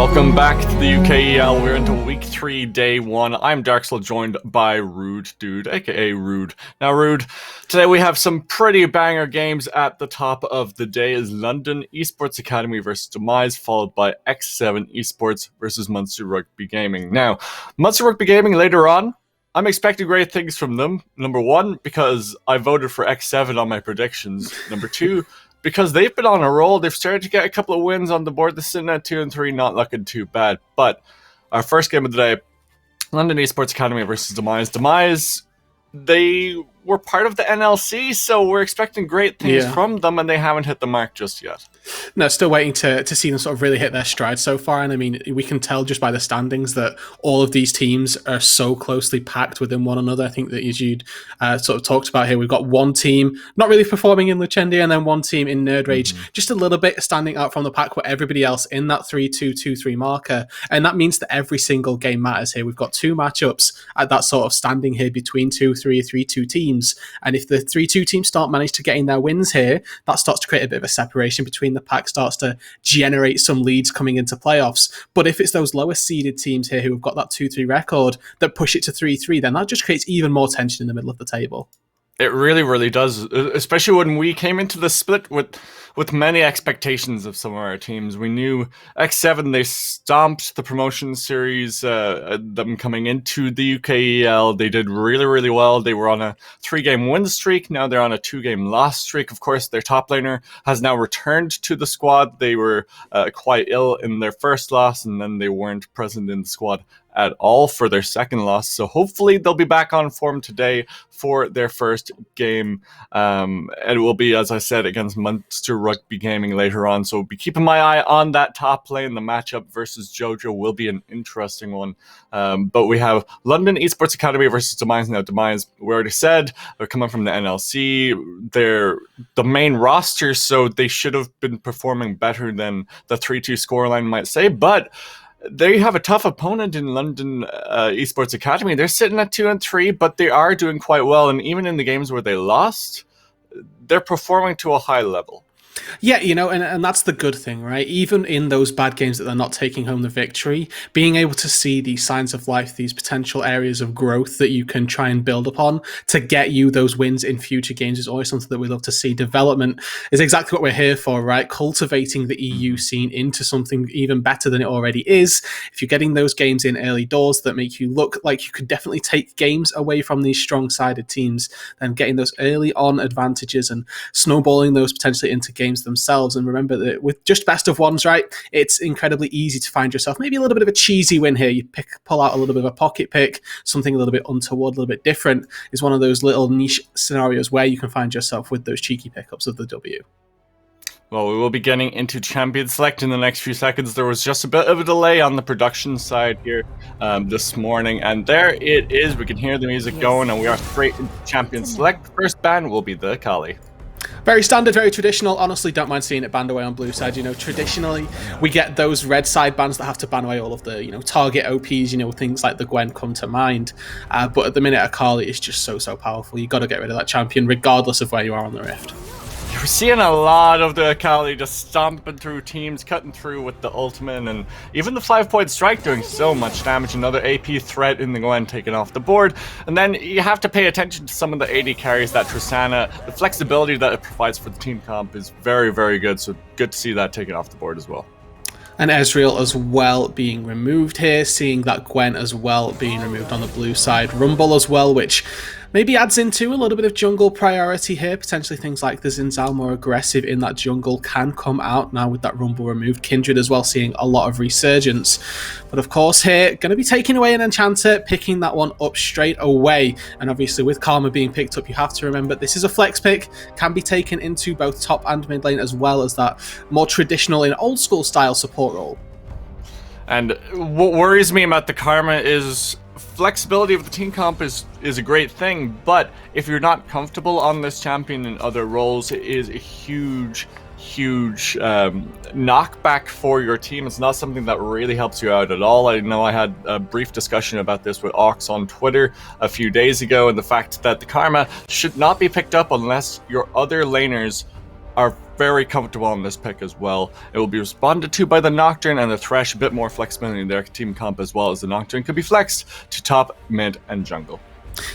Welcome back to the UKEL. We're into week 3, day 1. I'm Darksel, joined by Rude Dude, aka Rude. Now, Rude, today we have some pretty banger games. At the top of the day is London Esports Academy versus Demise, followed by X7 Esports versus Munster Rugby Gaming. Now, Munster Rugby Gaming later on, I'm expecting great things from them. Number 1, because I voted for X7 on my predictions. Number 2, because they've been on a roll. They've started to get a couple of wins on the board. They're sitting at 2-3, not looking too bad. But our first game of the day, London Esports Academy versus Demise. Demise, they were part of the NLC, so we're expecting great things from them, and they haven't hit the mark just yet. No, still waiting to see them sort of really hit their stride so far. And I mean, we can tell just by the standings that all of these teams are so closely packed within one another. I think that as you'd sort of talked about here, we've got one team not really performing in Lucendia and then one team in Nerd Rage, just a little bit standing out from the pack where everybody else in that 3-2-2-3 marker. And that means that every single game matters here. We've got 2 matchups at that sort of standing here between 2-3 or 3-2 teams. And if the 3-2 teams start manage to getting their wins here, that starts to create a bit of a separation between the pack, starts to generate some leads coming into playoffs. But if it's those lower seeded teams here who have got that 2-3 record that push it to 3-3, then that just creates even more tension in the middle of the table. It really, really does, especially when we came into the split with many expectations of some of our teams. We knew X7, they stomped the promotion series, them coming into the UKEL. They did really, really well. They were on a 3-game win streak. Now they're on a 2-game loss streak. Of course, their top laner has now returned to the squad. They were quite ill in their first loss, and then they weren't present in the squad at all for their second loss. So hopefully they'll be back on form today for their first game. And it will be, as I said, against Munster Rugby Gaming later on. So be keeping my eye on that top lane. The matchup versus Jojo will be an interesting one. But we have London Esports Academy versus Demise. Now, Demise, we already said, they're coming from the NLC. They're the main roster, so they should have been performing better than the 3-2 scoreline might say. But they have a tough opponent in London Esports Academy. They're sitting at 2-3, but they are doing quite well. And even in the games where they lost, they're performing to a high level. Yeah, you know, and that's the good thing, right? Even in those bad games that they're not taking home the victory, being able to see these signs of life, these potential areas of growth that you can try and build upon to get you those wins in future games is always something that we love to see. Development is exactly what we're here for, right? Cultivating the EU scene into something even better than it already is. If you're getting those games in early doors that make you look like you could definitely take games away from these strong-sided teams, then getting those early on advantages and snowballing those potentially into games themselves. And remember that with just best of ones, right, it's incredibly easy to find yourself maybe a little bit of a cheesy win here. You pull out a little bit of a pocket pick, something a little bit untoward, a little bit different, is one of those little niche scenarios where you can find yourself with those cheeky pickups of the W. Well, we will be getting into Champion Select in the next few seconds. There was just a bit of a delay on the production side here this morning, and there it is. We can hear the music going, and we are straight into Champion Select. The first ban will be the Kali. Very standard, very traditional. Honestly, don't mind seeing it banned away on blue side. You know, traditionally, we get those red side bans that have to ban away all of the, you know, target OPs, you know, things like the Gwen come to mind. But at the minute, Akali is just so powerful. You got to get rid of that champion, regardless of where you are on the Rift. We're seeing a lot of the Akali just stomping through teams, cutting through with the ultimate, and even the 5-point strike doing so much damage. Another AP threat in the Gwen taken off the board. And then you have to pay attention to some of the AD carries that Tristana, the flexibility that it provides for the team comp is very, very good. So good to see that taken off the board as well. And Ezreal as well being removed here, seeing that Gwen as well being removed on the blue side. Rumble as well, which maybe adds into a little bit of jungle priority here. Potentially things like the Zinzal more aggressive in that jungle can come out now with that Rumble removed. Kindred as well seeing a lot of resurgence. But of course here, going to be taking away an Enchanter, picking that one up straight away. And obviously with Karma being picked up, you have to remember this is a flex pick, can be taken into both top and mid lane as well as that more traditional and old school style support role. And what worries me about the Karma is flexibility of the team comp is a great thing, but if you're not comfortable on this champion in other roles, it is a huge knockback for your team. It's not something that really helps you out at all. I know I had a brief discussion about this with Ox on Twitter a few days ago, and the fact that the Karma should not be picked up unless your other laners are very comfortable on this pick as well. It will be responded to by the Nocturne and the Thresh, a bit more flexibility in their team comp as well, as the Nocturne could be flexed to top, mid, and jungle.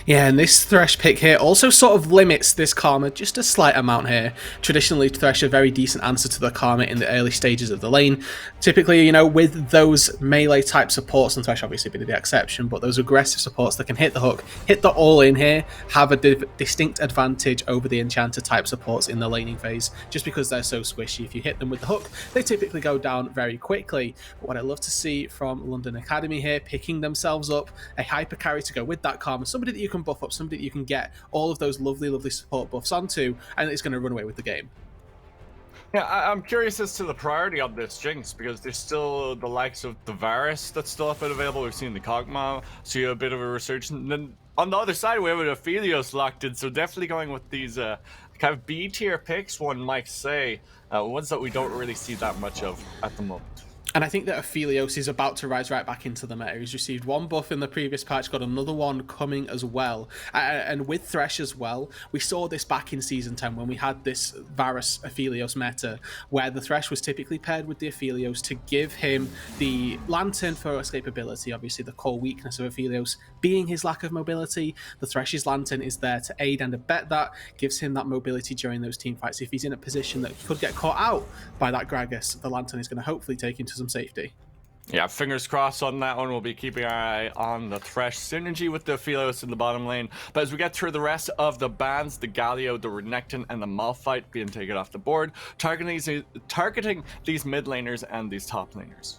Yeah, and this Thresh pick here also sort of limits this Karma just a slight amount here. Traditionally, Thresh a very decent answer to the Karma in the early stages of the lane. Typically, with those melee type supports, and Thresh obviously being the exception, but those aggressive supports that can hit the hook, hit the all-in here, have a distinct advantage over the Enchanter type supports in the laning phase, just because they're so squishy. If you hit them with the hook, they typically go down very quickly. But what I love to see from London Academy here, picking themselves up a hyper carry to go with that Karma, somebody that you can buff up, somebody that you can get all of those lovely support buffs onto, and it's going to run away with the game. Yeah, I'm curious as to the priority of this Jinx, because there's still the likes of the Varus that's still up and available. We've seen the Kog'Maw see a bit of a resurgence. And then on the other side, we have a Aphelios locked in, so definitely going with these kind of B-tier picks, one might say, ones that we don't really see that much of at the moment. And I think that Aphelios is about to rise right back into the meta. He's received one buff in the previous patch, got another one coming as well. And with Thresh as well, we saw this back in Season 10 when we had this Varus Aphelios meta, where the Thresh was typically paired with the Aphelios to give him the Lantern for escapability. Obviously, the core weakness of Aphelios being his lack of mobility. The Thresh's Lantern is there to aid and abet that, gives him that mobility during those team fights. If he's in a position that he could get caught out by that Gragas, the Lantern is going to hopefully take him to some safety. Yeah, fingers crossed on that one. We'll be keeping our eye on the Thresh synergy with the Aphelios in the bottom lane. But as we get through the rest of the bans, the Galio, the Renekton, and the Malphite being taken off the board, targeting these mid laners and these top laners.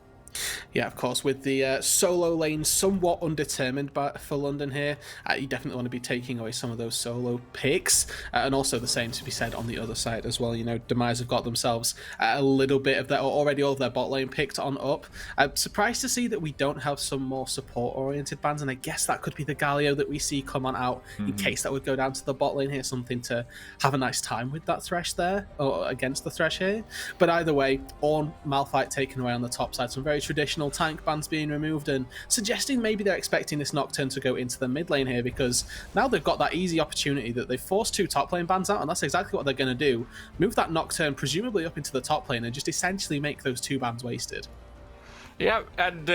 Yeah, of course, with the solo lane somewhat undetermined for London here, you definitely want to be taking away some of those solo picks, and also the same to be said on the other side as well. Demise have got themselves a little bit of already all of their bot lane picked on up. I'm surprised to see that we don't have some more support-oriented bans, and I guess that could be the Galio that we see come on out in case that would go down to the bot lane here, something to have a nice time with that Thresh there, or against the Thresh here. But either way, Ornn, Malphite taken away on the top side, some very traditional tank bans being removed, and suggesting maybe they're expecting this Nocturne to go into the mid lane here, because now they've got that easy opportunity that they've forced two top lane bans out, and that's exactly what they're going to do. Move that Nocturne presumably up into the top lane and just essentially make those two bans wasted. Yeah, and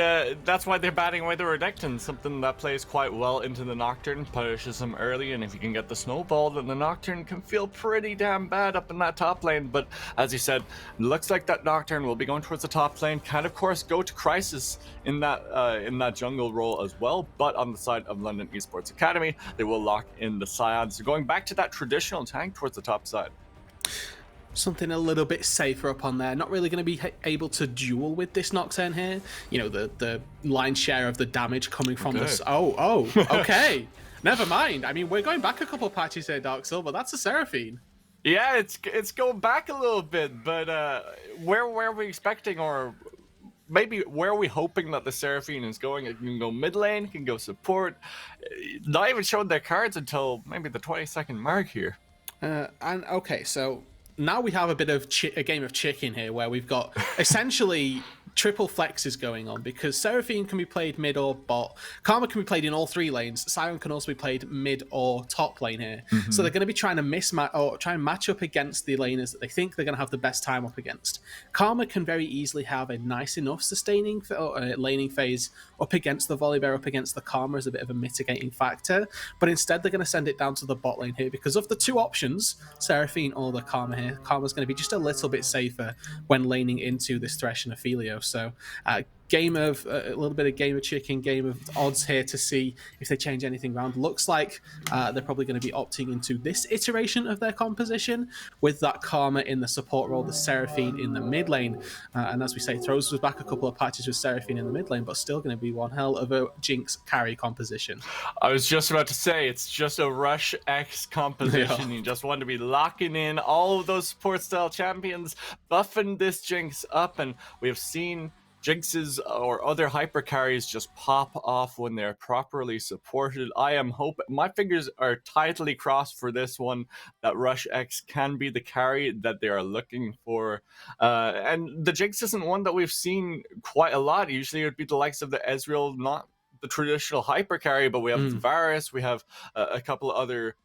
that's why they're batting away the Renekton, something that plays quite well into the Nocturne, punishes them early, and if you can get the snowball, then the Nocturne can feel pretty damn bad up in that top lane. But as you said, looks like that Nocturne will be going towards the top lane, can of course go to Crisis in that jungle role as well, but on the side of London Esports Academy, they will lock in the Scions, so going back to that traditional tank towards the top side. Something a little bit safer up on there. Not really going to be able to duel with this Nocturne here. The lion's share of the damage coming from this. Oh, okay. Never mind. I mean, we're going back a couple patches here, Dark Silver. That's a Seraphine. Yeah, it's going back a little bit, but where are we expecting, or maybe where are we hoping that the Seraphine is going? It can go mid lane, it can go support. Not even showing their cards until maybe the 20-second mark here. And okay, so now we have a bit of a game of chicken here, where we've got essentially triple flexes going on, because Seraphine can be played mid or bot, Karma can be played in all three lanes, Sion can also be played mid or top lane here. So they're going to be trying to mismatch or try and match up against the laners that they think they're going to have the best time up against. Karma can very easily have a nice enough sustaining laning phase up against the Volibear, up against the Karma as a bit of a mitigating factor, but instead they're going to send it down to the bot lane here, because of the two options, Seraphine or the Karma here, Karma's going to be just a little bit safer when laning into this Thresh and Aphelios. So a little bit of game of chicken, game of odds here to see if they change anything around. Looks like they're probably going to be opting into this iteration of their composition, with that Karma in the support role, the Seraphine in the mid lane. And as we say, Throws was back a couple of patches with Seraphine in the mid lane, but still going to be one hell of a Jinx carry composition. I was just about to say, it's just a Rush X composition. You just want to be locking in all of those support style champions, buffing this Jinx up, and we have seen Jinxes or other hyper carries just pop off when they're properly supported. I am hoping, my fingers are tightly crossed for this one, that Rush X can be the carry that they are looking for. And the Jinx isn't one that we've seen quite a lot. Usually it would be the likes of the Ezreal, not the traditional hyper carry, but we have Varus, we have a couple of other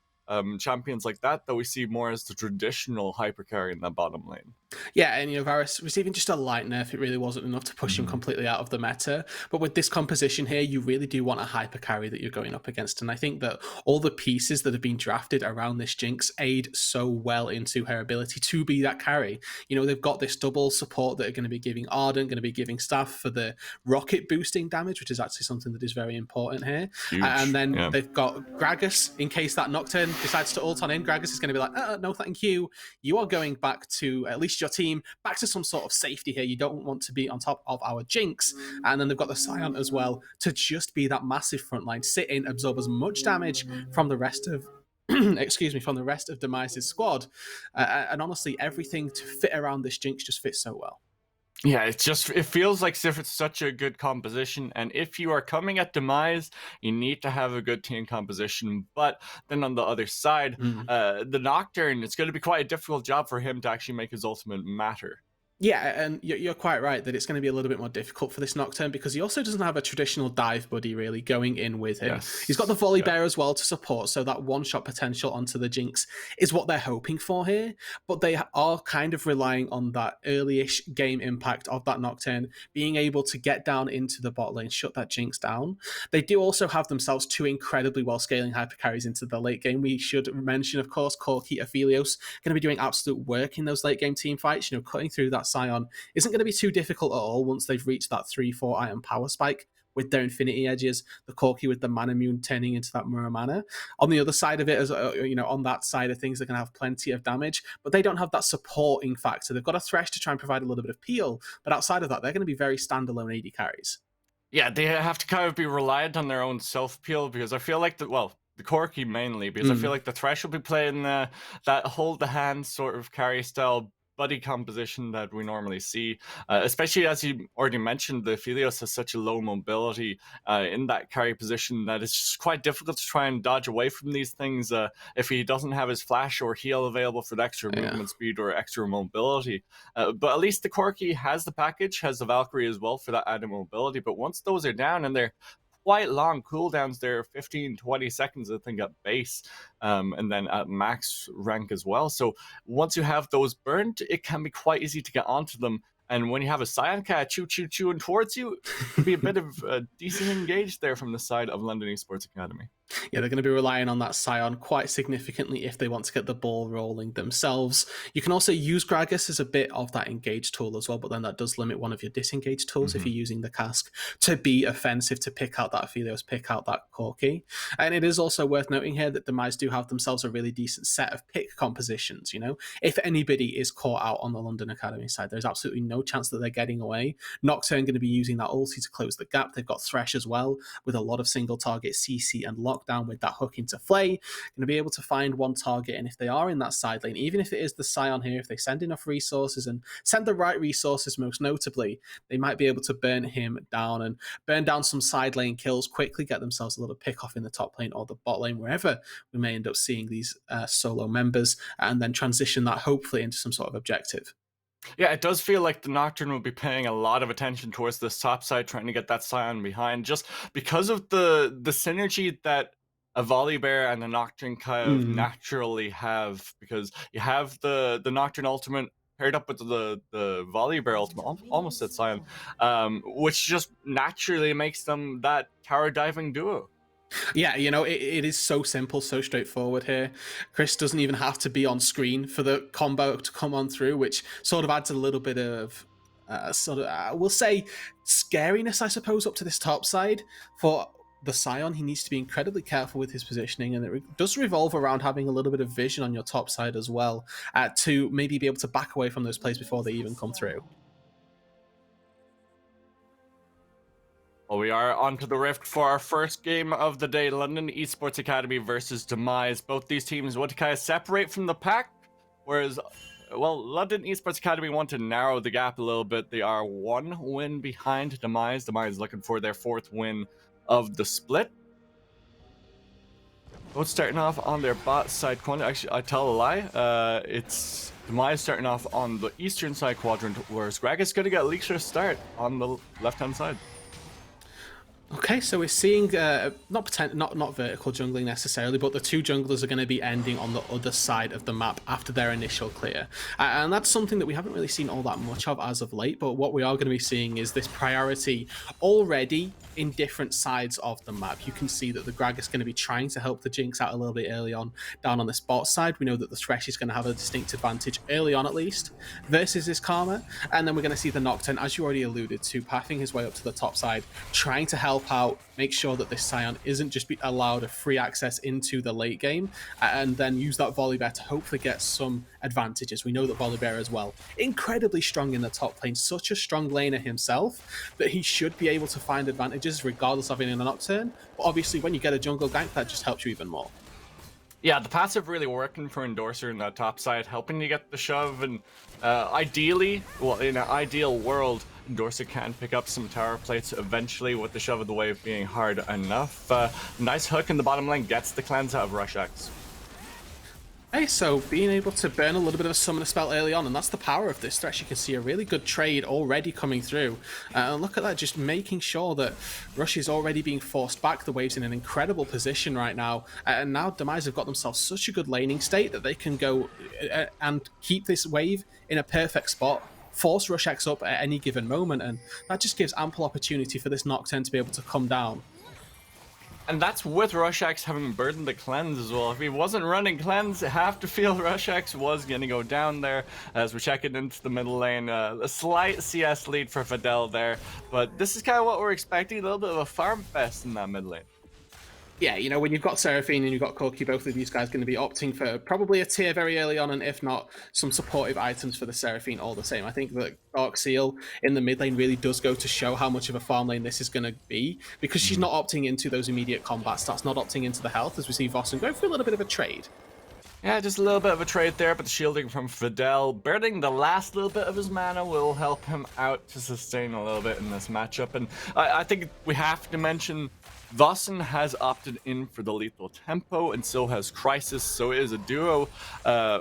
champions like that we see more as the traditional hyper carry in the bottom lane. Yeah, and Varus receiving just a light nerf, it really wasn't enough to push him Mm-hmm. completely out of the meta. But with this composition here, you really do want a hyper carry that you're going up against. And I think that all the pieces that have been drafted around this Jinx aid so well into her ability to be that carry. They've got this double support that are going to be giving Ardent, going to be giving Staff for the rocket boosting damage, which is actually something that is very important here. And Huge. then Yeah. they've got Gragas, in case that Nocturne decides to ult on in. Gragas is going to be like, no, thank you. You are going back to at least your team, back to some sort of safety here. You don't want to be on top of our Jinx. And then they've got the Scion as well to just be that massive frontline, sit in, absorb as much damage from the rest of from the rest of Demise's squad. And honestly, everything to fit around this Jinx just fits so well. Yeah, it feels like if it's such a good composition, and if you are coming at Demise, you need to have a good team composition. But then on the other side, the Nocturne, it's going to be quite a difficult job for him to actually make his ultimate matter. Yeah, and you're quite right that it's going to be a little bit more difficult for this Nocturne because he also doesn't have a traditional dive buddy really going in with him. Yes. He's got the volley bear as well to support, so that one-shot potential onto the Jinx is what they're hoping for here, but they are kind of relying on that early-ish game impact of that Nocturne, being able to get down into the bot lane, shut that Jinx down. They do also have themselves two incredibly well-scaling hyper carries into the late game. We should mention, of course, Corki, Aphelios, going to be doing absolute work in those late-game team fights, cutting through that Scion isn't going to be too difficult at all once they've reached that 3-4 item power spike with their infinity edges, the Corki with the mana mune turning into that Muramana. On the other side of it, as on that side of things, they're going to have plenty of damage, but they don't have that supporting factor. They've got a Thresh to try and provide a little bit of peel, but outside of that, they're going to be very standalone AD carries. Yeah, they have to kind of be reliant on their own self-peel because I feel like the Corki mainly, because I feel like the Thresh will be playing that hold the hand sort of carry style buddy composition that we normally see, especially as you already mentioned, the Aphelios has such a low mobility in that carry position that it's just quite difficult to try and dodge away from these things if he doesn't have his flash or heal available for the extra movement speed or extra mobility. But at least the Corki has the package, has the Valkyrie as well for that added mobility, but once those are down and they're quite long cooldowns there, 15-20 seconds I think at base, and then at max rank as well. So once you have those burnt, it can be quite easy to get onto them. And when you have a Scion cat chewing towards you, it could be a bit of a decent engage there from the side of London Esports Academy. Yeah, they're going to be relying on that Scion quite significantly if they want to get the ball rolling themselves. You can also use Gragas as a bit of that engage tool as well, but then that does limit one of your disengage tools if you're using the cask to be offensive, to pick out that Aphelios, pick out that Corki. And it is also worth noting here that Demise do have themselves a really decent set of pick compositions. If anybody is caught out on the London Academy side, there's absolutely no chance that they're getting away. Nocturne going to be using that ulti to close the gap. They've got Thresh as well with a lot of single target CC and lock down with that hook into Flay, going to be able to find one target, and if they are in that side lane, even if it is the Scion here, if they send enough resources and send the right resources most notably, they might be able to burn him down and burn down some side lane kills quickly, get themselves a little pick off in the top lane or the bot lane, wherever we may end up seeing these solo members, and then transition that hopefully into some sort of objective. Yeah, it does feel like the Nocturne will be paying a lot of attention towards this top side, trying to get that Scion behind, just because of the synergy that a Volley Bear and the Nocturne kind of naturally have, because you have the Nocturne ultimate paired up with the Volley Bear ultimate, almost at Scion, which just naturally makes them that tower diving duo. Yeah, it is so simple, so straightforward here. Chris doesn't even have to be on screen for the combo to come on through, which sort of adds a little bit of we'll say scariness, I suppose, up to this top side. For the Scion, he needs to be incredibly careful with his positioning, and it does revolve around having a little bit of vision on your top side as well, to maybe be able to back away from those plays before they even come through. Well, we are onto the Rift for our first game of the day, London Esports Academy versus Demise. Both these teams want to kind of separate from the pack, whereas, London Esports Academy want to narrow the gap a little bit. They are one win behind Demise. Demise looking for their fourth win of the split. Both starting off on their bot side quadrant. Actually, I tell a lie. It's Demise starting off on the eastern side quadrant, whereas Greg is going to get Leisha start on the left-hand side. Okay, so we're seeing not vertical jungling necessarily, but the two junglers are going to be ending on the other side of the map after their initial clear, and that's something that we haven't really seen all that much of as of late. But what we are going to be seeing is this priority already in different sides of the map. You can see that the Grag is going to be trying to help the Jinx out a little bit early on down on this bot side. We know that the Thresh is going to have a distinct advantage early on at least versus his Karma, and then we're going to see the Nocturne, as you already alluded to, pathing his way up to the top side, trying to help out, make sure that this Scion isn't just be allowed a free access into the late game, and then use that Volibear to hopefully get some advantages. We know that Volibear as well, incredibly strong in the top lane, such a strong laner himself, that he should be able to find advantages regardless of having a Nocturne. But obviously when you get a jungle gank, that just helps you even more. Yeah, the passive really working for Endorser in that top side, helping you get the shove, and ideally, well, in an ideal world, Endorser can pick up some tower plates eventually with the shove of the wave being hard enough. Nice hook in the bottom lane gets the cleanse out of Rush X. Okay, so being able to burn a little bit of a summoner spell early on, and that's the power of this Thresh. You can see a really good trade already coming through. And look at that, just making sure that Rush is already being forced back. The wave's in an incredible position right now. And now Demise have got themselves such a good laning state that they can go and keep this wave in a perfect spot, force Rush X up at any given moment, and that just gives ample opportunity for this Nocturne to be able to come down. And that's with Rushax having burdened the cleanse as well. If he wasn't running cleanse, I have to feel Rushax was going to go down there as we're checking into the middle lane. A slight CS lead for Fidel there, but this is kind of what we're expecting, a little bit of a farm fest in that mid lane. Yeah, you know, when you've got Seraphine and you've got Corki, both of these guys are going to be opting for probably a tier very early on, and if not, some supportive items for the Seraphine all the same. I think that Dark Seal in the mid lane really does go to show how much of a farm lane this is going to be, because she's not opting into those immediate combat stats, not opting into the health, as we see Vossen go for a little bit of a trade. Yeah, just a little bit of a trade there, but the shielding from Fidel, burning the last little bit of his mana will help him out to sustain a little bit in this matchup. And I think we have to mention Vossen has opted in for the lethal tempo, and so has Crisis, so it is a duo.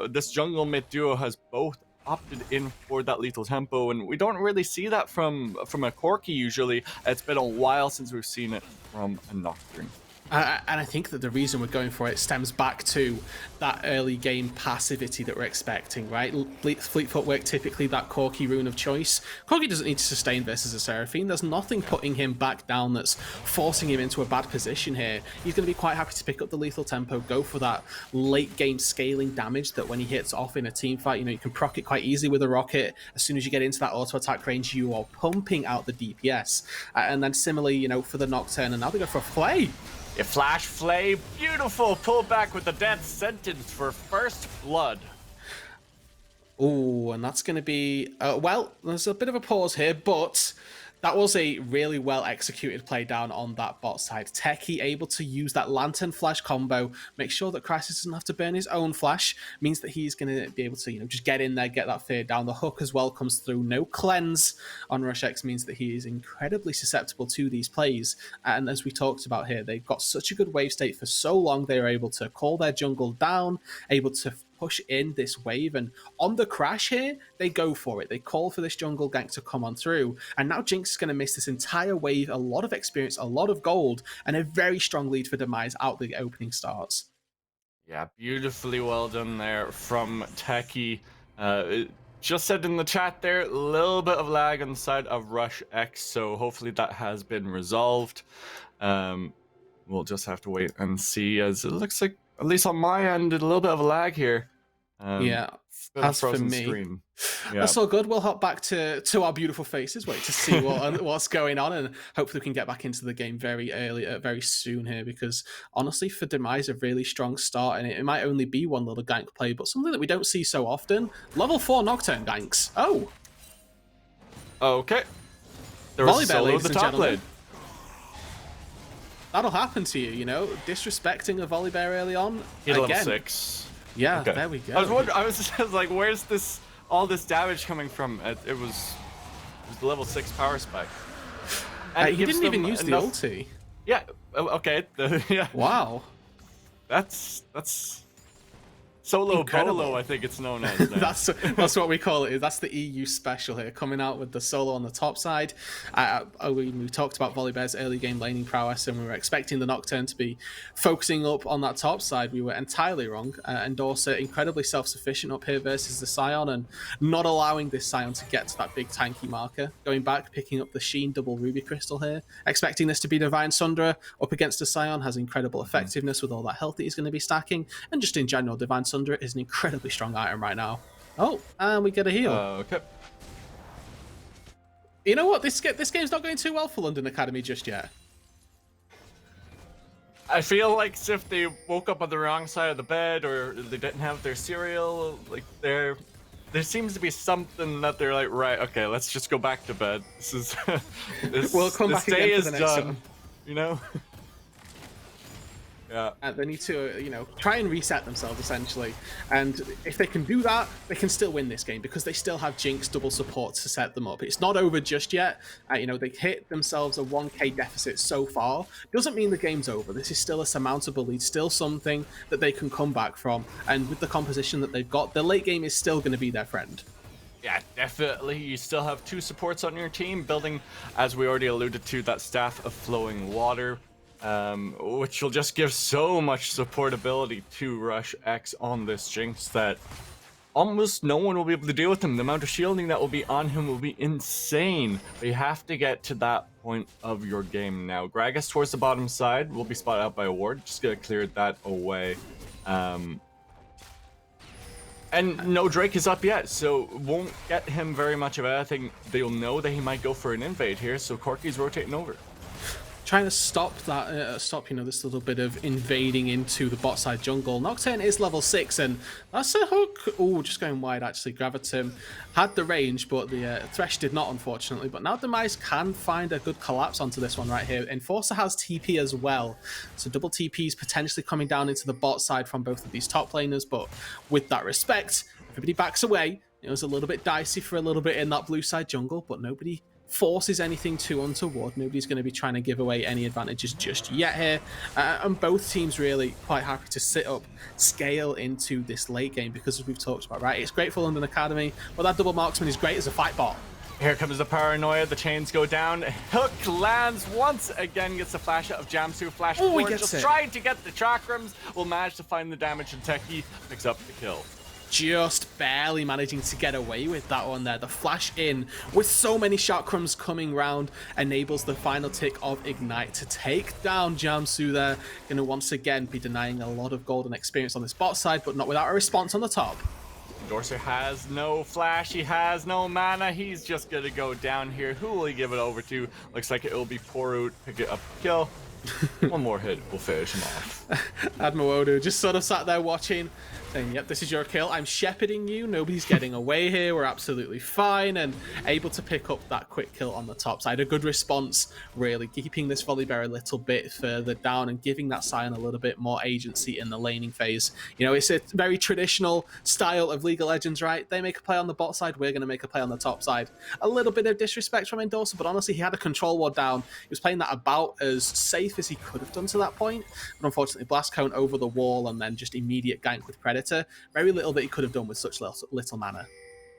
This jungle mid duo has both opted in for that lethal tempo, and we don't really see that from a Corki usually. It's been a while since we've seen it from a Nocturne. And I think that the reason we're going for it stems back to that early game passivity that we're expecting, right? Fleet Footwork, typically that Corki rune of choice. Corki doesn't need to sustain versus a Seraphine. There's nothing putting him back down that's forcing him into a bad position here. He's going to be quite happy to pick up the lethal tempo, go for that late game scaling damage that when he hits off in a team fight, you know, you can proc it quite easily with a rocket. As soon as you get into that auto attack range, you are pumping out the DPS. And then similarly, you know, for the Nocturne, and now they go for a Flay. A flash flay, beautiful pullback with the death sentence for first blood. Oh, and that's going to be well. There's a bit of a pause here, but that was a really well executed play down on that bot side. Techie able to use that Lantern Flash combo, make sure that Crisis doesn't have to burn his own flash, means that he's going to be able to, you know, just get in there, get that fear down. The hook as well comes through. No cleanse on Rush X means that he is incredibly susceptible to these plays. And as we talked about here, they've got such a good wave state for so long. They are able to call their jungle down, able to push in this wave, and on the crash here, they go for it. They call for this jungle gank to come on through, and now Jinx is going to miss this entire wave, a lot of experience, a lot of gold, and a very strong lead for Demise out the opening starts. Yeah, beautifully well done there from Techie. Just said in the chat there, a little bit of lag on the side of Rush X, so hopefully that has been resolved. We'll just have to wait and see, as it looks like, at least on my end, a little bit of a lag here. Yeah, as for me, yeah. That's all good. We'll hop back to our beautiful faces, wait to see what's going on, and hopefully we can get back into the game very early, very soon here, because honestly, for Demise, a really strong start, and it might only be one little gank play, but something that we don't see so often. Level 4 Nocturne ganks. Oh. Okay. There was a solo at the top lane. That'll happen to you, you know, disrespecting a Volibear early on. Hit level 6. Yeah, okay. There we go. I was like, where's all this damage coming from? It was the level 6 power spike. And he didn't even use the ulti. Yeah. Okay. Yeah. Wow. That's Solo Incredible. Bolo, I think it's known as now. That's what we call it. That's the EU special here, coming out with the solo on the top side. We talked about Volibear's early game laning prowess, and we were expecting the Nocturne to be focusing up on that top side. We were entirely wrong. Endorser incredibly self-sufficient up here versus the Scion, and not allowing this Scion to get to that big tanky marker. Going back, picking up the Sheen double Ruby Crystal here, expecting this to be Divine Sundra up against the Scion, has incredible effectiveness with all that health that he's going to be stacking, and just in general, Divine Sundra is an incredibly strong item right now. Oh, and we get a heal. Okay. You know what? This game's not going too well for London Academy just yet. I feel like as if they woke up on the wrong side of the bed, or they didn't have their cereal. Like there seems to be something that they're like, right, okay, let's just go back to bed. This is We'll come this back day again is for the next done. one. You know. Yeah. And they need to, try and reset themselves, essentially. And if they can do that, they can still win this game because they still have Jinx double support to set them up. It's not over just yet. They hit themselves a 1k deficit so far. Doesn't mean the game's over. This is still a surmountable lead, still something that they can come back from. And with the composition that they've got, the late game is still going to be their friend. Yeah, definitely. You still have 2 supports on your team, building, as we already alluded to, that Staff of Flowing Water. Which will just give so much supportability to Rush X on this Jinx that almost no one will be able to deal with him. The amount of shielding that will be on him will be insane. But you have to get to that point of your game now. Gragas towards the bottom side will be spotted out by a ward. Just gotta clear that away. And no Drake is up yet, so won't get him very much of anything. They'll know that he might go for an invade here, so Corki's rotating over. Trying to stop that, this little bit of invading into the bot side jungle. Nocturne is level 6, and that's a hook. Oh, just going wide, actually. Gravitum had the range, but the Thresh did not, unfortunately. But now Demise can find a good collapse onto this one right here. Enforcer has TP as well, so double TPs potentially coming down into the bot side from both of these top laners, but with that respect, everybody backs away. It was a little bit dicey for a little bit in that blue side jungle, but nobody forces anything too untoward. Nobody's going to be trying to give away any advantages just yet here. And both teams really quite happy to sit up, scale into this late game because, as we've talked about, right, it's great for London Academy, but that double marksman is great as a fight bot. Here comes the paranoia, the chains go down, Hook lands once again, gets the flash out of Jamsu, flash forward, just trying to get the chakrams, will manage to find the damage, and Techie picks up the kill. Just barely managing to get away with that one there. The flash in with so many chakrams coming round enables the final tick of Ignite to take down Jamsu there. Going to once again be denying a lot of golden experience on this bot side, but not without a response on the top. Endorser has no flash, he has no mana, he's just going to go down here. Who will he give it over to? Looks like it will be Porut, pick it up, kill. One more hit will finish him off. Admowodu just sort of sat there watching, saying, yep, this is your kill. I'm shepherding you. Nobody's getting away here. We're absolutely fine. And able to pick up that quick kill on the top side. A good response, really, keeping this Volibear a little bit further down and giving that Scion a little bit more agency in the laning phase. It's a very traditional style of League of Legends, right? They make a play on the bot side. We're going to make a play on the top side. A little bit of disrespect from Endorser, but honestly, he had a control ward down. He was playing that about as safe as he could have done to that point, but unfortunately blast cone over the wall and then just immediate gank with Predator. Very little that he could have done with such little mana.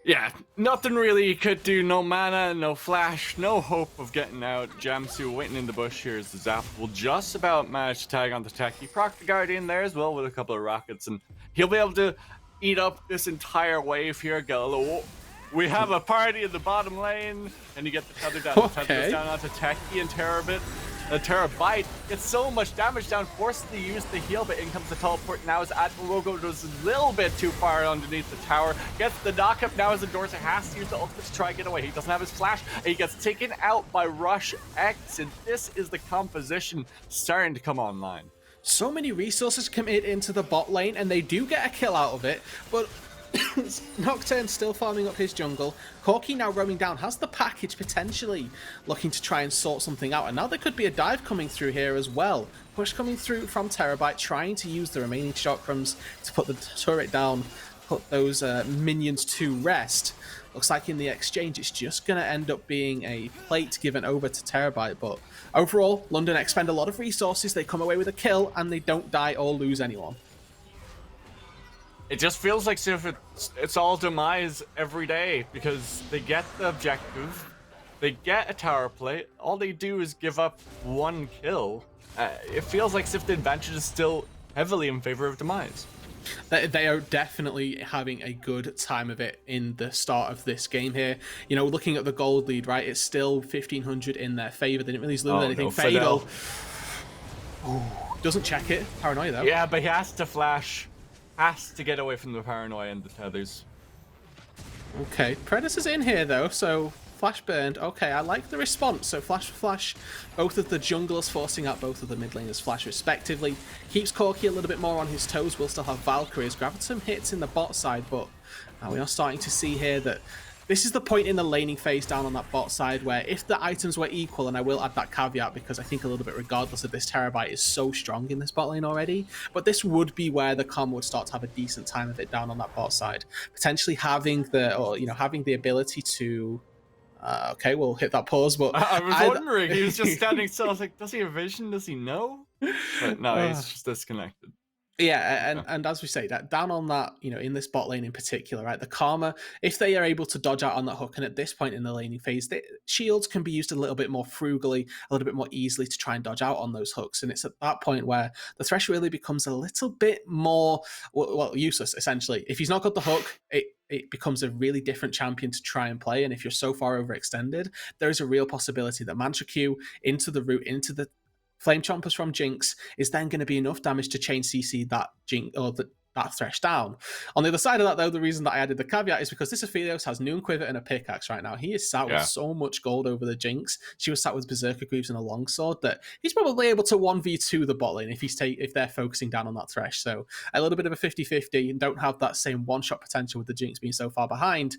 Yeah, nothing really he could do. No mana, no flash, no hope of getting out. Jamsu waiting in the bush here as the Zap will just about manage to tag on the tech. He proc the Guardian there as well with a couple of rockets, and he'll be able to eat up this entire wave here. Gallo. We have a party in the bottom lane, and you get the tether down. The tether goes down onto Techie and Terabit. The Terabite gets so much damage down, forced to use the heal, but in comes the teleport now as Admirogo goes a little bit too far underneath the tower. Gets the knockup now as Endorser has to use the ultimate to try and get away. He doesn't have his flash, and he gets taken out by Rush X, and this is the composition starting to come online. So many resources commit into the bot lane, and they do get a kill out of it, but Nocturne still farming up his jungle. Corki now roaming down, has the package potentially looking to try and sort something out. And now there could be a dive coming through here as well. Push coming through from Terabyte, trying to use the remaining chakrams to put the turret down, put those minions to rest. Looks like in the exchange it's just going to end up being a plate given over to Terabyte. But overall, London expend a lot of resources, they come away with a kill, and they don't die or lose anyone. It just feels like if it's all demise every day because they get the objective, they get a tower plate, all they do is give up one kill. It feels like if the advantage is still heavily in favor of demise. They are definitely having a good time of it in the start of this game here. You know, looking at the gold lead, right? It's still 1,500 in their favor. They didn't really lose anything. No, Fatal. Doesn't check it. Paranoia, though. Yeah, but he has to flash. Has to get away from the paranoia and the tethers. Okay, Predator's in here, though, so flash burned. Okay, I like the response. So flash for flash, both of the junglers forcing out both of the mid laners flash respectively. Keeps Corki a little bit more on his toes. We'll still have Valkyries. Grabbed some hits in the bot side, but we are starting to see here that this is the point in the laning phase down on that bot side where if the items were equal, and I will add that caveat because I think a little bit regardless of this, Terabyte is so strong in this bot lane already, but this would be where the com would start to have a decent time of it down on that bot side. Potentially having having the ability to okay, we'll hit that pause, but I was wondering, he was just standing still. I was like, does he have vision? Does he know? But no, he's just disconnected. Yeah, and as we say, that down on that, in this bot lane in particular, right, the Karma, if they are able to dodge out on that hook, and at this point in the laning phase, shields can be used a little bit more frugally, a little bit more easily to try and dodge out on those hooks, and it's at that point where the Thresh really becomes a little bit more, well, useless, essentially. If he's not got the hook, it becomes a really different champion to try and play, and if you're so far overextended, there is a real possibility that Mantra Q into the root, into the Flame Chompers from Jinx is then going to be enough damage to chain CC that Jinx or that Thresh down. On the other side of that, though, the reason that I added the caveat is because this Aphelios has Noon Quiver and a pickaxe right now. He is sat with so much gold over the Jinx. She was sat with Berserker Greaves and a longsword that he's probably able to 1v2 the bot lane if they're focusing down on that Thresh. So a little bit of a 50-50 and don't have that same one-shot potential with the Jinx being so far behind,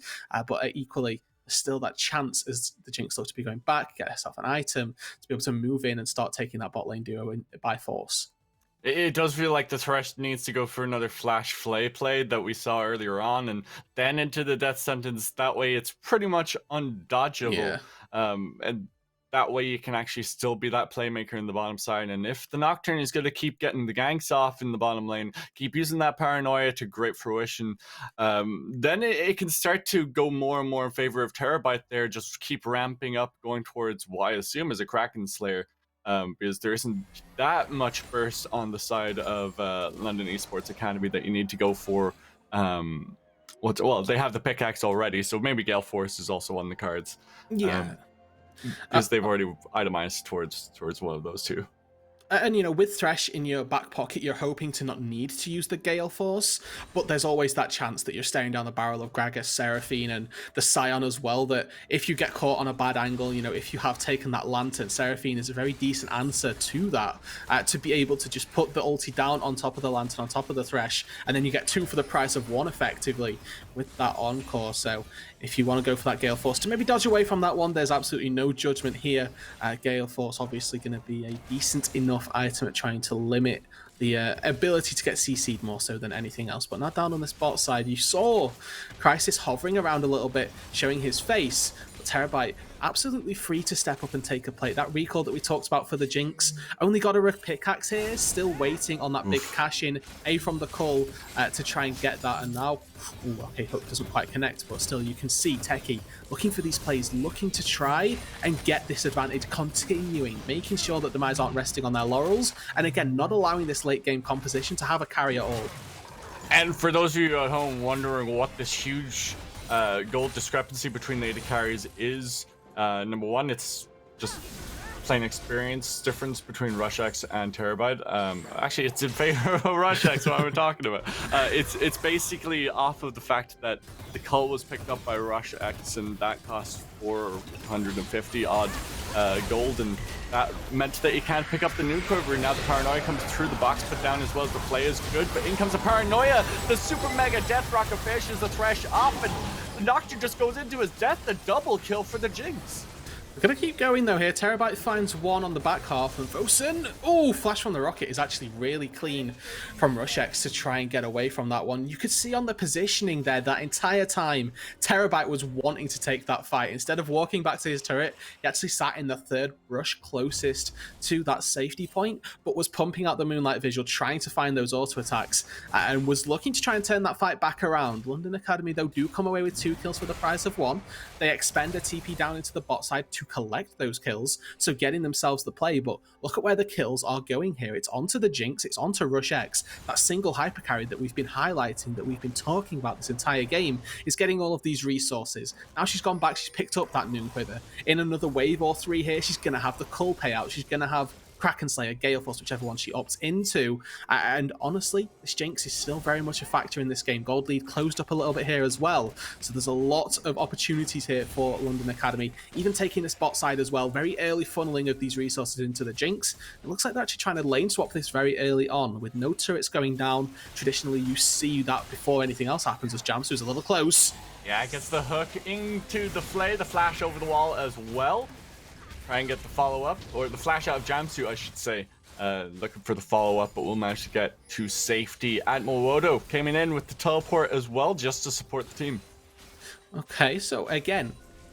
but equally still that chance as the Jinx looks to be going back, get herself an item to be able to move in and start taking that bot lane duo by force. It does feel like the Thresh needs to go for another flash flay play that we saw earlier on, and then into the death sentence. That way it's pretty much undodgeable. And that way you can actually still be that playmaker in the bottom side. And if the Nocturne is going to keep getting the ganks off in the bottom lane, keep using that paranoia to great fruition, then it can start to go more and more in favor of Terabyte there. Just keep ramping up, going towards what I assume is a Kraken Slayer. Because there isn't that much burst on the side of London Esports Academy that you need to go for. Well, they have the pickaxe already, so maybe Gale Force is also on the cards. Yeah. Because they've already itemized towards one of those two. And, with Thresh in your back pocket, you're hoping to not need to use the Gale Force, but there's always that chance that you're staring down the barrel of Gragas, Seraphine, and the Scion as well, that if you get caught on a bad angle, if you have taken that Lantern, Seraphine is a very decent answer to that, to be able to just put the ulti down on top of the Lantern, on top of the Thresh, and then you get two for the price of one, effectively, with that Encore. So if you want to go for that Gale Force to maybe dodge away from that one, there's absolutely no judgment here. Gale Force obviously going to be a decent enough item at trying to limit the ability to get CC'd more so than anything else. But not down on this bot side. You saw Crisis hovering around a little bit, showing his face, but Terabyte absolutely free to step up and take a plate. That recall that we talked about for the Jinx, only got a pickaxe here, still waiting on that big cash in, from the Cull to try and get that, and now, okay, hook doesn't quite connect, but still you can see Techie looking for these plays, looking to try and get this advantage, continuing, making sure that the Mize aren't resting on their laurels, and again, not allowing this late game composition to have a carry at all. And for those of you at home wondering what this huge gold discrepancy between the AD carries is, number one, it's just plain experience difference between RushX and Terabyte. Actually, it's in favor of RushX, what I'm talking about. It's basically off of the fact that the Cull was picked up by RushX, and that cost 450 odd gold, and that meant that you can't pick up the new quiver. Now the Paranoia comes through, the box put down as well as the play is good, but in comes the Paranoia. The super mega death rocket finishes the Thresh off, and Nocturne just goes into his death, the double kill for the Jinx. We're going to keep going though here. Terabyte finds one on the back half and Vosen. Oh, flash from the rocket is actually really clean from RushX to try and get away from that one. You could see on the positioning there that entire time Terabyte was wanting to take that fight. Instead of walking back to his turret, he actually sat in the third rush closest to that safety point, but was pumping out the Moonlight Visual, trying to find those auto attacks, and was looking to try and turn that fight back around. London Academy, though, do come away with 2 kills for the price of 1. They expend a TP down into the bot side to collect those kills, so getting themselves the play. But look at where the kills are going here. It's onto the Jinx, it's onto RushX. That single hyper carry that we've been highlighting, that we've been talking about this entire game, is getting all of these resources. Now she's gone back, she's picked up that Noon Quiver. In another wave or 3 here, she's going to have the Cull payout, she's going to have Kraken Slayer, Gale Force, whichever one she opts into. And honestly, this Jinx is still very much a factor in this game. Gold lead closed up a little bit here as well. So there's a lot of opportunities here for London Academy, even taking the bot side as well. Very early funneling of these resources into the Jinx. It looks like they're actually trying to lane swap this very early on. With no turrets going down, traditionally you see that before anything else happens, as Jamsu's a little close. Yeah, gets the hook into the Flay, the flash over the wall as well. Try and get the follow-up, or the flash out of Jamsu, I should say. Looking for the follow-up, but we'll manage to get to safety. Atmowodo coming in with the teleport as well, just to support the team. Okay, so again,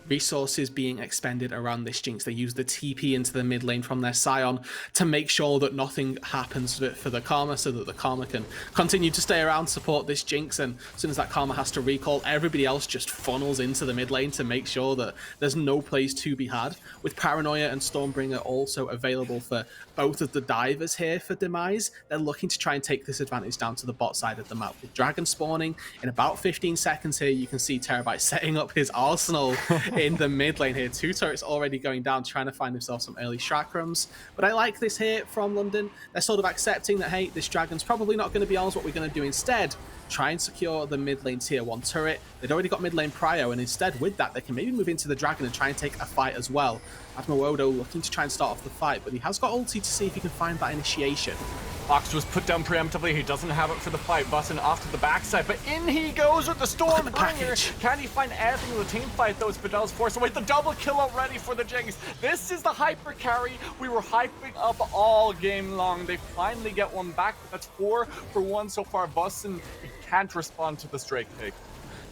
resources being expended around this Jinx. They use the TP into the mid lane from their Scion to make sure that nothing happens for the Karma, so that the Karma can continue to stay around, support this Jinx, and as soon as that Karma has to recall, everybody else just funnels into the mid lane to make sure that there's no plays to be had. With Paranoia and Stormbringer also available for both of the divers here for Demise, they're looking to try and take this advantage down to the bot side of the map. With Dragon spawning in about 15 seconds here, you can see Terabyte setting up his arsenal in the mid lane here. 2 turrets already going down, trying to find themselves some early Shakrams. But I like this here from London. They're sort of accepting that, hey, this Dragon's probably not going to be ours. What we're going to do instead, try and secure the mid lane tier 1 turret. They'd already got mid lane prio, and instead with that, they can maybe move into the Dragon and try and take a fight as well. Atmowodo looking to try and start off the fight, but he has got ulti to see if he can find that initiation. Ox was put down preemptively. He doesn't have it for the fight. Busting off to the backside, but in he goes with the Stormbringer. Can he find anything in the team fight, though? It's Fidel's force away. The double kill already for the Jinx. This is the hyper carry we were hyping up all game long. They finally get one back. That's 4 for 1 so far. Bustin, he can't respond to the straight pick.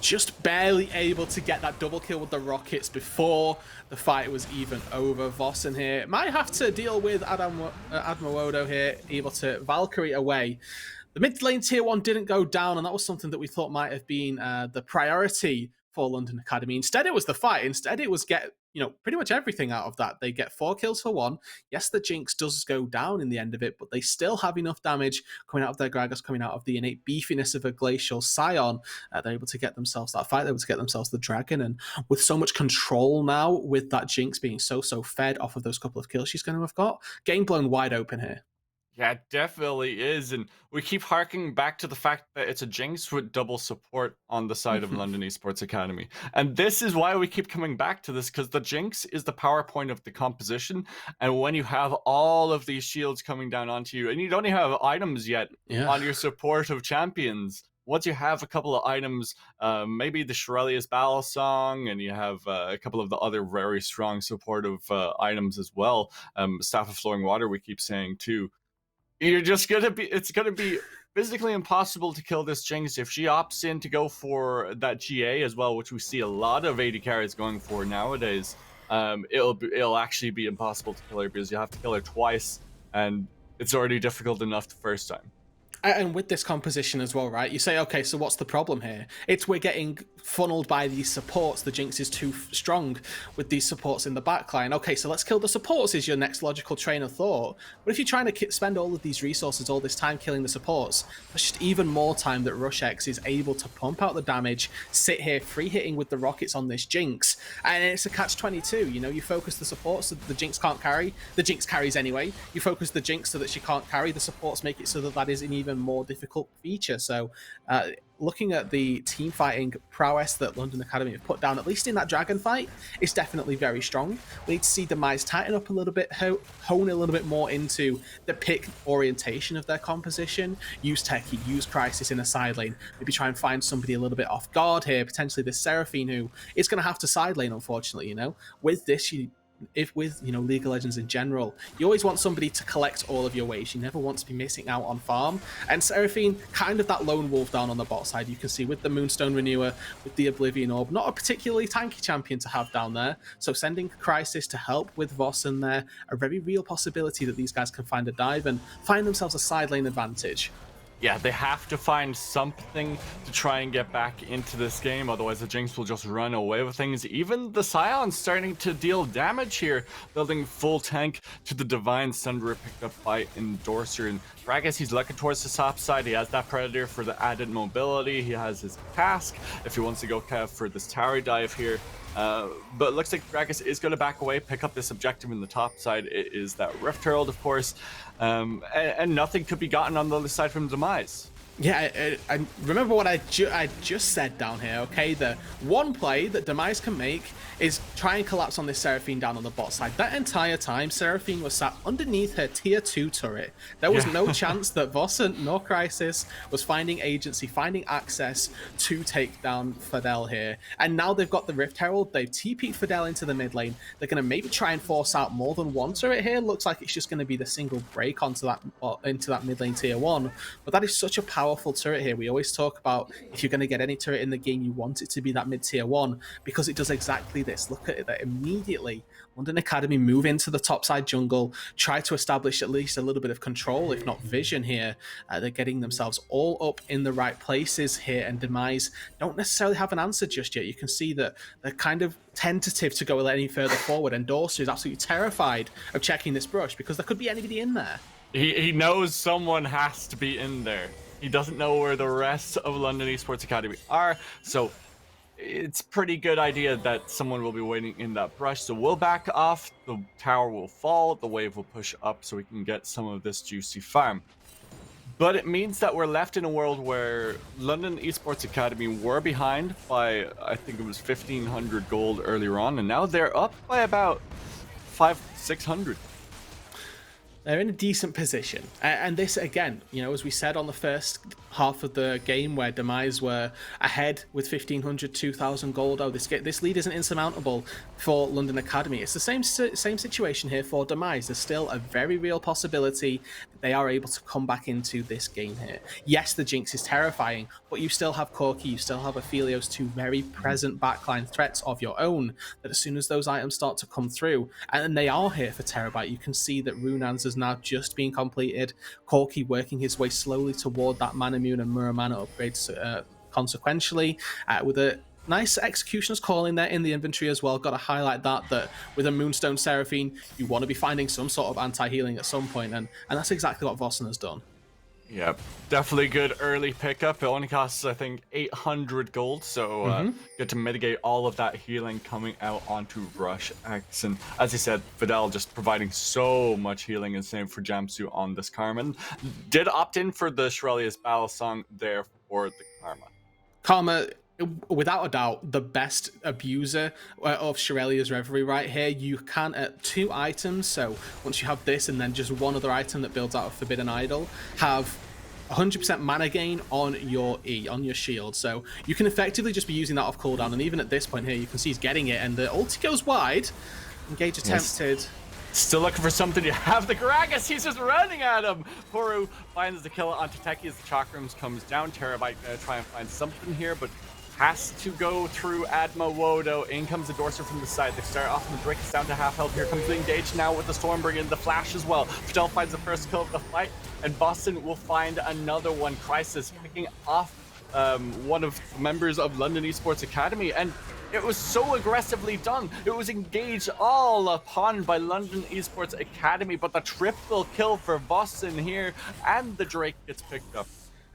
Just barely able to get that double kill with the rockets before the fight was even over. Vossen here might have to deal with Atmowodo here, able to Valkyrie away. The mid lane tier 1 didn't go down, and that was something that we thought might have been the priority for London Academy. Instead, it was the fight. Instead, it was get pretty much everything out of that. They get 4 kills for 1. Yes, the Jinx does go down in the end of it, but they still have enough damage coming out of their Gragas, coming out of the innate beefiness of a Glacial Scion. They're able to get themselves that fight. They're able to get themselves the Dragon, and with so much control now, with that Jinx being so fed off of those couple of kills she's going to have got, game blown wide open here. Yeah, it definitely is. And we keep harking back to the fact that it's a Jinx with double support on the side of London Esports Academy. And this is why we keep coming back to this, because the Jinx is the power point of the composition. And when you have all of these shields coming down onto you, and you don't even have items yet on your support of champions, once you have a couple of items, maybe the Shirelius Battle Song, and you have a couple of the other very strong supportive items as well, Staff of Flowing Water, we keep saying too, you're just it's gonna be physically impossible to kill this Jinx if she opts in to go for that GA as well, which we see a lot of AD carries going for nowadays. It'll actually be impossible to kill her, because you have to kill her twice, and it's already difficult enough the first time. And with this composition as well, right? You say, okay, so what's the problem here? It's we're getting funneled by these supports. The Jinx is too strong with these supports in the backline. Okay, so let's kill the supports is your next logical train of thought. But if you're trying to spend all of these resources, all this time killing the supports, there's just even more time that RushX is able to pump out the damage, sit here free hitting with the rockets on this Jinx. And it's a catch-22. You focus the supports so that the Jinx can't carry. The Jinx carries anyway. You focus the Jinx so that she can't carry. The supports make it so that that is an even more difficult feature. So looking at the team fighting prowess that London Academy have put down, at least in that Dragon fight, is definitely very strong. We need to see Demise tighten up a little bit, hone a little bit more into the pick orientation of their composition, use Techie, use Crisis in a side lane, maybe try and find somebody a little bit off guard here, potentially this Seraphine, who is going to have to side lane, unfortunately. With this, you if with League of Legends in general, you always want somebody to collect all of your waste. You never want to be missing out on farm. And Seraphine, kind of that lone wolf down on the bot side. You can see with the Moonstone Renewer, with the Oblivion Orb, not a particularly tanky champion to have down there. So sending Crisis to help with Voss in there, a very real possibility that these guys can find a dive and find themselves a side lane advantage. Yeah, they have to find something to try and get back into this game, otherwise the Jinx will just run away with things. Even the Scion's starting to deal damage here, building full tank to the Divine Sunderer picked up by Endorser. And Gragas, he's looking towards the top side. He has that Predator for the added mobility. He has his Cask if he wants to go for this tower dive here. But it looks like Gragas is going to back away, pick up this objective in the top side. It is that Rift Herald, of course, and nothing could be gotten on the other side from Demise. Yeah, I remember what I just said down here, okay? The one play that Demise can make is try and collapse on this Seraphine down on the bot side. That entire time, Seraphine was sat underneath her tier 2 turret. There was no chance that Vossen nor Crisis was finding agency, finding access to take down Fidel here. And now they've got the Rift Herald. They've TP'd Fidel into the mid lane. They're going to maybe try and force out more than one turret here. Looks like it's just going to be the single break onto that into that mid lane tier 1. But that is such a powerful turret here. We always talk about if you're going to get any turret in the game, you want it to be that mid tier 1 because it does exactly this. Look at it, that immediately London Academy move into the topside jungle, try to establish at least a little bit of control, if not vision here. They're getting themselves all up in the right places here, and Demise don't necessarily have an answer just yet. You can see that they're kind of tentative to go any further forward, and Dorsu is absolutely terrified of checking this brush because there could be anybody in there. He knows someone has to be in there. He doesn't know where the rest of London Esports Academy are, so it's pretty good idea that someone will be waiting in that brush. So we'll back off, the tower will fall, the wave will push up so we can get some of this juicy farm. But it means that we're left in a world where London Esports Academy were behind by, I think it was 1,500 gold earlier on, and now they're up by about 600. They're in a decent position. And this, again, as we said on the first half of the game where Demise were ahead with 1,500, 2,000 gold. Oh, this lead isn't insurmountable for London Academy. It's the same situation here for Demise. There's still a very real possibility that they are able to come back into this game here. Yes, the Jinx is terrifying, but you still have Corki, you still have Aphelios, two very present backline threats of your own, that as soon as those items start to come through, and they are here for Terabyte, you can see that Runans has now just been completed. Corki working his way slowly toward that Manamune and Muramana upgrades consequentially, with a nice executioner's call in there in the inventory as well. Got to highlight that with a Moonstone Seraphine, you want to be finding some sort of anti-healing at some point, and that's exactly what Vossen has done. Yep, definitely good early pickup. It only costs, I think, 800 gold, so get to mitigate all of that healing coming out onto Rush X. And as I said, Fidel just providing so much healing, and same for Jamsu on this Carmen. Did opt in for the Shirelia's Battle Song there for the Karma. Karma, without a doubt, the best abuser of Shirelia's Reverie right here. You can at 2 items, so once you have this and then just one other item that builds out of Forbidden Idol, have 100% mana gain on your E, on your shield. So you can effectively just be using that off cooldown, and even at this point here, you can see he's getting it, and the ulti goes wide. Engage attempted. Yes. Still looking for something. You have the Gragas. He's just running at him. Poru finds the kill onto Teki as the Chakrams comes down. Terabyte gonna try and find something here, but has to go through Adma Wodo. In comes the Dorser from the side. They start off, and the Drake is down to half health. Here comes the engage now with the Storm bringing the flash as well. Fidel finds the first kill of the fight, and Boston will find another one. Crisis picking off one of the members of London Esports Academy, and it was so aggressively done. It was engaged all upon by London Esports Academy, but the triple kill for Boston here, and the Drake gets picked up.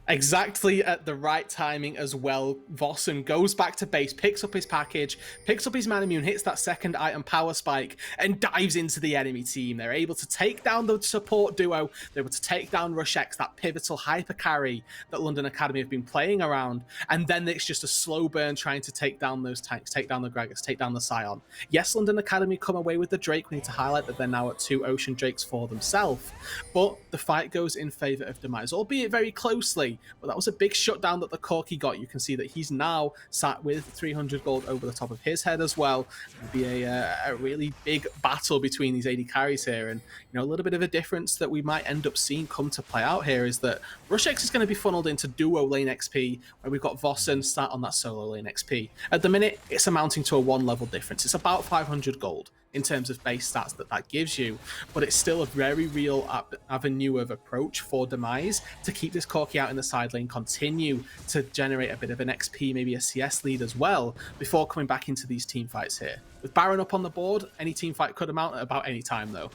Exactly at the right timing as well. Vossen goes back to base, picks up his package, picks up his Manamune, hits that second item power spike, and dives into the enemy team. They're able to take down the support duo. They're able to take down Rush X, that pivotal hyper carry that London Academy have been playing around. And then it's just a slow burn trying to take down those tanks, take down the Gragas, take down the Scion. Yes, London Academy come away with the Drake. We need to highlight that they're now at 2 Ocean Drakes for themselves. But the fight goes in favor of Demise, albeit very closely. away. But that was a big shutdown that the Corki got. You can see that he's now sat with 300 gold over the top of his head as well. It'll be a really big battle between these AD carries here. And, a little bit of a difference that we might end up seeing come to play out here is that Rushex is going to be funneled into duo lane XP, where we've got Vossen sat on that solo lane XP. At the minute, it's amounting to a 1 level difference. It's about 500 gold in terms of base stats that gives you, but it's still a very real avenue of approach for Demise to keep this Corki out in the side lane, continue to generate a bit of an XP, maybe a CS lead as well, before coming back into these team fights here. With Baron up on the board, any team fight could amount at about any time though.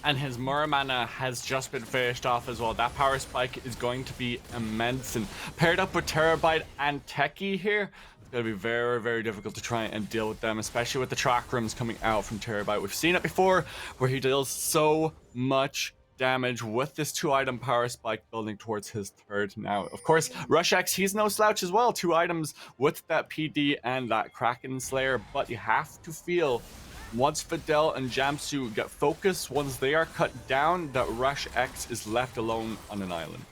And his Muramana has just been finished off as well. That power spike is going to be immense. And paired up with Terabyte and Techie here, it's going to be very, very difficult to try and deal with them, especially with the track rooms coming out from Terabyte. We've seen it before where he deals so much damage with this 2-item power spike building towards his third now. Of course, Rushex, he's no slouch as well. 2 items with that PD and that Kraken Slayer, but you have to feel once Fidel and Jamsu get focused, once they are cut down, that Rush X is left alone on an island.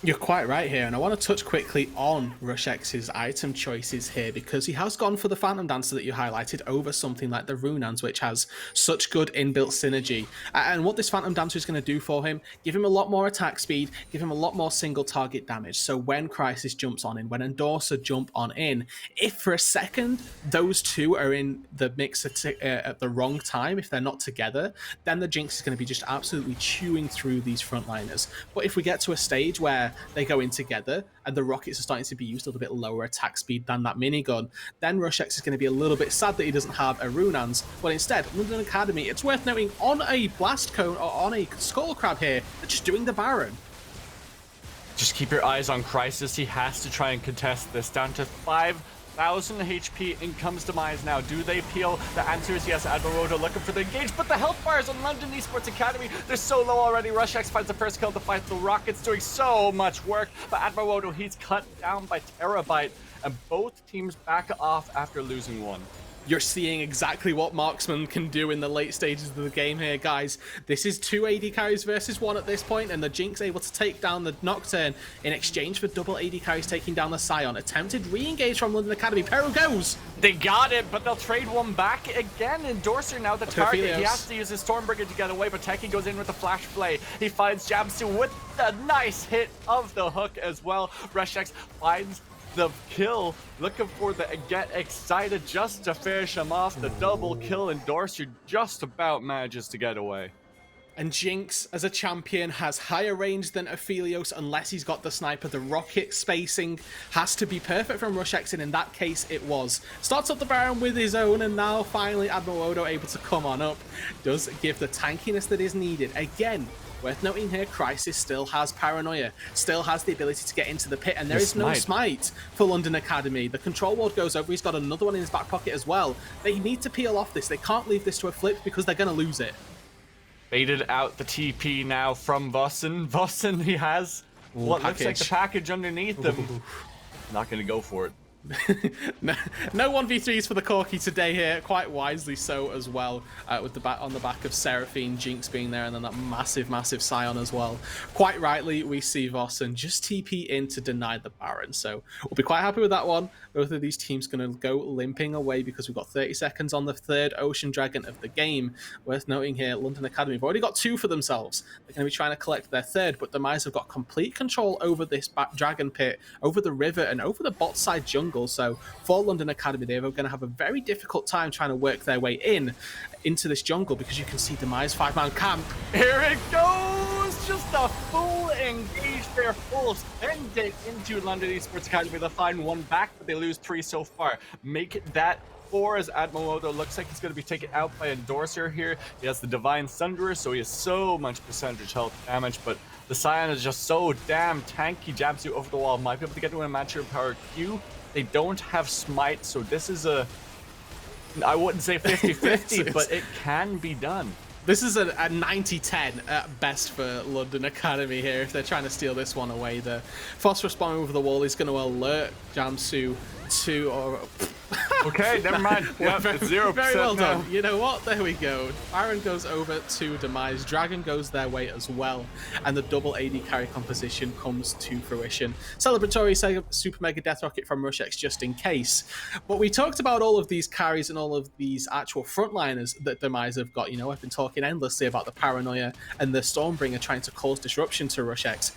You're quite right here, and I want to touch quickly on Rush X's item choices here, because he has gone for the Phantom Dancer that you highlighted over something like the Runans, which has such good inbuilt synergy. And what this Phantom Dancer is going to do for him, give him a lot more attack speed, give him a lot more single target damage. So when Crisis jumps on in, when Endorser jump on in, if for a second those two are in the mix at the wrong time, if they're not together, then the Jinx is going to be just absolutely chewing through these frontliners. But if we get to a stage where they go in together and the rockets are starting to be used a little bit lower attack speed than that minigun, then Rushex is going to be a little bit sad that he doesn't have a Runans. But instead, London Academy, it's worth noting, on a Blast Cone or on a Skull Crab here, they're just doing the Baron. Just keep your eyes on Crisis. He has to try and contest this. Down to 5,000 HP. In comes Demise now. Do they peel? The answer is yes. Admiroto looking for the engage, but the health bars on London Esports Academy, they're so low already. Rushex finds the first kill to fight the Rockets, doing so much work, but Admiroto, he's cut down by Terabyte, and both teams back off after losing one. You're seeing exactly what Marksman can do in the late stages of the game here, guys. This is 2 AD carries versus 1 at this point, and the Jinx able to take down the Nocturne in exchange for double AD carries taking down the Scion. Attempted re-engage from London Academy. Peru goes! They got it, but they'll trade one back again. Endorser now the target. He has to use his Stormbreaker to get away, but Techie goes in with a flash play. He finds Jamsu with the nice hit of the hook as well. Rushex finds the kill, looking for the get excited just to finish him off. The double kill. Endorser just about manages to get away. And Jinx, as a champion, has higher range than Aphelios unless he's got the sniper. The rocket spacing has to be perfect from Rushex, and in that case, it was. Starts up the Baron with his own, and now finally Admiroto able to come on up. Does give the tankiness that is needed. Again, worth noting here, Crisis still has Paranoia, still has the ability to get into the pit, and there is no smite for London Academy. The control ward goes over, he's got another one in his back pocket as well. They need to peel off this. They can't leave this to a flip because they're going to lose it. Baited out the TP now from Vossen. Vossen, he has what looks like the package underneath him. Not going to go for it. No 1v3s for the Corki today here, quite wisely so as well, with the on the back of Seraphine, Jinx being there, and then that massive Scion as well. Quite rightly, we see Vossen just TP in to deny the Baron, so we'll be quite happy with that one. Both of these teams going to go limping away because we've got 30 seconds on the third Ocean Dragon of the game. Worth noting here, London Academy have already got 2 for themselves. They're going to be trying to collect their third, but Demise have got complete control over this Dragon Pit, over the river, and over the bot side jungle. So for London Academy, they're going to have a very difficult time trying to work their way into this jungle, because you can see Demise 5-man camp. Here it goes! Just a full engage there, full send it into London Esports Academy. They'll find 1 back, but they lose 3 so far. Make that 4 as Admiroto looks like he's going to be taken out by Endorser here. He has the Divine Sunderer, so he has so much percentage health damage, but the Scion is just so damn tanky. Jamsu over the wall, might be able to get to a matcher power Q. They don't have smite, so this is I wouldn't say 50-50, but it can be done. This is a 90-10 at best for London Academy here if they're trying to steal this one away. The Phosphorus bomb over the wall is going to alert Jamsu to, or Okay, never mind. Yeah, very, it's 0% very well now. done. You know what? There we go. Baron goes over to Demise. Dragon goes their way as well. And the double AD carry composition comes to fruition. Celebratory Super Mega Death Rocket from Rushex just in case. But we talked about all of these carries and all of these actual frontliners that Demise have got. You know, I've been talking endlessly about the Paranoia and the Stormbringer trying to cause disruption to Rushex.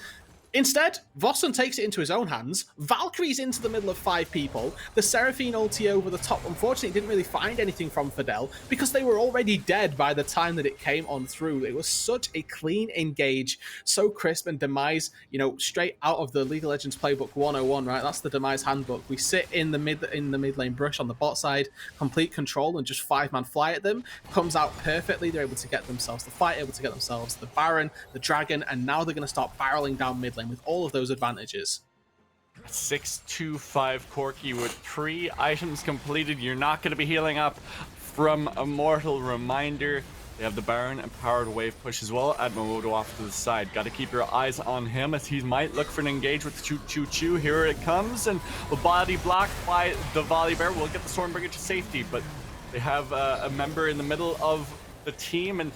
Instead, Vossen takes it into his own hands, Valkyries into the middle of 5 people, the Seraphine ulti over the top unfortunately didn't really find anything from Fidel because they were already dead by the time that it came on through. It was such a clean engage, so crisp, and Demise, you know, straight out of the League of Legends Playbook 101, right? That's the Demise handbook. We sit in the mid lane brush on the bot side, complete control, and just 5-man fly at them. Comes out perfectly. They're able to get themselves the fight, able to get themselves the Baron, the Dragon, and now they're going to start barreling down mid lane with all of those advantages. 625 Corki with 3 items completed. You're not going to be healing up from Immortal Reminder. They have the Baron and Powered Wave push as well. Admowodo off to the side. Got to keep your eyes on him as he might look for an engage with Choo Choo Choo. Here it comes, and the body blocked by the Volibear will get the Stormbringer to safety, but they have a member in the middle of the team, and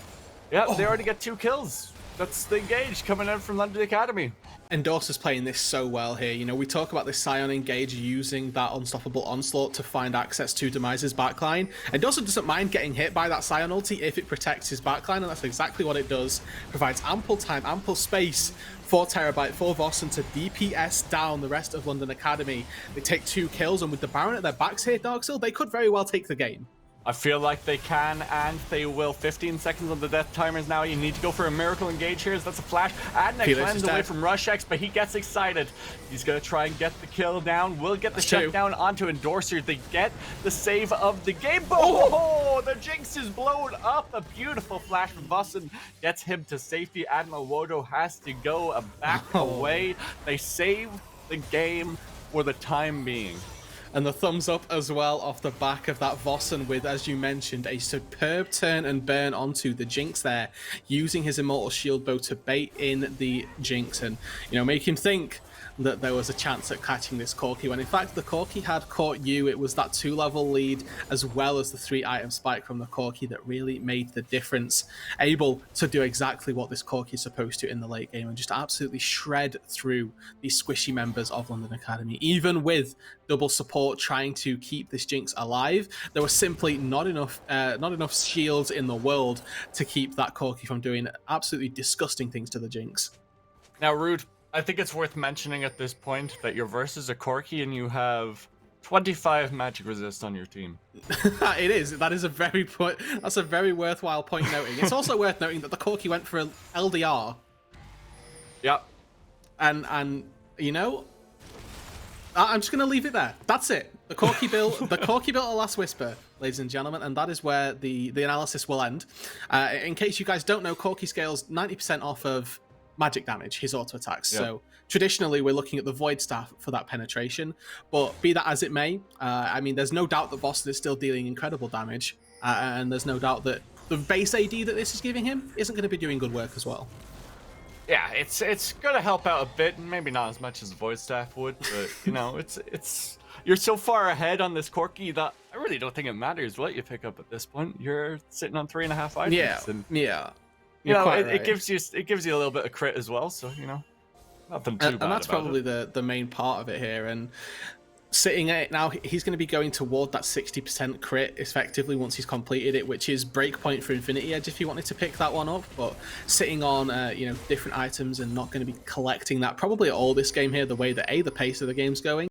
yeah, they already get 2 kills. That's the engage coming in from London Academy. Endorser's playing this so well here. You know, we talk about this Scion engage using that unstoppable onslaught to find access to Demise's backline. Endorser doesn't mind getting hit by that Scion ulti if it protects his backline, and that's exactly what it does. Provides ample time, ample space for Terabyte, for Vossen to DPS down the rest of London Academy. They take 2 kills, and with the Baron at their backs here, Darkseal, they could very well take the game. I feel like they can, and they will. 15 seconds on the death timers now. You need to go for a miracle engage here. That's a flash. Adna cleanse away from Rushex, but he gets excited. He's going to try and get the kill down. Will get the shutdown onto Endorser. They get the save of the game. Oh, the Jinx is blown up. A beautiful flash from Vossen gets him to safety. Admowodo has to go back away. They save the game for the time being. And the thumbs up as well off the back of that Vossen with, as you mentioned, a superb turn and burn onto the Jinx there, using his Immortal Shield bow to bait in the Jinx and, you know, make him think that there was a chance at catching this Corki, when in fact the Corki had caught you. It was that 2-level lead as well as the 3-item spike from the Corki that really made the difference, able to do exactly what this Corki is supposed to in the late game and just absolutely shred through these squishy members of London Academy. Even with double support trying to keep this Jinx alive, there was simply not enough shields in the world to keep that Corki from doing absolutely disgusting things to the Jinx. Now, Rude, I think it's worth mentioning at this point that your versus a Corki and you have 25 magic resist on your team. It is. That is a very that's a very worthwhile point noting. It's also worth noting that the Corki went for LDR. Yep. And you know, I'm just gonna leave it there. That's it. The Corki built a Last Whisper, ladies and gentlemen, and that is where the analysis will end. In case you guys don't know, Corki scales 90% off of magic damage, his auto attacks. Yep. So traditionally we're looking at the Void Staff for that penetration, but be that as it may, I mean, there's no doubt that Vossen is still dealing incredible damage, and there's no doubt that the base AD that this is giving him isn't going to be doing good work as well. Yeah, it's going to help out a bit, maybe not as much as the Void Staff would, but you know, it's you're so far ahead on this Corki that I really don't think it matters what you pick up at this point. You're sitting on 3.5 items. Yeah, and yeah. You know, it gives you a little bit of crit as well, so you know, nothing too bad. And that's probably the main part of it here. And sitting at it now, he's going to be going toward that 60% crit effectively once he's completed it, which is breakpoint for Infinity Edge if you wanted to pick that one up. But sitting on you know, different items and not going to be collecting that probably at all this game here, the way that the pace of the game's going.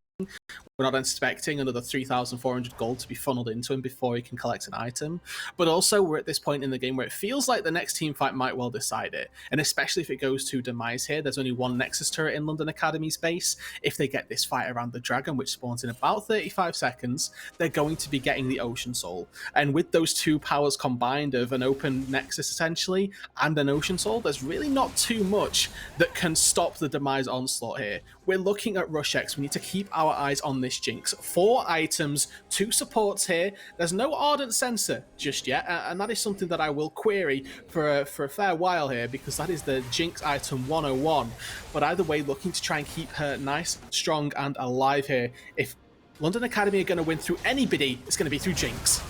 We're not expecting another 3,400 gold to be funneled into him before he can collect an item. But also, we're at this point in the game where it feels like the next team fight might well decide it. And especially if it goes to Demise here, there's only one Nexus turret in London Academy's base. If they get this fight around the Dragon, which spawns in about 35 seconds, they're going to be getting the Ocean Soul. And with those two powers combined of an open Nexus, essentially, and an Ocean Soul, there's really not too much that can stop the Demise onslaught here. We're looking at Rushex. We need to keep our eyes on this Jinx. 4 items, 2 supports here. There's no Ardent Sensor just yet, and that is something that I will query for a fair while here, because that is the Jinx item 101. But either way, looking to try and keep her nice, strong, and alive here. If London Academy are going to win through anybody. It's going to be through Jinx.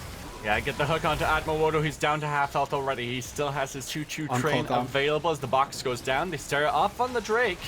Yeah, get the hook onto Atmowodo. He's down to half health already. He still has his choo-choo train available as the box goes down. They start off on the Drake.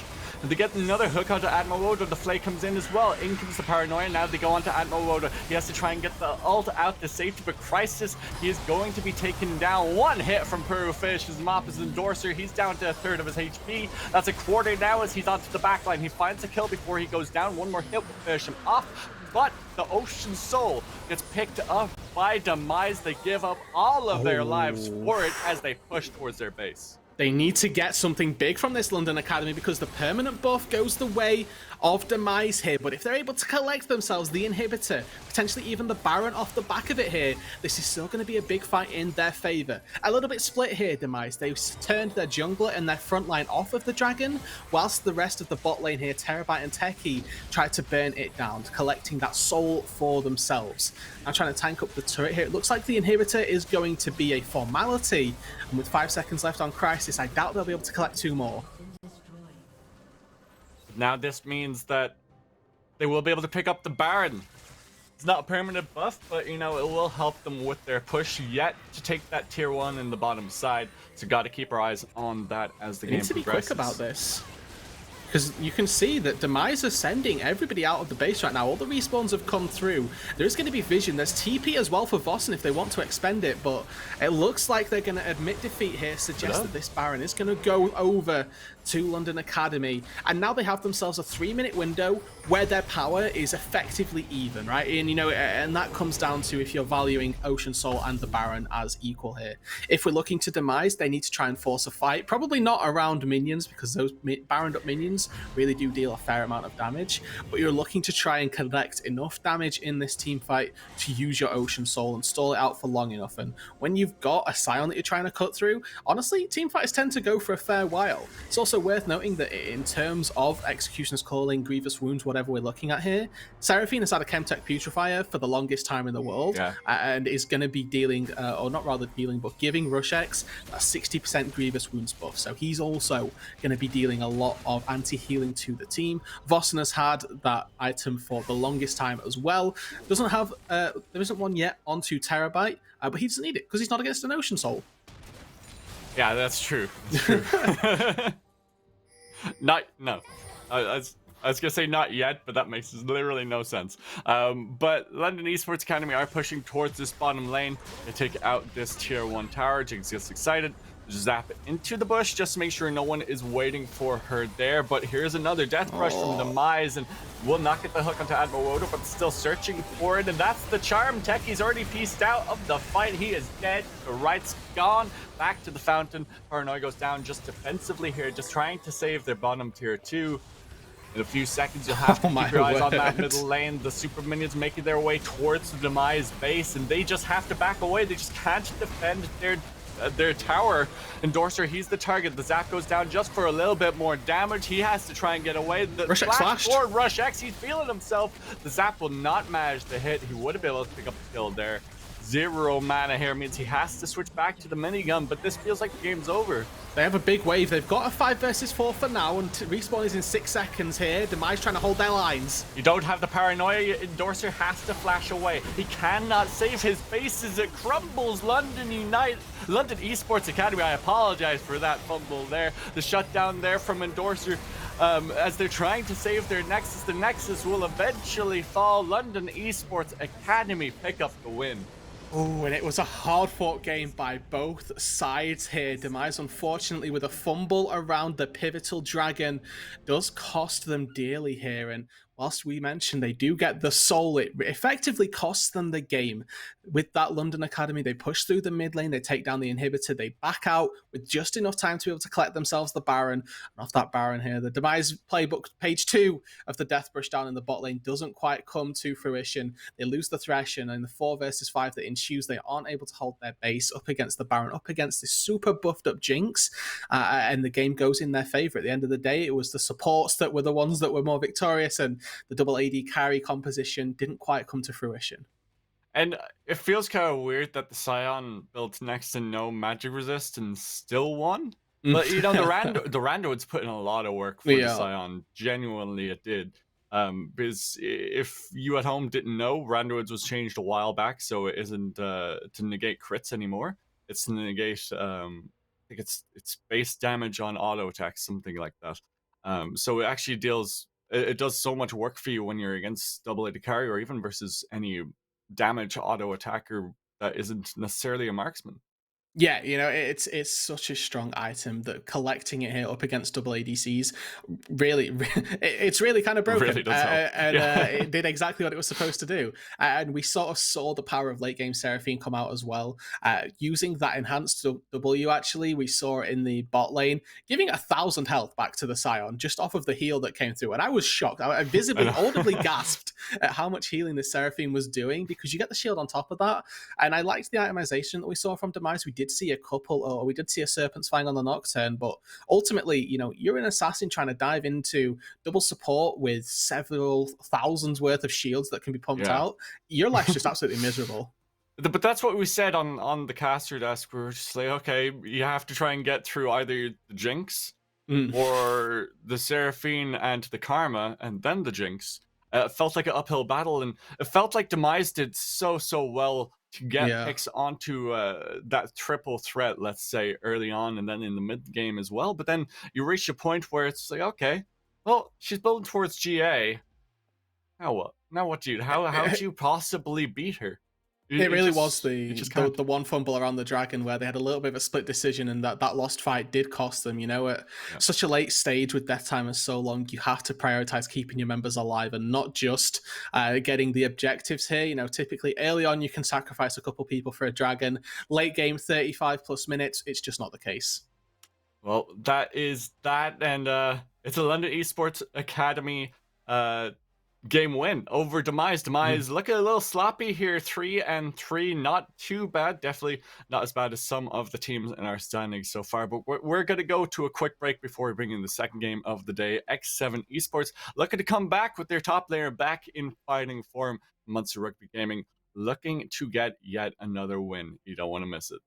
And they get another hook onto Atmowodo. The Flay comes in as well. In comes the Paranoia. Now they go onto Atmowodo. He has to try and get the ult out to safety, but Crisis, he is going to be taken down. One hit from Peru Fish. His mop is Endorser. He's down to a third of his HP. That's a quarter now as he's onto the backline. He finds a kill before he goes down. One more hit will finish him off. But the Ocean Soul gets picked up by Demise. They give up all of their lives for it as they push towards their base. They need to get something big from this London Academy because the permanent buff goes the way of Demise here. But if they're able to collect themselves the inhibitor, potentially even the Baron off the back of it here, this is still going to be a big fight in their favor. A little bit split here, Demise. They turned their jungler and their front line off of the dragon, whilst the rest of the bot lane here, Terabyte and Techie, tried to burn it down, collecting that soul for themselves. Now trying to tank up the turret here. It looks like the inhibitor is going to be a formality, and with 5 seconds left on Crisis, I doubt they'll be able to collect 2 more. Now this means that they will be able to pick up the Baron. It's not a permanent buff, but you know, it will help them with their push yet to take that tier 1 in the bottom side. So got to keep our eyes on that as the game progresses. Need to be quick about this. Because you can see that Demise is sending everybody out of the base right now. All the respawns have come through. There's going to be vision. There's TP as well for Vossen if they want to expend it, but it looks like they're going to admit defeat here, suggest that this Baron is going to go over to London Academy. And now they have themselves a 3-minute window where their power is effectively even, right? And, you know, and that comes down to if you're valuing Ocean Soul and the Baron as equal here. If we're looking to Demise, they need to try and force a fight. Probably not around minions, because those Baroned up minions really do deal a fair amount of damage, but you're looking to try and collect enough damage in this team fight to use your Ocean Soul and stall it out for long enough. And when you've got a Scion that you're trying to cut through, honestly, team fights tend to go for a fair while. It's also worth noting that in terms of Executioner's Calling, Grievous Wounds, whatever we're looking at here, Seraphine has had a Chemtech Putrefier for the longest time in the world, and is going to be dealing, or not rather dealing, but giving Rushex a 60% Grievous Wounds buff. So he's also going to be dealing a lot of anti-healing to the team. Vossen has had that item for the longest time as well. Doesn't have, there isn't one yet onto Terabyte, but he doesn't need it because he's not against an Ocean Soul. Yeah, that's true. That's true. No. I was gonna say not yet, but that makes literally no sense. But London Esports Academy are pushing towards this bottom lane. They take out this tier 1 tower. Jinx gets excited. Zap into the bush just to make sure no one is waiting for her there. But here's another death rush from Demise, and will not get the hook onto Atmowodo, but still searching for it. And that's the charm. Techie's already pieced out of the fight. He is dead. The right's gone. Back to the fountain. Paranoia goes down just defensively here, just trying to save their bottom tier 2. In a few seconds, you'll have to keep your eyes on that middle lane. The super minions making their way towards the Demise base, and they just have to back away. They just can't defend their tower. Endorser, he's the target. The zap goes down just for a little bit more damage. He has to try and get away. The flash forward Rush X, he's feeling himself. The zap will not manage to hit. He would have been able to pick up the kill there. 0 mana here means he has to switch back to the minigun, but this feels like the game's over. They have a big wave. They've got a 5 versus 4 for now, and respawn is in 6 seconds here. Demise trying to hold their lines. You don't have the Paranoia. Endorser has to flash away. He cannot save his base as it crumbles. London Esports Academy, I apologize for that fumble there. The shutdown there from Endorser. As they're trying to save their Nexus. The Nexus will eventually fall. London Esports Academy pick up the win. Oh, and it was a hard-fought game by both sides here. Demise, unfortunately, with a fumble around the pivotal dragon, does cost them dearly here. And whilst we mentioned they do get the soul, it effectively costs them the game. With that London Academy, they push through the mid lane, they take down the inhibitor, they back out with just enough time to be able to collect themselves the Baron. And off that Baron here, the Demise playbook, page 2 of the Death Brush down in the bot lane doesn't quite come to fruition. They lose the Thresh, and in the 4 versus 5 that ensues, they aren't able to hold their base up against the Baron, up against this super buffed up Jinx, and the game goes in their favor. At the end of the day, it was the supports that were the ones that were more victorious, and the double AD carry composition didn't quite come to fruition. And it feels kind of weird that the Scion built next to no magic resist and still won. But, you know, the Randoids put in a lot of work for the Scion. Genuinely, it did. Because if you at home didn't know, Randuin's was changed a while back, so it isn't to negate crits anymore. It's to negate, I think it's base damage on auto attacks, something like that. So it actually deals, it does so much work for you when you're against double AD carry, or even versus any damage auto attacker that isn't necessarily a marksman. Yeah, it's such a strong item that collecting it here up against double ADCs really, it's really kind of broken, Really does help. and Yeah. it did exactly what it was supposed to do. And we sort of saw the power of late game Seraphine come out as well, using that enhanced W. Actually, we saw it in the bot lane, giving 1,000 health back to the Scion just off of the heal that came through, and I was shocked. I visibly, audibly gasped at how much healing the Seraphine was doing, because you get the shield on top of that. And I liked the itemization that we saw from Demise. We did see a couple, or we did see a Serpent's Fang on the Nocturne, but ultimately, you're an assassin trying to dive into double support with several thousands worth of shields that can be pumped Yeah. out. Your life's just absolutely miserable. But that's what we said on the caster desk. We were just like, okay, you have to try and get through either the Jinx or the Seraphine and the Karma, and then the Jinx. It felt like an uphill battle, and it felt like Demise did so well to get picks onto that triple threat, let's say, early on, and then in the mid game as well. But then you reach a point where it's like, okay, well, she's building towards GA. Now what? Now what do you? How do you possibly beat her? It really was You just can't. the one fumble around the dragon where they had a little bit of a split decision, and that lost fight did cost them. At such a late stage with death timers so long, you have to prioritize keeping your members alive and not just getting the objectives here. Typically early on you can sacrifice a couple people for a dragon. Late game, 35 plus minutes, it's just not the case. Well, that is that, and it's a London Esports Academy game win over Demise. Demise looking a little sloppy here, 3-3, not too bad. Definitely not as bad as some of the teams in our standings so far. But we're going to go to a quick break before we bring in the second game of the day. X7 Esports looking to come back with their top layer back in fighting form. Munster Rugby Gaming looking to get yet another win. You don't want to miss it.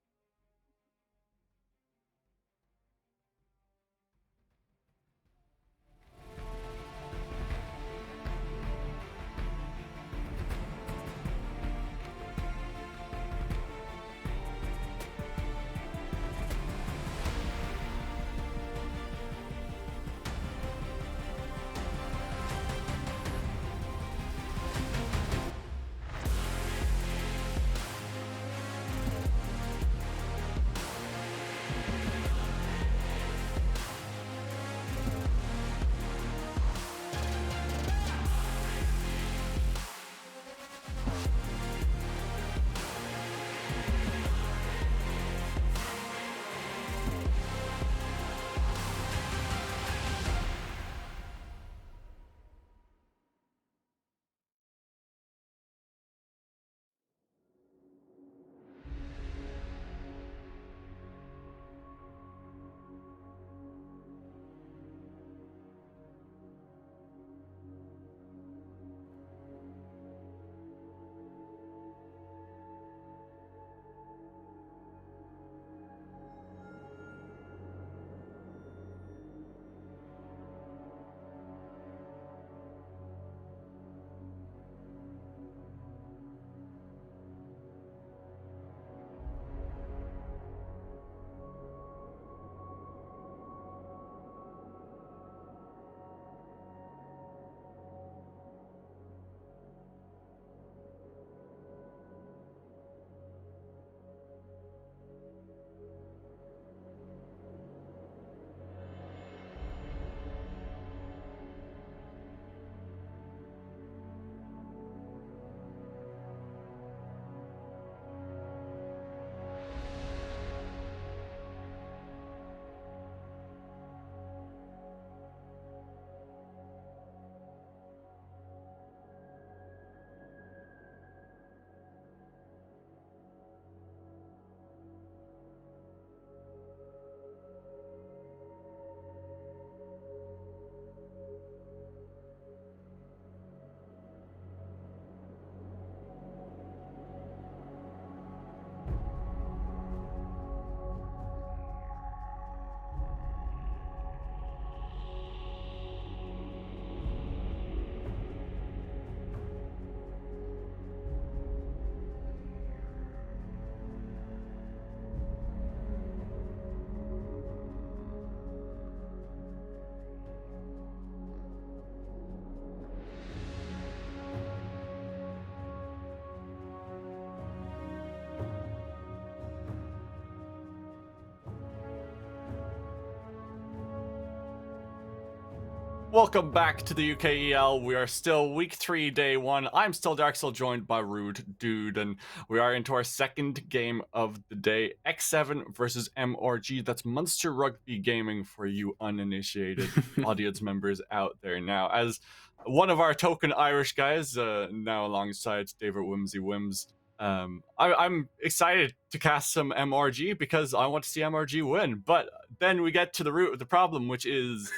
Welcome back to the UKEL. We are still week 3, day 1. I'm still Darksel, joined by Rude Dude, and we are into our second game of the day. X7 versus MRG. That's Munster Rugby Gaming for you uninitiated audience members out there. Now, as one of our token Irish guys, now alongside David Whimsy Wims, I'm excited to cast some MRG because I want to see MRG win. But then we get to the root of the problem, which is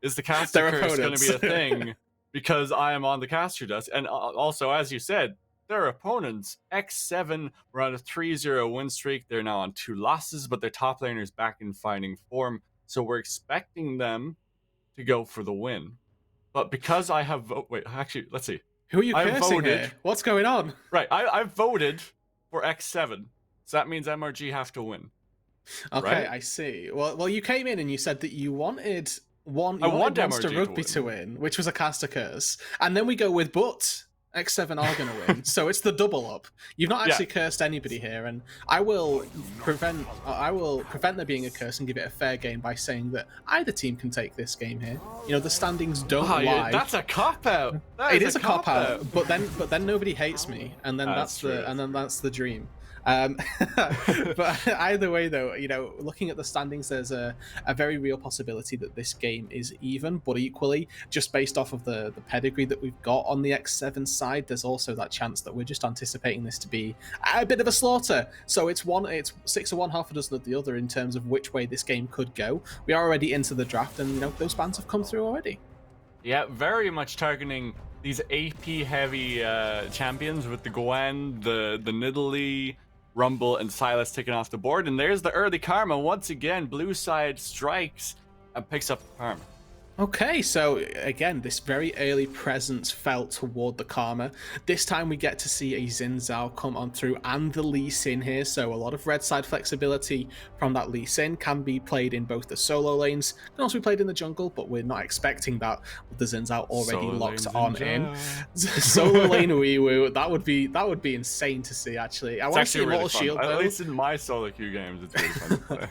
the caster Their curse going to be a opponents. thing because I am on the caster desk? And also, as you said, their opponents, X7, were on a 3-0 win streak. They're now on 2 losses, but their top laner is back in fighting form. So we're expecting them to go for the win. But because I have wait, actually, let's see. Who are you I cursing voted. here? What's going on? Right, I voted for X7. So that means MRG have to win. Okay, Right? I see. Well, you came in and you said that you wanted I wanted want Monster MRG Rugby to win, which was a caster curse, and then we go with but X7 are going to win, so it's the double up. You've not actually cursed anybody here, and I will prevent there being a curse and give it a fair game by saying that either team can take this game here. You know, the standings don't lie. Yeah, that's a cop out. It is a cop out, but then nobody hates me, and then that's the dream. But either way, though, you know, looking at the standings, there's a very real possibility that this game is even, but equally, just based off of the pedigree that we've got on the X7 side, there's also that chance that we're just anticipating this to be a bit of a slaughter. So it's 6 of one, half a dozen of the other in terms of which way this game could go. We are already into the draft, and you know those bans have come through already. Yeah, very much targeting these AP heavy champions with the Gwen, the Nidalee, Rumble, and Silas taking off the board. And there's the early karma. Once again, blue side strikes and picks up the karma. Okay, so again, this very early presence felt toward the Karma. This time we get to see a Xin Zhao come on through and the Lee Sin here, so a lot of red side flexibility from that Lee Sin can be played in both the solo lanes, can also be played in the jungle, but we're not expecting that with the Xin Zhao already Solo locked lanes on in. Solo lane wee woo, that would be insane to see actually. I want to see really Immortal Shield At though. least in my solo queue games, it's really fun to play.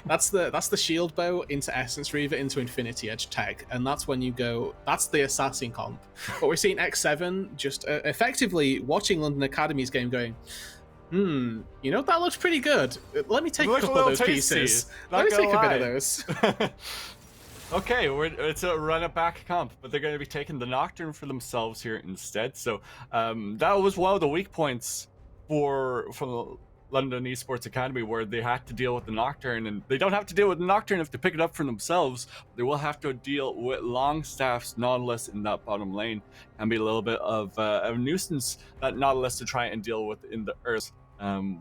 That's the Shield Bow into Essence Reaver into Infinity Edge tech, and that's when you go, that's the assassin comp. But we're seeing X7 just effectively watching London Academy's game going, you know, that looks pretty good. Let me take a couple of those pieces. Let me take a bit of those. Okay, it's a run-it-back comp, but they're going to be taking the Nocturne for themselves here instead. So that was one of the weak points for London Esports Academy, where they had to deal with the Nocturne, and they don't have to deal with the Nocturne if they pick it up for themselves. They will have to deal with Longstaff's Nautilus in that bottom lane, and be a little bit of a nuisance, that Nautilus, to try and deal with in the earth,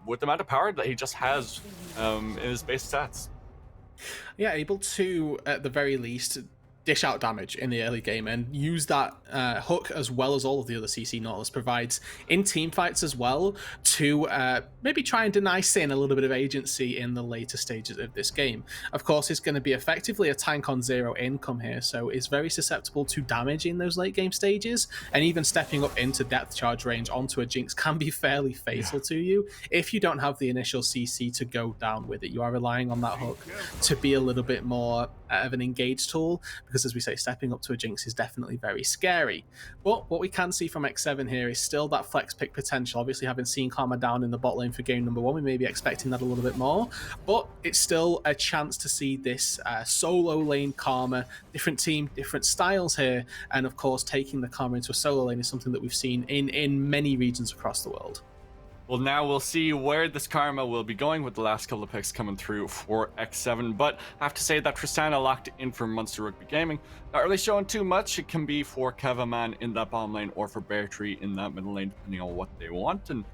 with the amount of power that he just has in his base stats. Yeah, able to, at the very least, dish out damage in the early game and use that hook, as well as all of the other CC Nautilus provides in team fights as well, to maybe try and deny Sin a little bit of agency in the later stages of this game. Of course, it's going to be effectively a tank on 0 income here, so it's very susceptible to damage in those late game stages, and even stepping up into depth charge range onto a Jinx can be fairly fatal to you if you don't have the initial CC to go down with it. You are relying on that hook to be a little bit more of an engaged tool, because as we say, stepping up to a Jinx is definitely very scary. But what we can see from X7 here is still that flex pick potential. Obviously, having seen Karma down in the bot lane for game number 1, we may be expecting that a little bit more, but it's still a chance to see this solo lane Karma, different team, different styles here, and of course taking the Karma into a solo lane is something that we've seen in many regions across the world. Well, now we'll see where this Karma will be going with the last couple of picks coming through for X7, but I have to say that Tristana locked in for Munster Rugby Gaming. Not really showing too much. It can be for Kevaman in that bottom lane or for Bear Tree in that middle lane, depending on what they want. And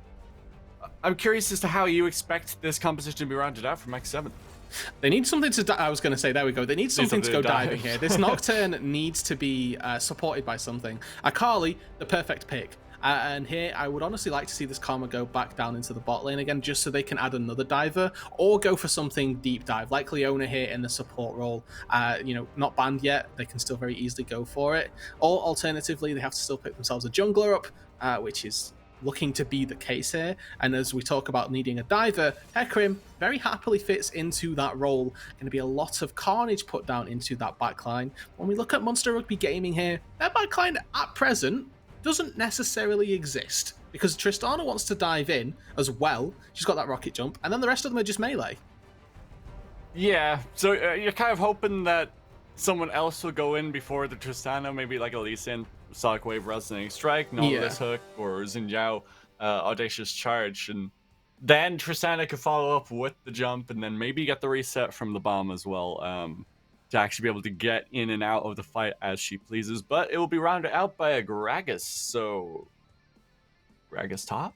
I'm curious as to how you expect this composition to be rounded out from X7. They need something to... I was going to say, there we go. They need something to go diving here. This Nocturne needs to be supported by something. Akali, the perfect pick. And here, I would honestly like to see this Karma go back down into the bot lane again, just so they can add another diver, or go for something deep dive, like Leona here in the support role. You know, not banned yet, they can still very easily go for it. Or alternatively, they have to still pick themselves a jungler up, which is looking to be the case here. And as we talk about needing a diver, Hecarim very happily fits into that role. Going to be a lot of carnage put down into that backline. When we look at Monster Rugby Gaming here, their backline at present doesn't necessarily exist because Tristana wants to dive in as well. She's got that rocket jump, and then the rest of them are just melee. Yeah, so you're kind of hoping that someone else will go in before the Tristana, maybe like a Lee Sin, Sonic Wave, Resonating Strike, Nautilus Hook, or Xin Audacious Charge, and then Tristana could follow up with the jump, and then maybe get the reset from the bomb as well, to actually be able to get in and out of the fight as she pleases. But it will be rounded out by a Gragas, so Gragas top?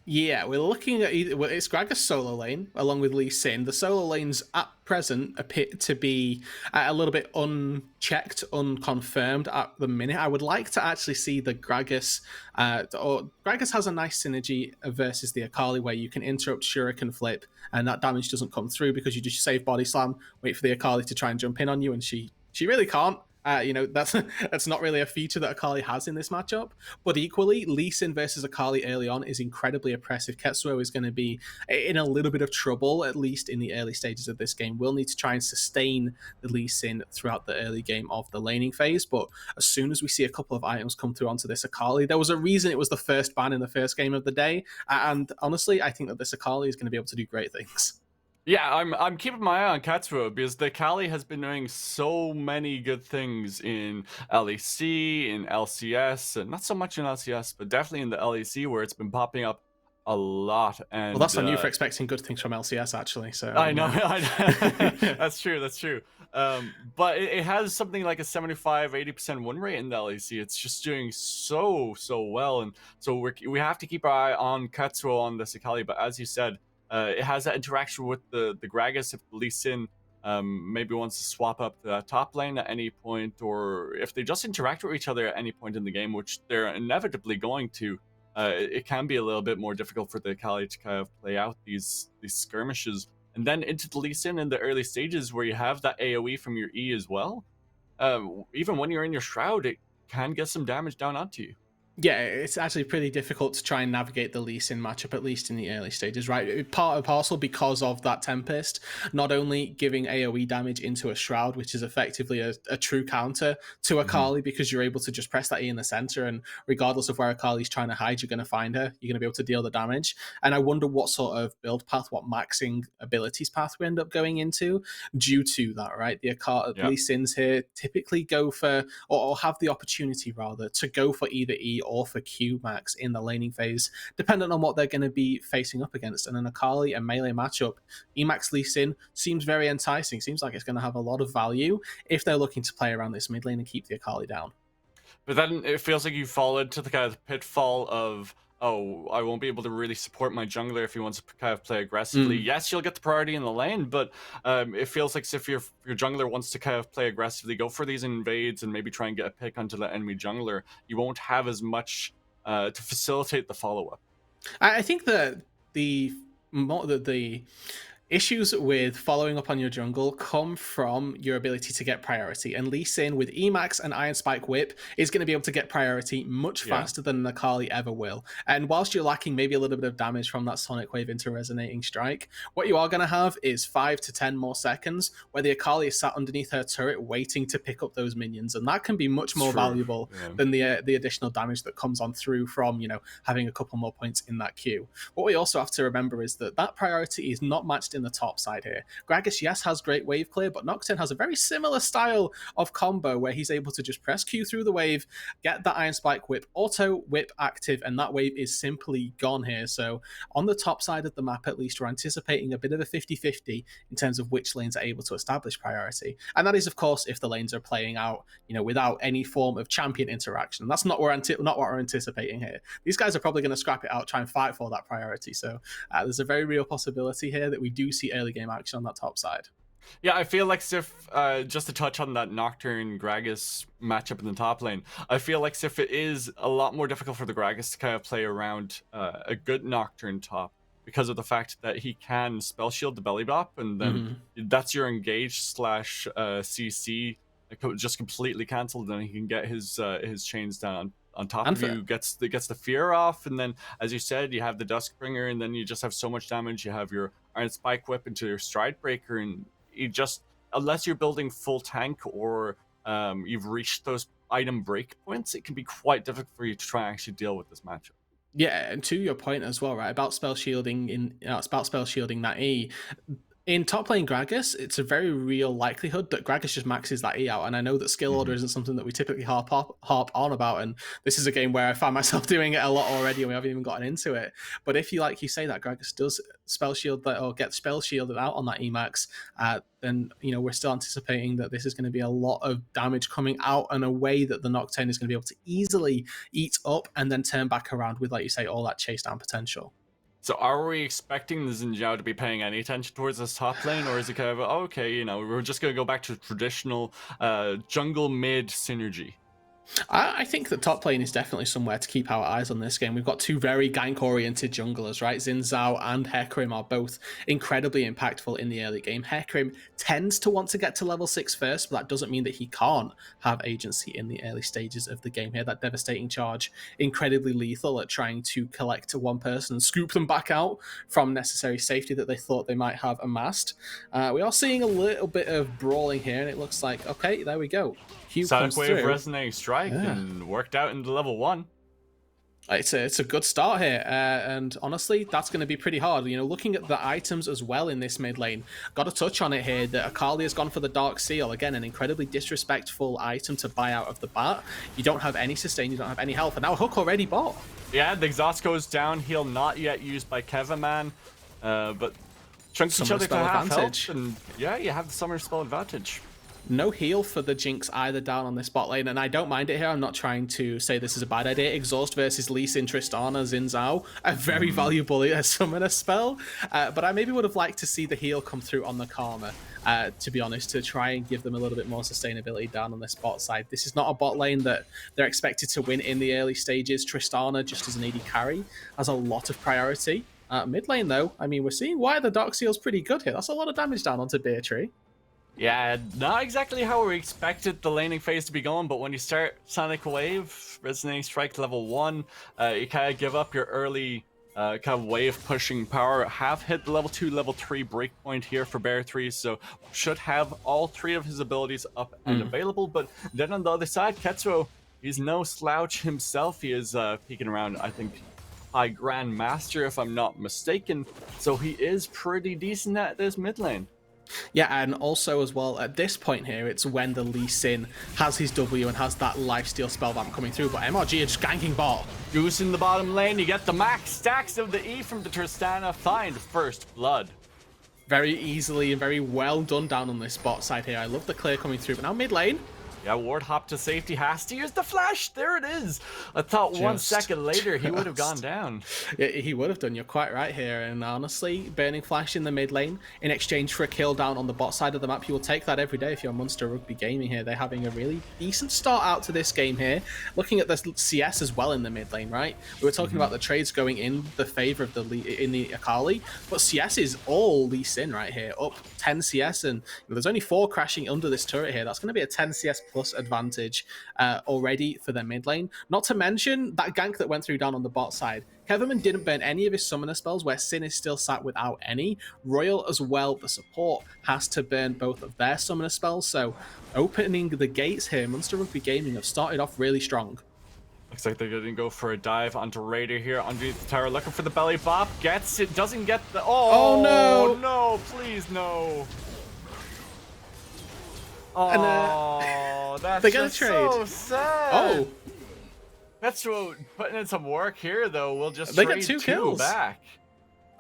Yeah, we're looking at it's Gragas solo lane along with Lee Sin. The solo lanes at present appear to be a little bit unchecked, unconfirmed at the minute. I would like to actually see the Gragas, or Gragas has a nice synergy versus the Akali where you can interrupt Shuriken flip and that damage doesn't come through because you just save body slam, wait for the Akali to try and jump in on you, and she really can't. That's not really a feature that Akali has in this matchup. But equally, Lee Sin versus Akali early on is incredibly oppressive. Ketsuo is going to be in a little bit of trouble, at least in the early stages of this game. We'll need to try and sustain the Lee Sin throughout the early game of the laning phase. But as soon as we see a couple of items come through onto this Akali, there was a reason it was the first ban in the first game of the day. And honestly, I think that this Akali is going to be able to do great things. Yeah, I'm keeping my eye on Katsuo because the Kali has been doing so many good things in LEC, in LCS, and not so much in LCS, but definitely in the LEC where it's been popping up a lot. And well, that's on you for expecting good things from LCS, actually. So I know, that's true, that's true. But it has something like a 75-80% win rate in the LEC. It's just doing so well, and so we have to keep our eye on Katsuo on this Akali. But as you said, it has that interaction with the Gragas if Lee Sin maybe wants to swap up the top lane at any point, or if they just interact with each other at any point in the game, which they're inevitably going to. It can be a little bit more difficult for the Akali to kind of play out these skirmishes. And then into the Lee Sin in the early stages where you have that AoE from your E as well. Even when you're in your Shroud, it can get some damage down onto you. Yeah, it's actually pretty difficult to try and navigate the Lee Sin matchup, at least in the early stages, right? Part and parcel because of that Tempest, not only giving AoE damage into a Shroud, which is effectively a true counter to Akali, because you're able to just press that E in the center, and regardless of where Akali's trying to hide, you're going to find her. You're going to be able to deal the damage. And I wonder what sort of build path, what maxing abilities path we end up going into due to that, right? The Lee Sins here typically go for, or have the opportunity rather, to go for either E or for Q max in the laning phase, depending on what they're going to be facing up against. And an Akali and melee matchup, Emax Lee Sin seems very enticing. Seems like it's going to have a lot of value if they're looking to play around this mid lane and keep the Akali down. But then it feels like you fall into the kind of pitfall of, oh, I won't be able to really support my jungler if he wants to kind of play aggressively. Yes, you'll get the priority in the lane, but it feels like if your jungler wants to kind of play aggressively, go for these invades and maybe try and get a pick onto the enemy jungler, you won't have as much to facilitate the follow-up. I think that the issues with following up on your jungle come from your ability to get priority. And Lee Sin with Emax and Iron Spike Whip is going to be able to get priority much faster than Akali ever will. And whilst you're lacking maybe a little bit of damage from that Sonic Wave into Resonating Strike, what you are going to have is 5 to 10 more seconds where the Akali is sat underneath her turret waiting to pick up those minions. And that can be much more valuable than the additional damage that comes on through from, having a couple more points in that queue. What we also have to remember is that priority is not matched in the top side here. Gragas, yes, has great wave clear, but Nocturne has a very similar style of combo where he's able to just press Q through the wave, get that Iron Spike Whip, auto whip active, and that wave is simply gone here. So on the top side of the map, at least, we're anticipating a bit of a 50-50 in terms of which lanes are able to establish priority. And that is, of course, if the lanes are playing out, without any form of champion interaction. That's not what we're anticipating here. These guys are probably going to scrap it out, try and fight for that priority. So there's a very real possibility here that we do see early game action on that top side. Yeah, I feel like Sif, just to touch on that Nocturne Gragas matchup in the top lane, I feel like Sif is a lot more difficult for the Gragas to kind of play around a good Nocturne top because of the fact that he can spell shield the belly bop, and then that's your engage slash CC just completely cancelled, and he can get his chains down on top And of you gets the fear off, and then, as you said, you have the Duskbringer, and then you just have so much damage. You have your Iron Spike Whip into your Stride Breaker, and you just, unless you're building full tank or you've reached those item break points, it can be quite difficult for you to try and actually deal with this matchup. yeah, and to your point as well, right, about spell shielding that E. In top lane Gragas, it's a very real likelihood that Gragas just maxes that E out. And I know that skill order isn't something that we typically harp on about. And this is a game where I find myself doing it a lot already, and we haven't even gotten into it. But if you, like you say, that Gragas does spell shield that, or get spell shielded out on that Emax, then we're still anticipating that this is going to be a lot of damage coming out in a way that the Nocturne is going to be able to easily eat up and then turn back around with, like you say, all that chase down potential. So are we expecting the Xin Zhao to be paying any attention towards this top lane, or is it kind of, okay, we're just going to go back to traditional jungle mid synergy? I think the top lane is definitely somewhere to keep our eyes on this game. We've got two very gank-oriented junglers, right? Xin Zhao and Hecarim are both incredibly impactful in the early game. Hecarim tends to want to get to level 6 first, but that doesn't mean that he can't have agency in the early stages of the game here. That devastating charge, incredibly lethal at trying to collect one person and scoop them back out from necessary safety that they thought they might have amassed. We are seeing a little bit of brawling here, and it looks like, okay, there we go. Sonic Wave Resonating Strike and worked out into level 1. It's a good start here, and honestly, that's going to be pretty hard. Looking at the items as well in this mid lane, got to touch on it here that Akali has gone for the Dark Seal. Again, an incredibly disrespectful item to buy out of the bat. You don't have any sustain, you don't have any health, and now Hook already bought. Yeah, the exhaust goes down, heal not yet used by Kevaman, but chunks each other to half health, and yeah, you have the Summoner Spell advantage. No heal for the Jinx either down on this bot lane, and I don't mind it here. I'm not trying to say this is a bad idea. Exhaust versus Lee Sin, Tristana, Xin Zhao, a very valuable summoner spell, but I maybe would have liked to see the heal come through on the Karma, to be honest, to try and give them a little bit more sustainability down on this bot side. This is not a bot lane that they're expected to win in the early stages. Tristana, just as an AD carry, has a lot of priority. Mid lane, though, I mean, we're seeing why the Dark Seal's pretty good here. That's a lot of damage down onto Beatree. Yeah, not exactly how we expected the laning phase to be going, but when you start Sonic Wave, Resonating Strike level 1, you kind of give up your early kind of wave pushing power. Have hit the level 2, level 3 breakpoint here for Bear 3, so should have all 3 of his abilities up and available. But then on the other side, Ketsuo, he's no slouch himself. He is peeking around, I think, High Grand Master, if I'm not mistaken, so he is pretty decent at this mid lane. Yeah, and also as well, at this point here, it's when the Lee Sin has his W and has that lifesteal spell vamp coming through, but MRG are just ganking bot. Goose in the bottom lane, you get the max stacks of the E from the Tristana, find first blood. Very easily and very well done down on this bot side here. I love the clear coming through, but now mid lane. Yeah, ward hop to safety, has to use the flash. There it is. I thought 1 second later he would have gone down. Yeah, he would have done. You're quite right here. And honestly, burning flash in the mid lane in exchange for a kill down on the bot side of the map, you will take that every day if you're Munster Rugby Gaming here. They're having a really decent start out to this game here. Looking at the CS as well in the mid lane, right? We were talking about the trades going in the favor of the Akali, but CS is all Lee Sin right here, up 10 CS, and there's only 4 crashing under this turret here. That's going to be a 10 CS plus advantage already for their mid lane. Not to mention that gank that went through down on the bot side. Keverman didn't burn any of his summoner spells, where Sin is still sat without any. Royal as well, the support, has to burn both of their summoner spells, so opening the gates here, Munster Rugby Gaming have started off really strong. Looks like they're going to go for a dive onto Raider here underneath the tower, looking for the belly bop. Gets it, doesn't get the... Oh, no! No, please, no. Oh, that's they got just a trade. So sad. Oh. That's putting in some work here, though. We'll just they trade got 2 kills back.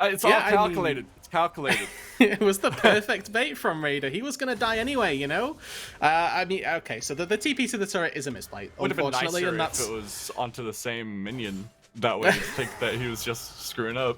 It's all calculated. It's calculated. It was the perfect bait from Raider. He was going to die anyway, you know? I mean, okay, so the TP to the turret is a misplay, Would have been unfortunately. nicer And that's... if it was onto the same minion. that way you think that he was just screwing up.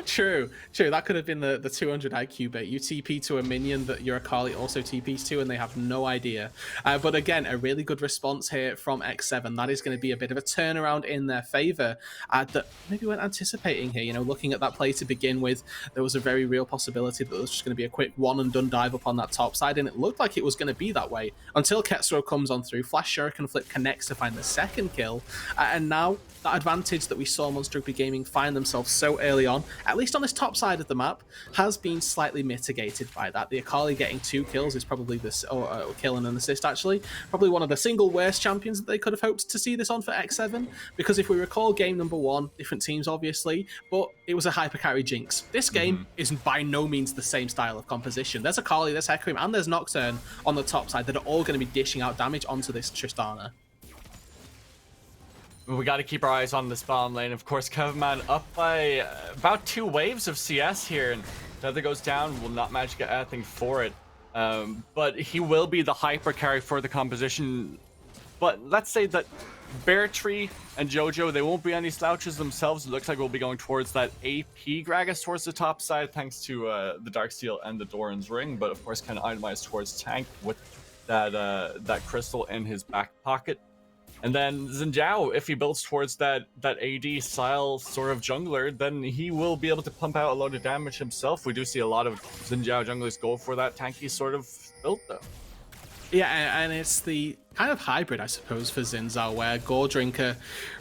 True. That could have been the 200 IQ bait. You TP to a minion that your Akali also TPs to, and they have no idea. But again, a really good response here from X7. That is going to be a bit of a turnaround in their favor that maybe weren't anticipating here. You know, looking at that play to begin with, there was a very real possibility that there was just going to be a quick one and done dive up on that top side, and it looked like it was going to be that way until Ketsuro comes on through. Flash Shuriken Flip connects to find the second kill, and now that advantage that we saw Monster Rugby Gaming find themselves so early on, at least on this top side of the map, has been slightly mitigated by that. The Akali getting 2 kills is probably this, or kill and an assist actually, probably one of the single worst champions that they could have hoped to see this on for X7, because if we recall game number 1, different teams obviously, but it was a hyper carry Jinx. This game is by no means the same style of composition. There's Akali, there's Hecarim, and there's Nocturne on the top side that are all going to be dishing out damage onto this Tristana. We got to keep our eyes on this bottom lane. Of course, Kevman up by about 2 waves of CS here, and the other goes down. Will not manage to get anything for it. But he will be the hyper carry for the composition. But let's say that Beartree and Jojo, they won't be any slouches themselves. It looks like we'll be going towards that AP Gragas towards the top side, thanks to the Darksteel and the Doran's Ring. But of course, kind of itemized towards tank with that crystal in his back pocket. And then Xin Zhao, if he builds towards that AD style sort of jungler, then he will be able to pump out a lot of damage himself. We do see a lot of Xin Zhao junglers go for that tanky sort of build, though. Yeah, and it's the kind of hybrid, I suppose, for Xin Zhao, where Gore Drinker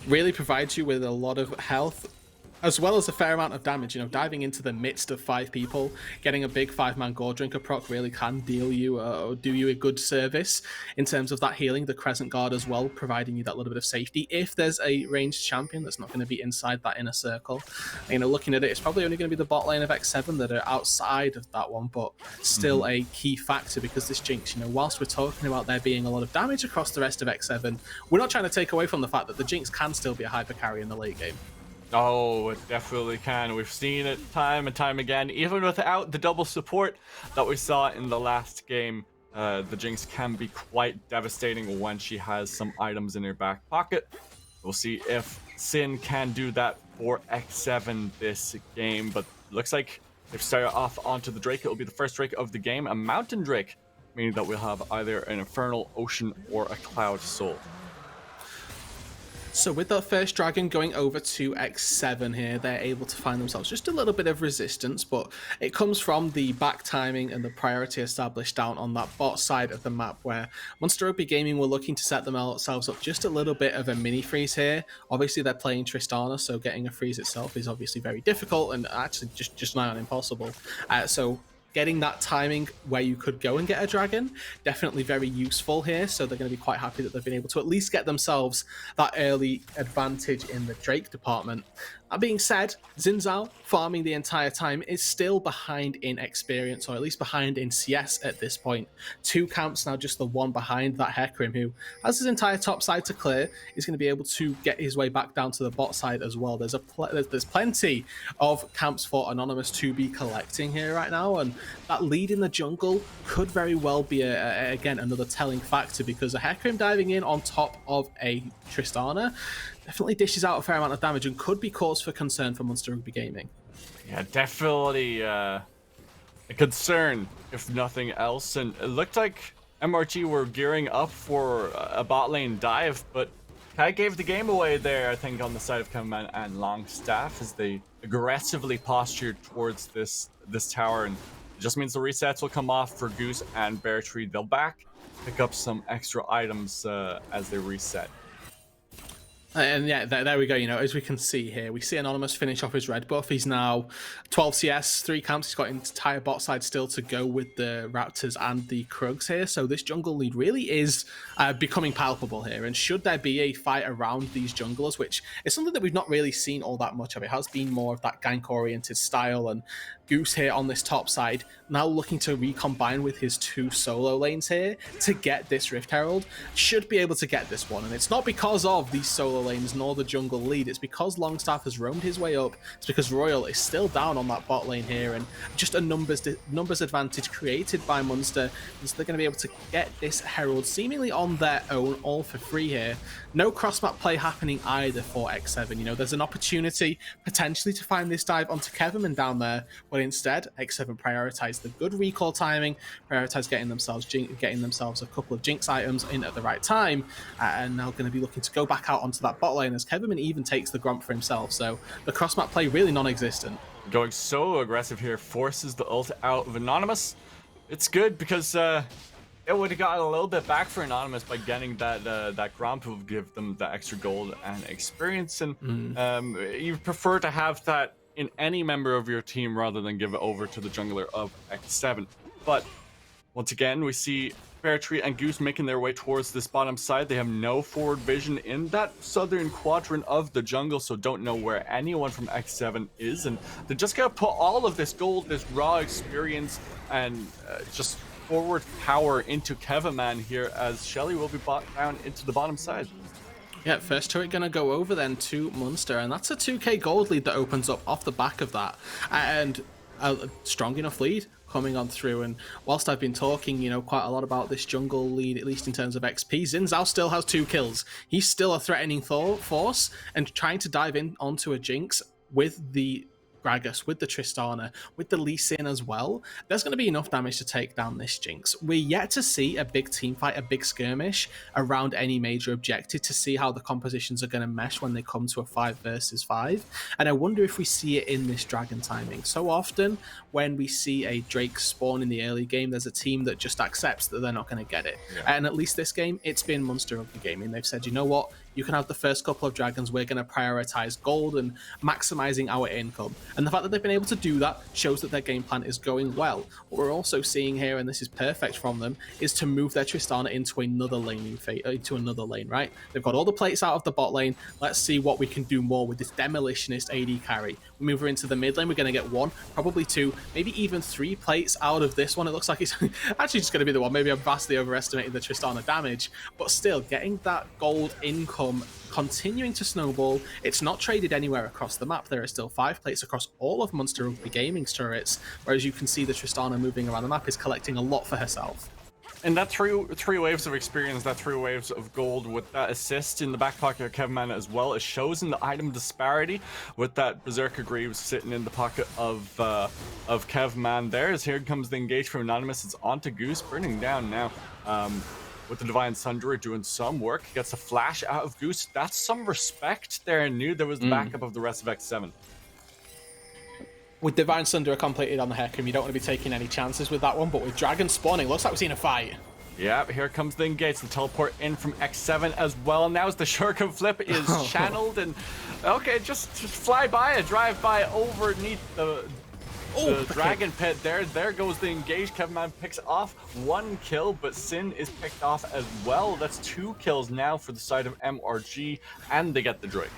really provides you with a lot of health, as well as a fair amount of damage. You know, diving into the midst of 5 people, getting a big 5-man Gore Drinker proc really can deal you or do you a good service in terms of that healing. The Crescent Guard as well, providing you that little bit of safety if there's a ranged champion that's not going to be inside that inner circle. You know, looking at it, it's probably only going to be the bot lane of X7 that are outside of that one, but still a key factor, because this Jinx, you know, whilst we're talking about there being a lot of damage across the rest of X7, we're not trying to take away from the fact that the Jinx can still be a hyper carry in the late game. Oh, it definitely can. We've seen it time and time again. Even without the double support that we saw in the last game, the Jinx can be quite devastating when she has some items in her back pocket. We'll see if Sin can do that for X7 this game, but looks like they've started off onto the Drake. It will be the first Drake of the game, a Mountain Drake, meaning that we'll have either an Infernal, Ocean, or a Cloud Soul. So with that first dragon going over to X7 here, they're able to find themselves just a little bit of resistance, but it comes from the back timing and the priority established down on that bot side of the map, where Monster Rugby Gaming were looking to set themselves up just a little bit of a mini freeze here. Obviously they're playing Tristana, so getting a freeze itself is obviously very difficult and actually just nigh on impossible. So getting that timing where you could go and get a dragon, definitely very useful here. So they're going to be quite happy that they've been able to at least get themselves that early advantage in the Drake department. That being said, Xin Zhao, farming the entire time, is still behind in experience, or at least behind in CS at this point. 2 camps now, just the one behind that Hecarim, who has his entire top side to clear, is going to be able to get his way back down to the bot side as well. There's plenty of camps for Anonymous to be collecting here right now, and that lead in the jungle could very well be, again, another telling factor, because a Hecarim diving in on top of a Tristana definitely dishes out a fair amount of damage and could be cause for concern for Monster Rugby Gaming. Yeah, definitely a concern, if nothing else. And it looked like MRG were gearing up for a bot lane dive, but Kai gave the game away there, I think, on the side of Kevman and Longstaff, as they aggressively postured towards this tower. And it just means the resets will come off for Goose and Beartree. They'll pick up some extra items as they reset. And yeah, there we go. You know, as we can see here, we see Anonymous finish off his red buff. He's now 12 CS, 3 camps. He's got entire bot side still to go with the Raptors and the Krugs here. So this jungle lead really is becoming palpable here. And should there be a fight around these junglers, which is something that we've not really seen all that much of, it has been more of that gank-oriented style. And Goose here on this top side, now looking to recombine with his 2 solo lanes here to get this Rift Herald, should be able to get this one. And it's not because of these solo solo lanes nor the jungle lead. It's because Longstaff has roamed his way up. It's because Royal is still down on that bot lane here, and just a numbers advantage created by Munster. So they're going to be able to get this Herald seemingly on their own, all for free here. No cross-map play happening either for X7. You know, there's an opportunity potentially to find this dive onto Keverman down there, but instead X7 prioritized the good recall timing, prioritized getting themselves a couple of Jinx items in at the right time, and now going to be looking to go back out onto that bot lane as Keverman even takes the Gromp for himself. So the cross-map play really non-existent. Going so aggressive here forces the ult out of Anonymous. It's good because it would have gotten a little bit back for Anonymous by getting that Gromp who would give them the extra gold and experience, and you prefer to have that in any member of your team rather than give it over to the jungler of X7. But once again, we see Fairtree and Goose making their way towards this bottom side. They have no forward vision in that southern quadrant of the jungle, so don't know where anyone from X7 is, and they're just gonna put all of this gold, this raw experience, and just forward power into Kevaman here, as Shelly will be bought down into the bottom side. Yeah, first turret going to go over then to Munster, and that's a 2k gold lead that opens up off the back of that, and a strong enough lead coming on through. And whilst I've been talking, you know, quite a lot about this jungle lead, at least in terms of XP, Xin Zhao still has 2 kills. He's still a threatening force, and trying to dive in onto a Jinx with the Gragas, with the Tristana, with the Lee Sin as well, there's going to be enough damage to take down this Jinx. We're yet to see a big team fight, a big skirmish around any major objective to see how the compositions are going to mesh when they come to a 5 versus 5. And I wonder if we see it in this dragon timing. So often when we see a Drake spawn in the early game, there's a team that just accepts that they're not going to get it. Yeah. And at least this game, it's been Munster Rugby Gaming. They've said, you know what, you can have the first couple of dragons, we're going to prioritize gold and maximizing our income. And the fact that they've been able to do that shows that their game plan is going well. What we're also seeing here, and this is perfect from them, is to move their Tristana into another lane, right? They've got all the plates out of the bot lane. Let's see what we can do more with this demolitionist AD carry. We move her into the mid lane. We're going to get 1, probably 2, maybe even 3 plates out of this one. It looks like it's actually just going to be the one. Maybe I'm vastly overestimating the Tristana damage, but still getting that gold income continuing to snowball. It's not traded anywhere across the map. There are still 5 plates across all of Munster Rugby Gaming's turrets, whereas you can see the Tristana moving around the map is collecting a lot for herself. And that three waves of experience, that 3 waves of gold with that assist in the back pocket of Kevaman as well, it shows in the item disparity with that Berserker Greaves sitting in the pocket of Kevaman there. As here comes the engage from Anonymous. It's onto Goose, burning down now. With the Divine Sundra doing some work. Gets a flash out of Goose. That's some respect there, and knew there was the backup of the rest of X7. With Divine Sundra completed on the Hecarim, you don't want to be taking any chances with that one, but with Dragon spawning, looks like we've seen a fight. Yeah, here comes the engage, the teleport in from X7 as well. Now as the Shuriken flip is channeled, and okay, just fly by it, drive by underneath the dragon pit there. There goes the engage. Kevaman picks off 1 kill, but Sin is picked off as well. That's 2 kills now for the side of MRG, and they get the Drake.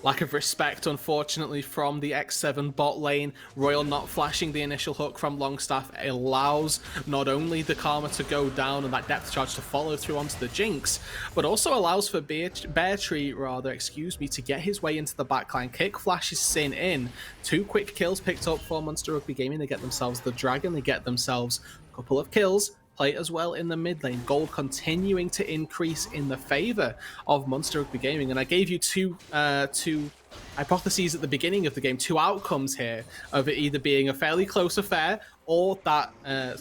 Lack of respect, unfortunately, from the X7 bot lane. Royal not flashing the initial hook from Longstaff allows not only the Karma to go down and that depth charge to follow through onto the Jinx, but also allows for Beartree, to get his way into the backline. Kick flashes Sin in. 2 quick kills picked up for Munster Rugby Gaming. They get themselves the Dragon. They get themselves a couple of kills. Play as well in the mid lane. Gold continuing to increase in the favor of Munster Rugby Gaming. And I gave you two hypotheses at the beginning of the game, 2 outcomes here of it either being a fairly close affair or that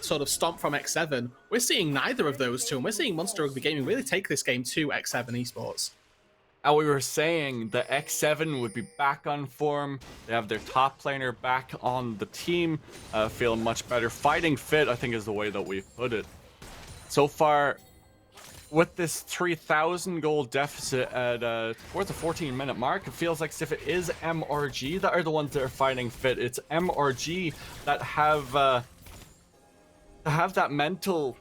sort of stomp from X7. We're seeing neither of those two, and we're seeing Munster Rugby Gaming really take this game to X7 Esports. And we were saying the X7 would be back on form. They have their top laner back on the team, feeling much better. Fighting fit, I think, is the way that we put it. So far, with this 3,000 gold deficit at towards the 14-minute mark, it feels like if it is MRG that are the ones that are fighting fit. It's MRG that have that mental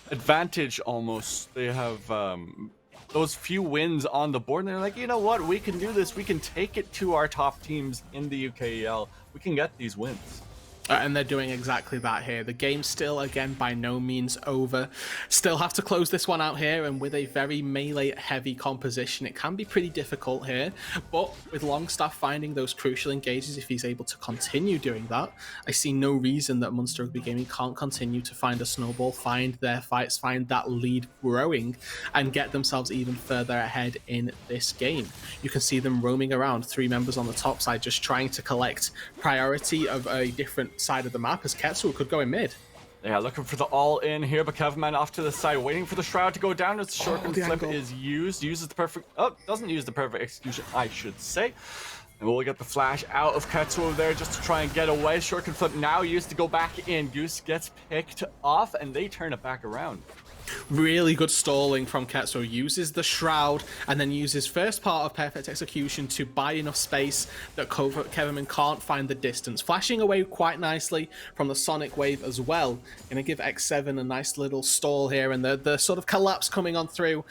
advantage almost. They have those few wins on the board, and they're like, you know what, we can do this. We can take it to our top teams in the UKEL. We can get these wins. And they're doing exactly that here. The game's still, again, by no means over. Still have to close this one out here, and with a very melee-heavy composition, it can be pretty difficult here. But with Longstaff finding those crucial engages, if he's able to continue doing that, I see no reason that Monster Rugby Gaming can't continue to find a snowball, find their fights, find that lead growing, and get themselves even further ahead in this game. You can see them roaming around, 3 members on the top side, just trying to collect priority of a different side of the map, as Ketsu could go in mid. Yeah, looking for the all-in here, but Kevman off to the side, waiting for the Shroud to go down as the shotgun flip angle is used. Uses the perfect... Oh, doesn't use the perfect execution, I should say. And we'll get the flash out of Ketsu over there just to try and get away. Shotgun flip now used to go back in. Goose gets picked off, and they turn it back around. Really good stalling from Ketsu. Uses the Shroud and then uses first part of Perfect Execution to buy enough space that Keverman can't find the distance. Flashing away quite nicely from the Sonic Wave as well. Gonna give X7 a nice little stall here, and the sort of collapse coming on through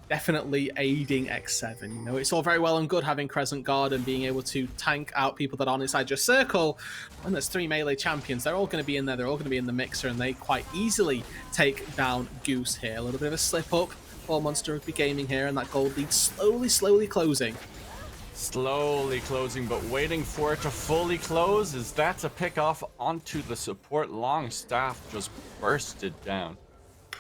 definitely aiding X7. You know, it's all very well and good having Crescent Guard and being able to tank out people that aren't inside your circle. When there's 3 melee champions, they're all going to be in there, they're all going to be in the mixer, and they quite easily take down Goose here. A little bit of a slip up for Monster Rugby Gaming here, and that gold lead slowly closing. Slowly closing, but waiting for it to fully close, as that's a pick off onto the support. Longstaff just bursted down.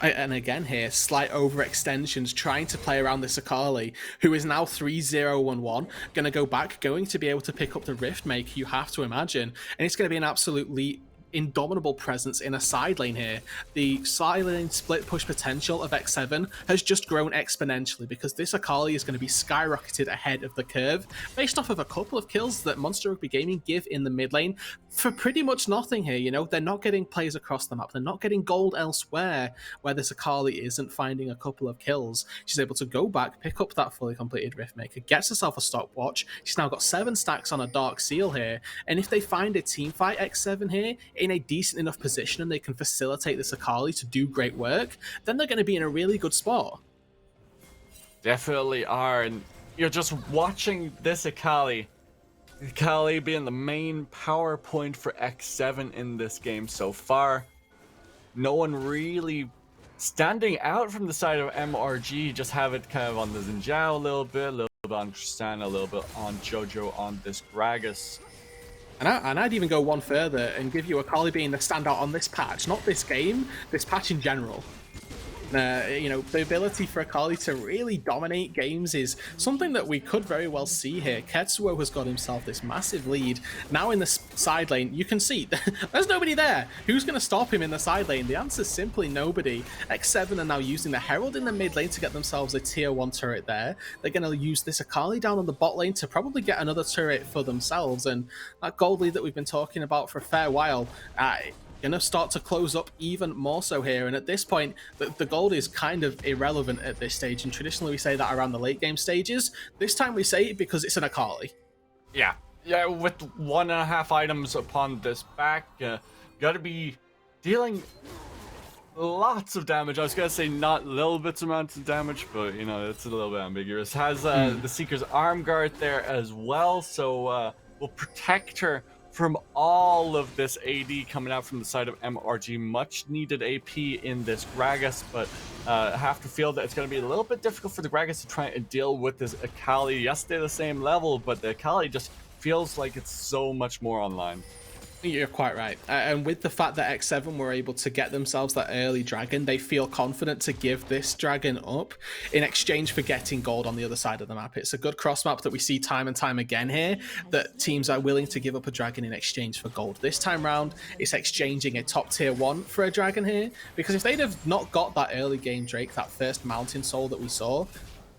And again here, slight overextensions, trying to play around this Akali, who is now 3-0-1-1, going to go back, going to be able to pick up the Rift Make, you have to imagine, and it's going to be an absolutely indomitable presence in a side lane here. The side lane split push potential of X7 has just grown exponentially because this Akali is going to be skyrocketed ahead of the curve based off of a couple of kills that Monster Rugby Gaming give in the mid lane for pretty much nothing here. You know, they're not getting plays across the map, they're not getting gold elsewhere where this Akali isn't finding a couple of kills. She's able to go back, pick up that fully completed Riftmaker, gets herself a stopwatch. She's now got 7 stacks on a Dark Seal here, and if they find a team fight X7 here in a decent enough position and they can facilitate this Akali to do great work, then they're going to be in a really good spot. Definitely are, and you're just watching this Akali being the main power point for X7 in this game so far. No one really standing out from the side of MRG, just have it kind of on the Xin Zhao a little bit on Tristan, a little bit on Jojo, on this Gragas. And I'd even go one further and give you Akali being the standout on this patch, not this game, this patch in general. You know, the ability for Akali to really dominate games is something that we could very well see here. Ketsuo has got himself this massive lead. Now in the side lane, you can see there's nobody there. Who's going to stop him in the side lane? The answer is simply nobody. X7 are now using the Herald in the mid lane to get themselves a tier 1 turret there. They're going to use this Akali down on the bot lane to probably get another turret for themselves. And that gold lead that we've been talking about for a fair while, going to start to close up even more so here. And at this point, the gold is kind of irrelevant at this stage, and traditionally we say that around the late game stages. This time we say it because it's an Akali. Yeah, with 1.5 items upon this back, gotta be dealing lots of damage. I was gonna say not little bits amounts of damage, but you know, it's a little bit ambiguous. Has the Seeker's arm guard there as well, so will protect her from all of this AD coming out from the side of MRG. Much needed AP in this Gragas, but have to feel that it's going to be a little bit difficult for the Gragas to try and deal with this Akali. Yes, they're the same level, but the Akali just feels like it's so much more online. You're quite right. And with the fact that X7 were able to get themselves that early dragon, they feel confident to give this dragon up in exchange for getting gold on the other side of the map. It's a good cross map that we see time and time again here, that teams are willing to give up a dragon in exchange for gold. This time round, it's exchanging a top tier 1 for a dragon here, because if they'd have not got that early game Drake, that first mountain soul that we saw,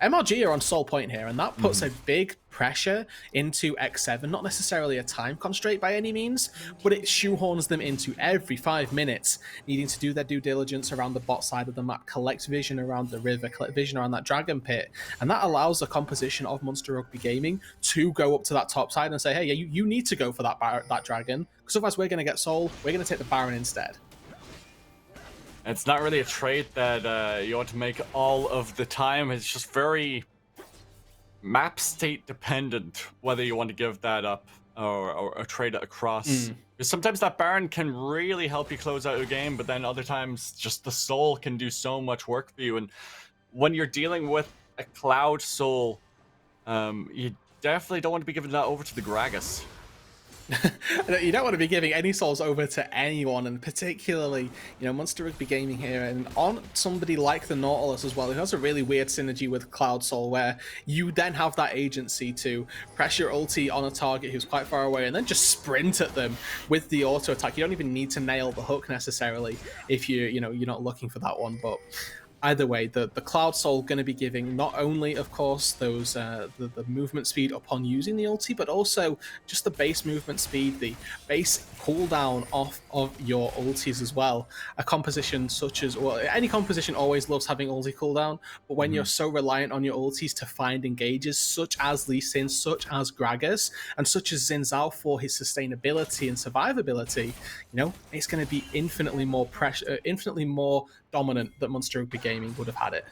MRG are on sole point here, and that puts a big pressure into X7. Not necessarily a time constraint by any means, but it shoehorns them into every 5 minutes needing to do their due diligence around the bot side of the map, collect vision around the river, collect vision around that dragon pit, and that allows the composition of Monster Rugby Gaming to go up to that top side and say, hey, yeah, you need to go for that dragon, because otherwise we're going to get soul, we're going to take the Baron instead. It's not really a trait that you want to make all of the time. It's just very map state dependent whether you want to give that up or trade it across Because sometimes that Baron can really help you close out a game, but then other times just the Soul can do so much work for you. And when you're dealing with a Cloud Soul, you definitely don't want to be giving that over to the Gragas. You don't want to be giving any souls over to anyone, and particularly, Monster Rugby Gaming here, and on somebody like the Nautilus as well, who has a really weird synergy with Cloud Soul, where you then have that agency to press your ulti on a target who's quite far away, and then just sprint at them with the auto attack. You don't even need to nail the hook necessarily if you're not looking for that one, but. Either way, the Cloud Soul going to be giving not only, of course, those the movement speed upon using the ulti, but also just the base movement speed, the base cooldown off of your ultis as well. A composition such as, well, any composition always loves having ulti cooldown, but when you're so reliant on your ultis to find engages, such as Lee Sin, such as Gragas, and such as Xin Zhao for his sustainability and survivability, it's going to be infinitely more infinitely more dominant that Monster Rugby Gaming would have had it.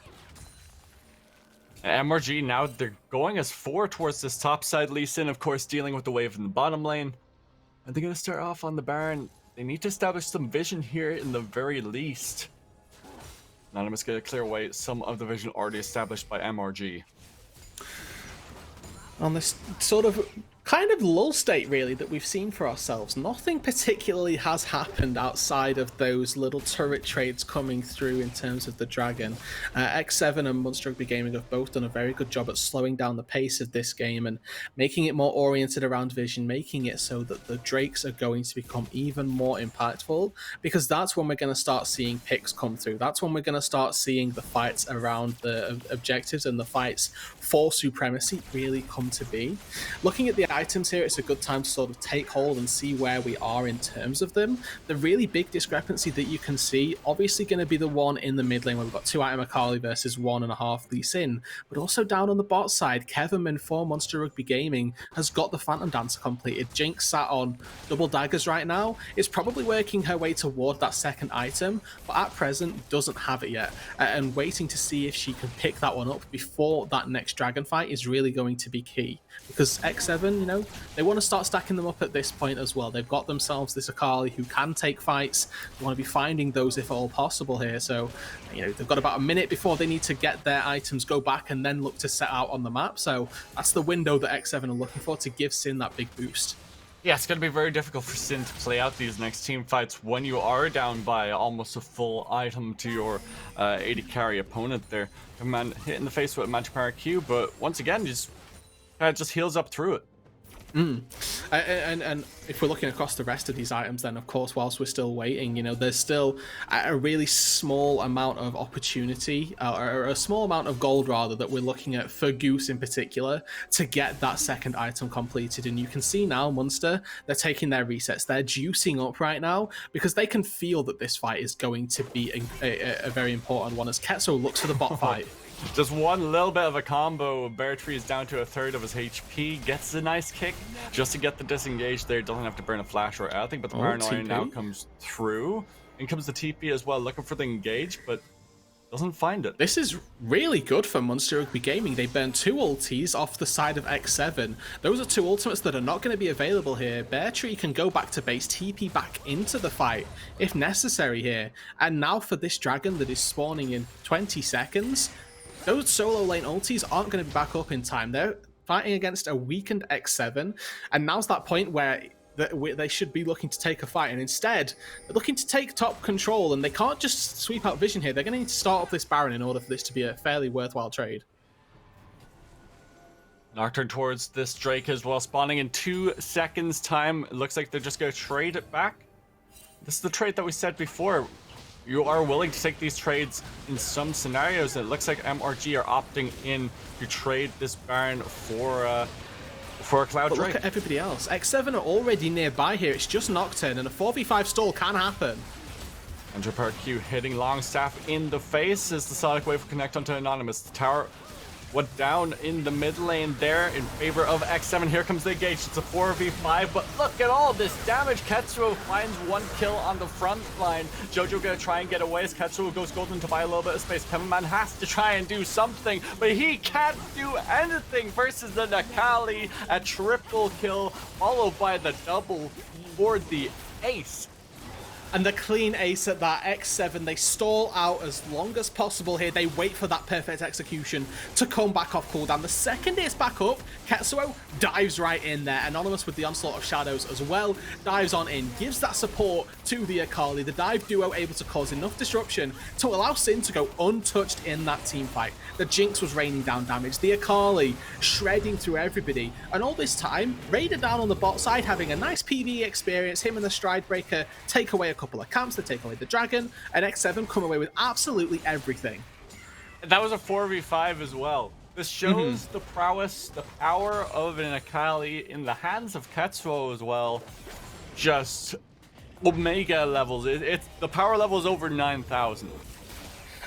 MRG now, they're going as 4 towards this top side. Lee Sin, of course, dealing with the wave in the bottom lane. And they're going to start off on the Baron. They need to establish some vision here in the very least. Anonymous going to clear away some of the vision already established by MRG. On this sort of kind of lull state, really, that we've seen for ourselves. Nothing particularly has happened outside of those little turret trades coming through in terms of the Dragon. X7 and Monster Rugby Gaming have both done a very good job at slowing down the pace of this game and making it more oriented around vision, making it so that the Drakes are going to become even more impactful, because that's when we're going to start seeing picks come through. That's when we're going to start seeing the fights around the objectives and the fights for supremacy really come to be. Looking at the items here, it's a good time to sort of take hold and see where we are in terms of them. The really big discrepancy that you can see, obviously going to be the one in the mid lane where we've got 2 item Akali versus 1.5 Lee Sin, but also down on the bot side, Kevinman for Monster Rugby Gaming has got the Phantom Dancer completed. Jinx sat on double daggers right now, is probably working her way toward that second item, but at present doesn't have it yet, and waiting to see if she can pick that one up before that next dragon fight is really going to be key, because X7, they want to start stacking them up at this point as well. They've got themselves this Akali who can take fights. They want to be finding those if at all possible here. So, they've got about a minute before they need to get their items, go back, and then look to set out on the map. So that's the window that X7 are looking for to give Sin that big boost. Yeah, it's going to be very difficult for Sin to play out these next team fights when you are down by almost a full item to your 80 carry opponent there. Man hit in the face with a Magic Power Q, but once again, just heals up through it. And if we're looking across the rest of these items, then of course, whilst we're still waiting, there's still a really small amount of opportunity, or a small amount of gold rather, that we're looking at for Goose in particular to get that second item completed. And you can see now, Munster, they're taking their resets, they're juicing up right now because they can feel that this fight is going to be a very important one as Ketso looks for the bot fight. Just one little bit of a combo. Bear Tree is down to a third of his HP. Gets a nice kick just to get the disengage there. Doesn't have to burn a flash or anything, but the paranoia now comes through. In comes the TP as well, looking for the engage, but doesn't find it. This is really good for Monster Rugby Gaming. They burned 2 ultis off the side of X7. Those are 2 ultimates that are not going to be available here. Bear Tree can go back to base, TP back into the fight if necessary here. And now for this dragon that is spawning in 20 seconds, those solo lane ultis aren't going to be back up in time. They're fighting against a weakened X7, and now's that point where they should be looking to take a fight, and instead, they're looking to take top control, and they can't just sweep out vision here. They're going to need to start off this Baron in order for this to be a fairly worthwhile trade. Nocturne towards this Drake as well, spawning in 2 seconds time. It looks like they're just going to trade it back. This is the trade that we said before. You are willing to take these trades in some scenarios. It looks like MRG are opting in to trade this Baron for a Cloud Drake. Look at everybody else. X7 are already nearby here. It's just Nocturne, and a 4v5 stall can happen. Andrew Per Q hitting Longstaff in the face as the Sonic Wave will connect onto Anonymous. The tower went down in the mid lane there in favor of X7. Here comes the engage. It's a 4v5, but look at all this damage. Ketsuo finds 1 kill on the front line. Jojo gonna try and get away as Ketsuo goes golden to buy a little bit of space. Kevin Man has to try and do something, but he can't do anything versus the Nakali. A triple kill followed by the double for the ace. And the clean ace at that X7, they stall out as long as possible here. They wait for that perfect execution to come back off cooldown. The second it's back up, Ketsuo dives right in there. Anonymous with the Onslaught of Shadows as well, dives on in, gives that support to the Akali. The dive duo able to cause enough disruption to allow Sin to go untouched in that team fight. The Jinx was raining down damage, the Akali shredding through everybody. And all this time, Raider down on the bot side having a nice PvE experience. Him and the Stride Breaker take away a couple of camps, they take away the dragon, and X7 come away with absolutely everything. That was a 4v5 as well. This shows the prowess, the power of an Akali in the hands of Ketsuo as well. Just Omega levels. It's the power level is over 9,000.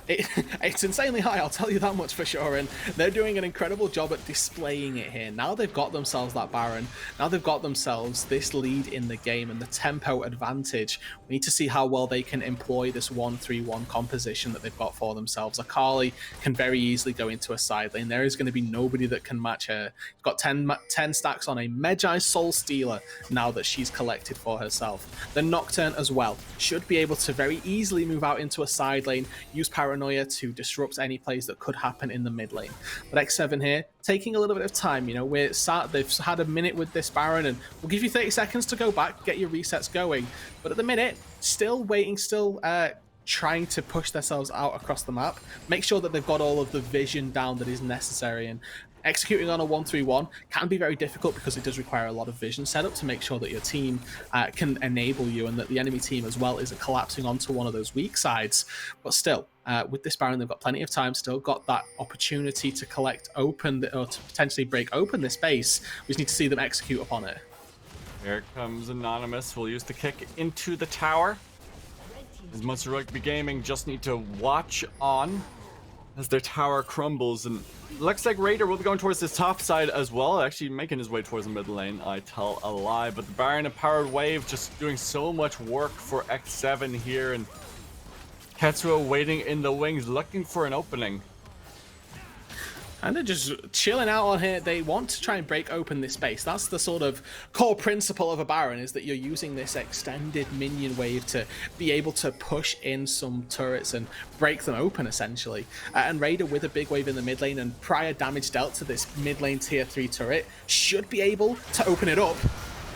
It's insanely high, I'll tell you that much for sure, and they're doing an incredible job at displaying it here. Now they've got themselves that Baron, now they've got themselves this lead in the game and the tempo advantage. We need to see how well they can employ this 1-3-1 composition that they've got for themselves. Akali can very easily go into a side lane. There is going to be nobody that can match her. She's got 10 stacks on a Medjai Soul Stealer now that she's collected for herself. The Nocturne as well should be able to very easily move out into a side lane, use Paranoia to disrupt any plays that could happen in the mid lane. But X7 here, taking a little bit of time, you know, they've had a minute with this Baron, and we'll give you 30 seconds to go back, get your resets going. But at the minute, still waiting, trying to push themselves out across the map, make sure that they've got all of the vision down that is necessary. And executing on a 1-3-1 can be very difficult because it does require a lot of vision setup to make sure that your team can enable you and that the enemy team as well isn't collapsing onto one of those weak sides. But still, with this Baron, they've got plenty of time, still got that opportunity to collect open, or to potentially break open this base. We just need to see them execute upon it. Here comes Anonymous. We'll use the kick into the tower. As Monster Rugby Gaming just need to watch on as their tower crumbles, and looks like Raider will be going towards this top side as well, actually making his way towards the mid lane, I tell a lie. But the Baron and Powered Wave just doing so much work for X7 here, and Ketsuo waiting in the wings, looking for an opening. And they're just chilling out on here. They want to try and break open this space. That's the sort of core principle of a Baron, is that you're using this extended minion wave to be able to push in some turrets and break them open, essentially. And Raider with a big wave in the mid lane and prior damage dealt to this mid lane tier 3 turret should be able to open it up.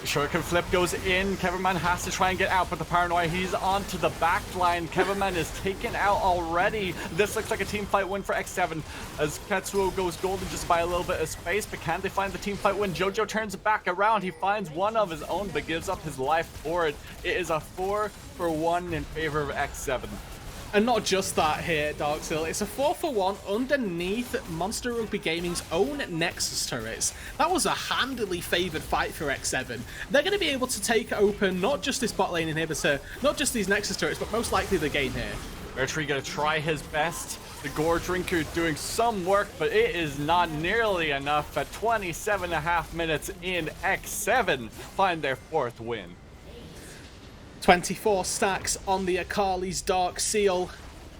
Shuriken flip goes in. Kevinman has to try and get out, but the Paranoia, he's onto the back line. Kevinman is taken out already. This looks like a team fight win for X7 as Ketsuo goes golden just by a little bit of space, but can they find the team fight win? Jojo turns back around. He finds one of his own, but gives up his life for it. It is a 4-for-1 in favor of X7. And not just that here, Darkseal, it's a 4-for-1 underneath Monster Rugby Gaming's own Nexus turrets. That was a handily favoured fight for X7. They're going to be able to take open not just this bot lane inhibitor, not just these Nexus turrets, but most likely the game here. Bertree gonna try his best. The Gore Drinker doing some work, but it is not nearly enough. At 27.5 minutes in, X7 find their 4th win. 24 stacks on the Akali's Darkseal.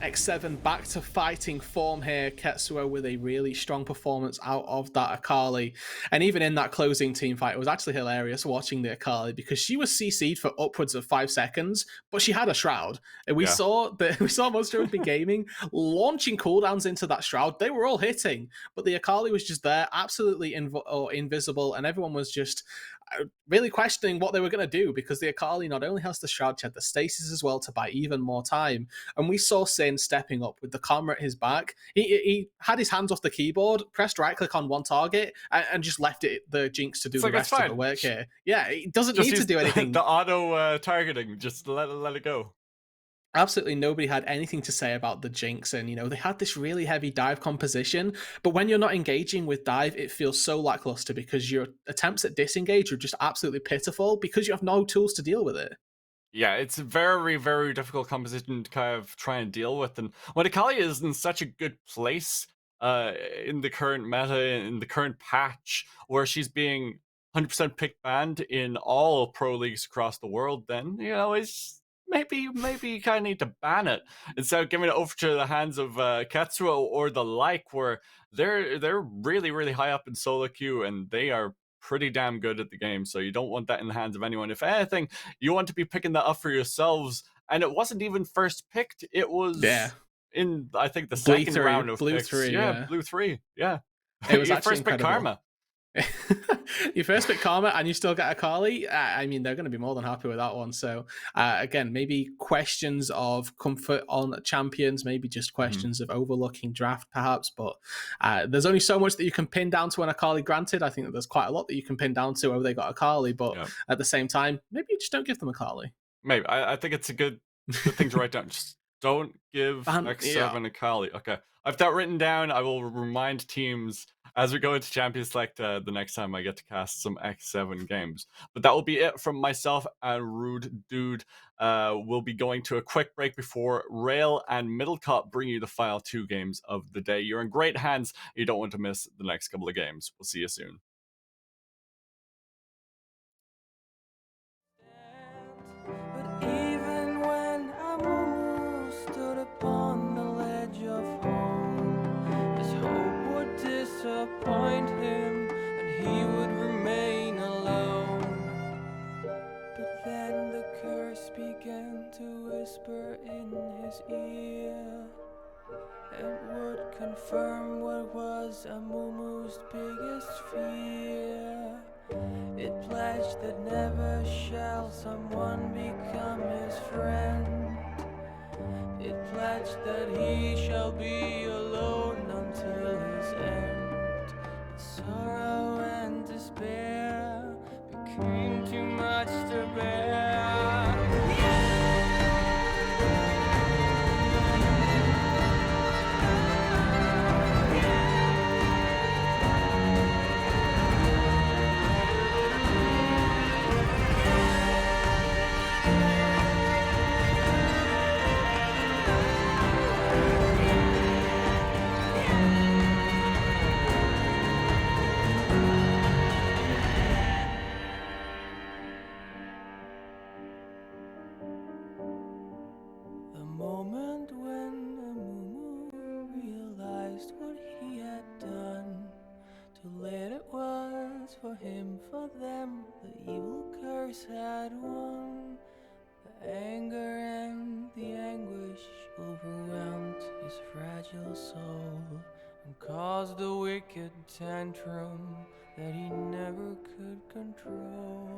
X7 back to fighting form here. Ketsuo with a really strong performance out of that Akali. And even in that closing team fight, it was actually hilarious watching the Akali because she was CC'd for upwards of 5 seconds, but she had a shroud. And we saw Monster Rugby Gaming launching cooldowns into that shroud. They were all hitting, but the Akali was just there, absolutely invisible, and everyone was just really questioning what they were going to do because the Akali not only has the shroud, she had the stasis as well to buy even more time. And we saw Sin stepping up with the camera at his back. He had his hands off the keyboard, pressed right click on one target, and just left the Jinx to do the rest of the work here. Yeah, it doesn't need to do anything. The auto targeting, just let it go. Absolutely nobody had anything to say about the Jinx, and they had this really heavy dive composition, but when you're not engaging with dive, it feels so lackluster because your attempts at disengage are just absolutely pitiful because you have no tools to deal with it. Yeah, it's a very, very difficult composition to kind of try and deal with, and when Akali is in such a good place in the current meta, in the current patch, where she's being 100% pick banned in all pro leagues across the world, then, it's maybe you kind of need to ban it instead of giving it over to the hands of Ketsuo or the like, where they're really, really high up in solo queue and they are pretty damn good at the game, so you don't want that in the hands of anyone. If anything, you want to be picking that up for yourselves. And it wasn't even first picked; it Yeah. was in, I think, the Blue second three, round of blue picks. three, Yeah, yeah. blue 3. Yeah, It was you actually first pick incredible. Karma. You first pick Karma and you still get a Carly. I mean, they're going to be more than happy with that one. So, again, maybe questions of comfort on champions, maybe just questions of overlooking draft, perhaps. But there's only so much that you can pin down to an Akali granted. I think that there's quite a lot that you can pin down to whether they got Akali, but Yeah. at the same time, maybe you just don't give them Akali. Maybe. I think it's a good thing to write down. Just don't give X7 Yeah. a Kali. Okay. I've that written down. I will remind teams as we go into Champions Select the next time I get to cast some X7 games. But that will be it from myself and Rude Dude. We'll be going to a quick break before Rail and Middlecott bring you the final 2 games of the day. You're in great hands. You don't want to miss the next couple of games. We'll see you soon. But even when Amumu stood upon the ledge of home, his hope would disappoint him and he would remain alone. But then the curse began to whisper in his ear. It would confirm what was Amumu's biggest fear. It pledged that never shall someone become his friend. It pledged that he shall be alone until his end. But sorrow and despair became too much to bear. The moment when Amumu realized what he had done, too late it was for him, for them, the evil curse had won. The anger and the anguish overwhelmed his fragile soul and caused a wicked tantrum that he never could control.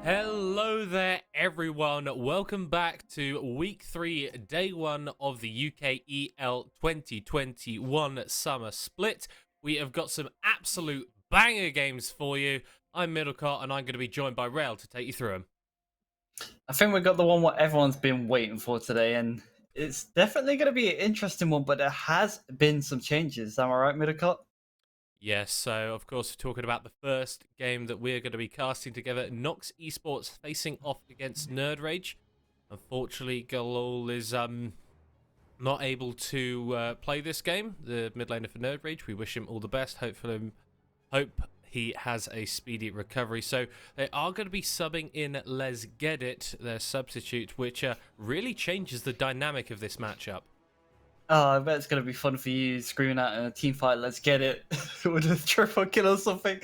Hello there, everyone. Welcome back to week 3, day 1 of the UKEL 2021 summer split. We have got some absolute banger games for you. I'm Middlecart, and I'm going to be joined by Rail to take you through them. I think we got the one what everyone's been waiting for today, and it's definitely going to be an interesting one, but there has been some changes. Am I right, Middlecott? Yes, so of course we're talking about the first game that we're going to be casting together. Nox Esports facing off against Nerd Rage. Unfortunately, Galol is not able to play this game, the mid laner for Nerd Rage. We wish him all the best. Hope he has a speedy recovery. So they are going to be subbing in Les Get It, their substitute, which really changes the dynamic of this matchup. Oh, I bet it's going to be fun for you screaming out in a team fight, let's get it, with a triple kill or something.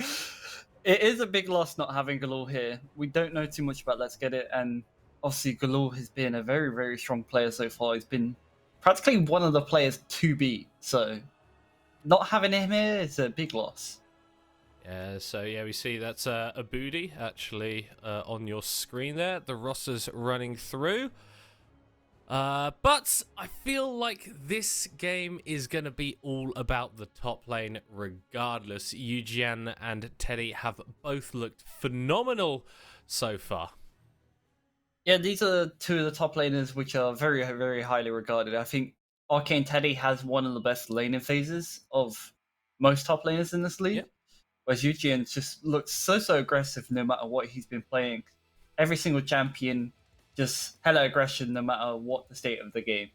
It is a big loss not having Galore here. We don't know too much about Let's Get It, and obviously Galore has been a very, very strong player so far. He's been practically one of the players to beat, so not having him here is a big loss. Yeah, so yeah, we see that's a booty actually on your screen there. The roster's running through. But I feel like this game is going to be all about the top lane regardless. Eugen and Teddy have both looked phenomenal so far. Yeah, these are two of the top laners which are very, very highly regarded. I think Arcane Teddy has one of the best laning phases of most top laners in this league. Yep. Whereas Eugen just looks so aggressive no matter what he's been playing. Every single champion, just hella aggression no matter what the state of the game.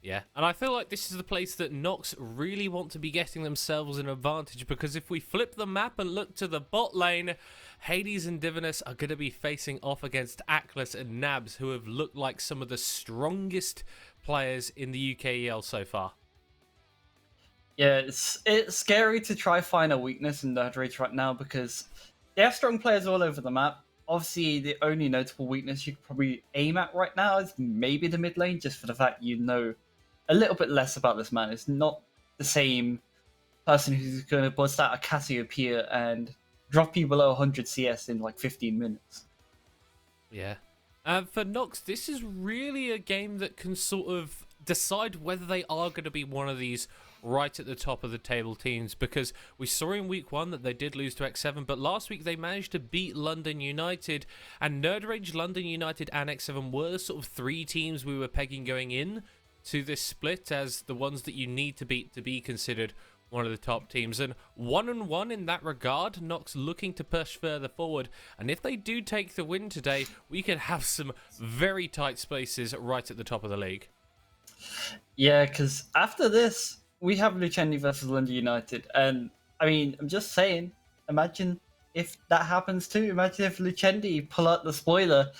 Yeah, and I feel like this is the place that Nox really want to be getting themselves an advantage, because if we flip the map and look to the bot lane, Hades and Divinus are going to be facing off against Atlas and Nabs, who have looked like some of the strongest players in the UKEL so far. Yeah, it's scary to try find a weakness in Nerd Rage right now because they have strong players all over the map. Obviously, the only notable weakness you could probably aim at right now is maybe the mid lane, just for the fact you know a little bit less about this man. It's not the same person who's going to bust out a Cassiopeia and drop you below 100 CS in like 15 minutes. Yeah. For Nox, this is really a game that can sort of decide whether they are going to be one of these right at the top of the table teams, because we saw in week 1 that they did lose to X7, but last week they managed to beat London United, and Nerd Rage, London United and X7 were the sort of 3 teams we were pegging going in to this split as the ones that you need to beat to be considered one of the top teams. And 1-1 in that regard, Nox looking to push further forward, and if they do take the win today, we could have some very tight spaces right at the top of the league. Yeah, because after this, we have Lucendi versus London United, and I mean, I'm just saying, imagine if that happens too. Imagine if Lucendi pull out the spoiler.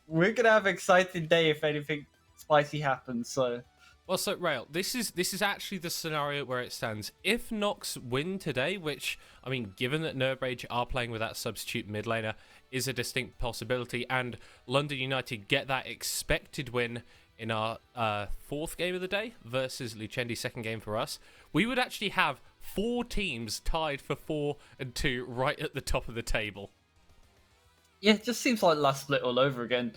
We're gonna have an exciting day if anything spicy happens. So, well, so Rail, this is actually the scenario where it stands. If Nox win today, which, I mean, given that Nerd Rage are playing with that substitute mid laner, is a distinct possibility, and London United get that expected win in our 4th game of the day versus Lucendi's 2nd game for us, we would actually have 4 teams tied for 4 and 2 right at the top of the table. yeah, it just seems like last split all over again.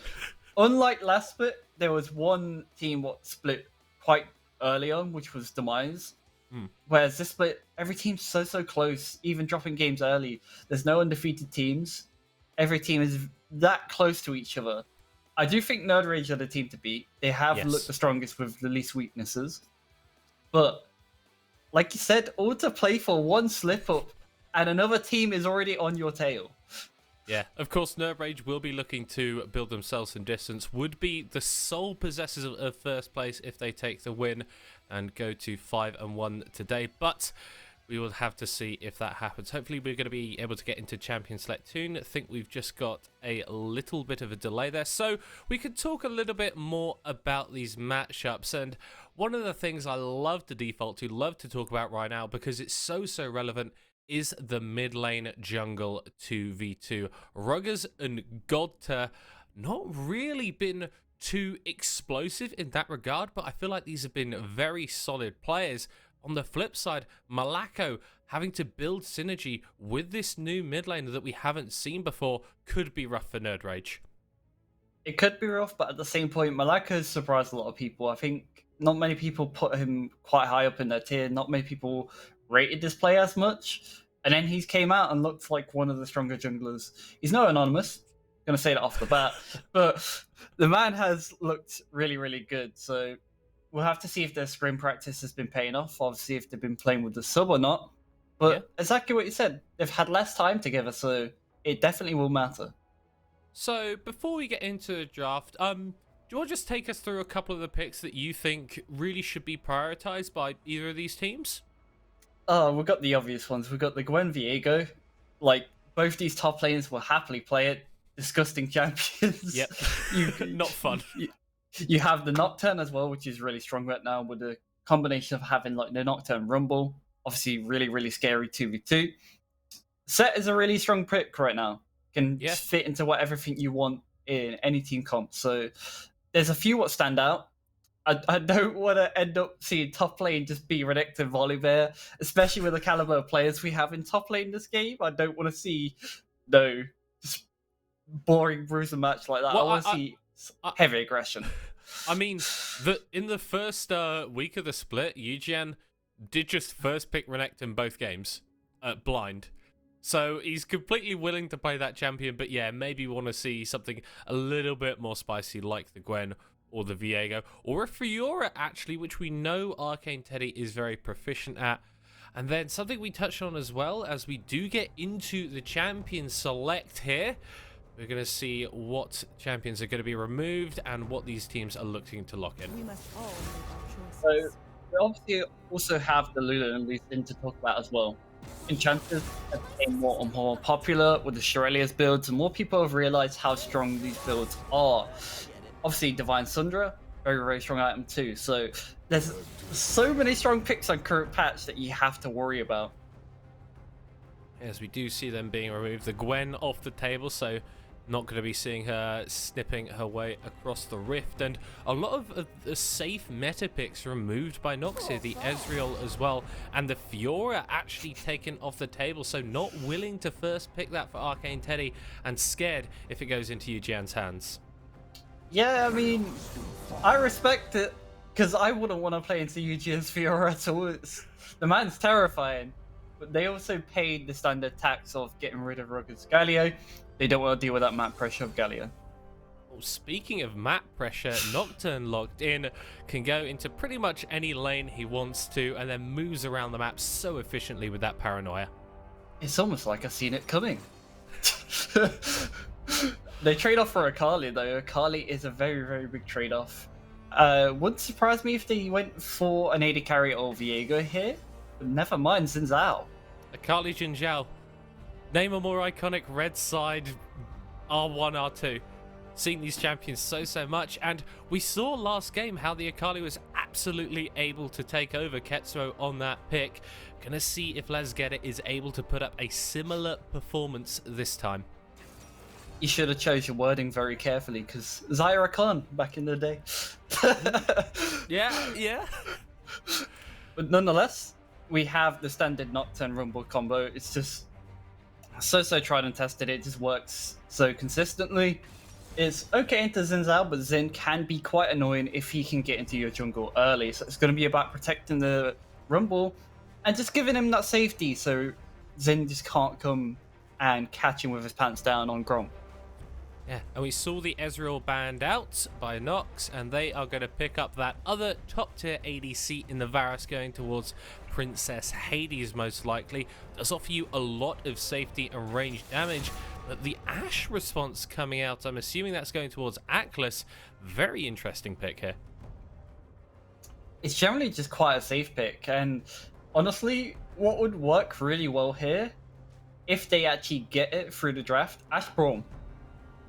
Unlike last split, there was one team what split quite early on, which was Demise. Whereas this split, every team's so close, even dropping games early. There's no undefeated teams. Every team is that close to each other. I do think Nerd Rage are the team to beat. They have looked the strongest with the least weaknesses. But, like you said, all to play for one slip-up, and another team is already on your tail. Yeah, of course, Nerd Rage will be looking to build themselves some distance, would be the sole possessors of first place if they take the win and go to 5-1 today. But we will have to see if that happens. Hopefully we're going to be able to get into Champion Select soon. I think we've just got a little bit of a delay there. So we could talk a little bit more about these matchups. And one of the things I love to default to, love to talk about right now, because it's so relevant, is the mid lane jungle 2v2. Ruggers and Godta not really been too explosive in that regard, but I feel like these have been very solid players. On the flip side, Malako having to build synergy with this new mid laner that we haven't seen before could be rough for Nerd Rage. It could be rough, but at the same point, Malaka's surprised a lot of people. I think not many people put him quite high up in their tier. Not many people rated this player as much. And then he's came out and looked like one of the stronger junglers. He's no anonymous. Gonna say that off the bat, but the man has looked really, really good. So we'll have to see if their scrim practice has been paying off. Obviously, if they've been playing with the sub or not. But exactly what you said, they've had less time together, so it definitely will matter. So before we get into the draft, do you want to just take us through a couple of the picks that you think really should be prioritized by either of these teams? We've got the obvious ones. We've got the Gwen Viego. Like, both these top laners will happily play it. Disgusting champions. Yep. Not fun. You have the Nocturne as well, which is really strong right now with the combination of having like the Nocturne Rumble. Obviously, really, really scary 2v2. Set is a really strong pick right now. Can just fit into everything you want in any team comp. So there's a few what stand out. I don't want to end up seeing top lane just be Renekton and Volibear, especially with the caliber of players we have in top lane this game. I don't want to see just boring bruiser match like that. Well, I want to see heavy aggression. I mean, in the first week of the split, Eugen did just first pick Renekton both games blind. So he's completely willing to play that champion, but yeah, maybe want to see something a little bit more spicy like the Gwen or the Viego, or a Fiora actually, which we know Arcane Teddy is very proficient at. And then something we touched on as well, as we do get into the champion select here, we're going to see what champions are going to be removed and what these teams are looking to lock in. We must all make So our choices. we obviously also have the Lulu and Lucian to talk about as well. Enchanters have become more and more popular with the Shirelia's builds, and more people have realized how strong these builds are. Obviously, Divine Sundra, very, very strong item too. So there's so many strong picks on current patch that you have to worry about. As we do see them being removed, the Gwen off the table, so not going to be seeing her snipping her way across the rift, and a lot of the safe meta picks removed by Nox here, the Ezreal as well, and the Fiora actually taken off the table, so not willing to first pick that for Arcane Teddy, and scared if it goes into Eugen's hands. Yeah, I mean, I respect it, because I wouldn't want to play into Eugen's Fiora at all. The man's terrifying. But they also paid the standard tax of getting rid of Rugged's Galio. They don't want to deal with that map pressure of Galio. Well, speaking of map pressure, Nocturne locked in, can go into pretty much any lane he wants to, and then moves around the map so efficiently with that paranoia. It's almost like I've seen it coming. They trade off for Akali, though. Akali is a very, very big trade-off. Wouldn't surprise me if they went for an AD carry or Viego here. But never mind, Xin Zhao. Akali Jin Zhao. Name a more iconic red side R1, R2. Seen these champions so much, and we saw last game how the Akali was absolutely able to take over Ketsuo on that pick. Gonna see if Lesgeta is able to put up a similar performance this time. You should have chose your wording very carefully, because Zyra Khan back in the day. Yeah. But nonetheless, we have the standard Nocturne Rumble combo. It's just so tried and tested. It just works so consistently. It's okay into Xin Zhao, but Xin can be quite annoying if he can get into your jungle early. So it's going to be about protecting the Rumble and just giving him that safety so Xin just can't come and catch him with his pants down on Grom. Yeah, and we saw the Ezreal banned out by Nox, and they are going to pick up that other top tier ADC in the Varus, going towards Princess Hades most likely. Does offer you a lot of safety and range damage, but the Ashe response coming out, I'm assuming that's going towards Atlas. Very interesting pick here. It's generally just quite a safe pick, and honestly, what would work really well here, if they actually get it through the draft, Ashe Braum.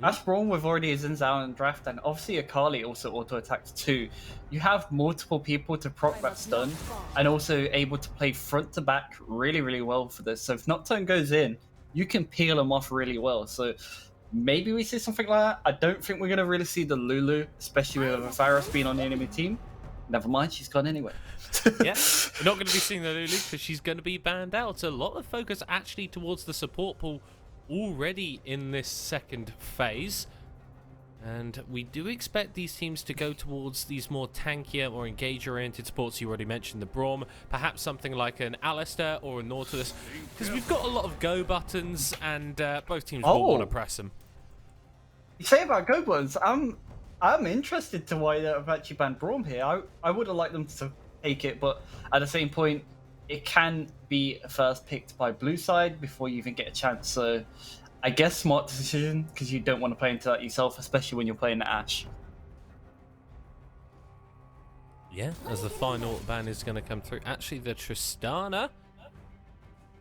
Ashe Braum with already a Xin Zhao in the draft, and obviously Akali also auto-attacks too. You have multiple people to proc that stun, and also able to play front to back really, really well for this. So if Nocturne goes in, you can peel them off really well. So maybe we see something like that. I don't think we're going to really see the Lulu, especially with Varus being on the enemy team. never mind, she's gone anyway. Yeah, we're not going to be seeing the Lulu because she's going to be banned out. A lot of focus actually towards the support pool already in this second phase. And we do expect these teams to go towards these more tankier or engage-oriented supports. You already mentioned the Braum, perhaps something like an Alistair or a Nautilus, because we've got a lot of go buttons, and both teams will want to press them. You say about go buttons, I'm interested to why they've actually banned Braum here. I would have liked them to take it, but at the same point, it can be first picked by blue side before you even get a chance. So I guess smart decision, because you don't want to play into that yourself, especially when you're playing Ashe. Yeah, as the final ban is going to come through. Actually, the Tristana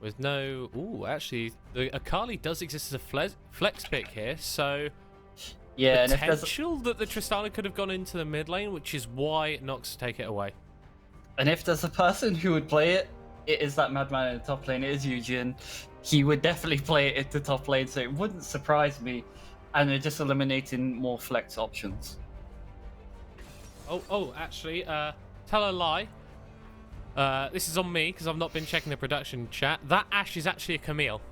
with no... Ooh, actually, the Akali does exist as a flex pick here, so... Yeah, potential that the Tristana could have gone into the mid lane, which is why Nox take it away. And if there's a person who would play it, it is that madman in the top lane. It is Eugen. He would definitely play it into top lane, so it wouldn't surprise me. And they're just eliminating more flex options. Oh, actually, tell a lie. This is on me, because I've not been checking the production chat. That Ashe is actually a Camille.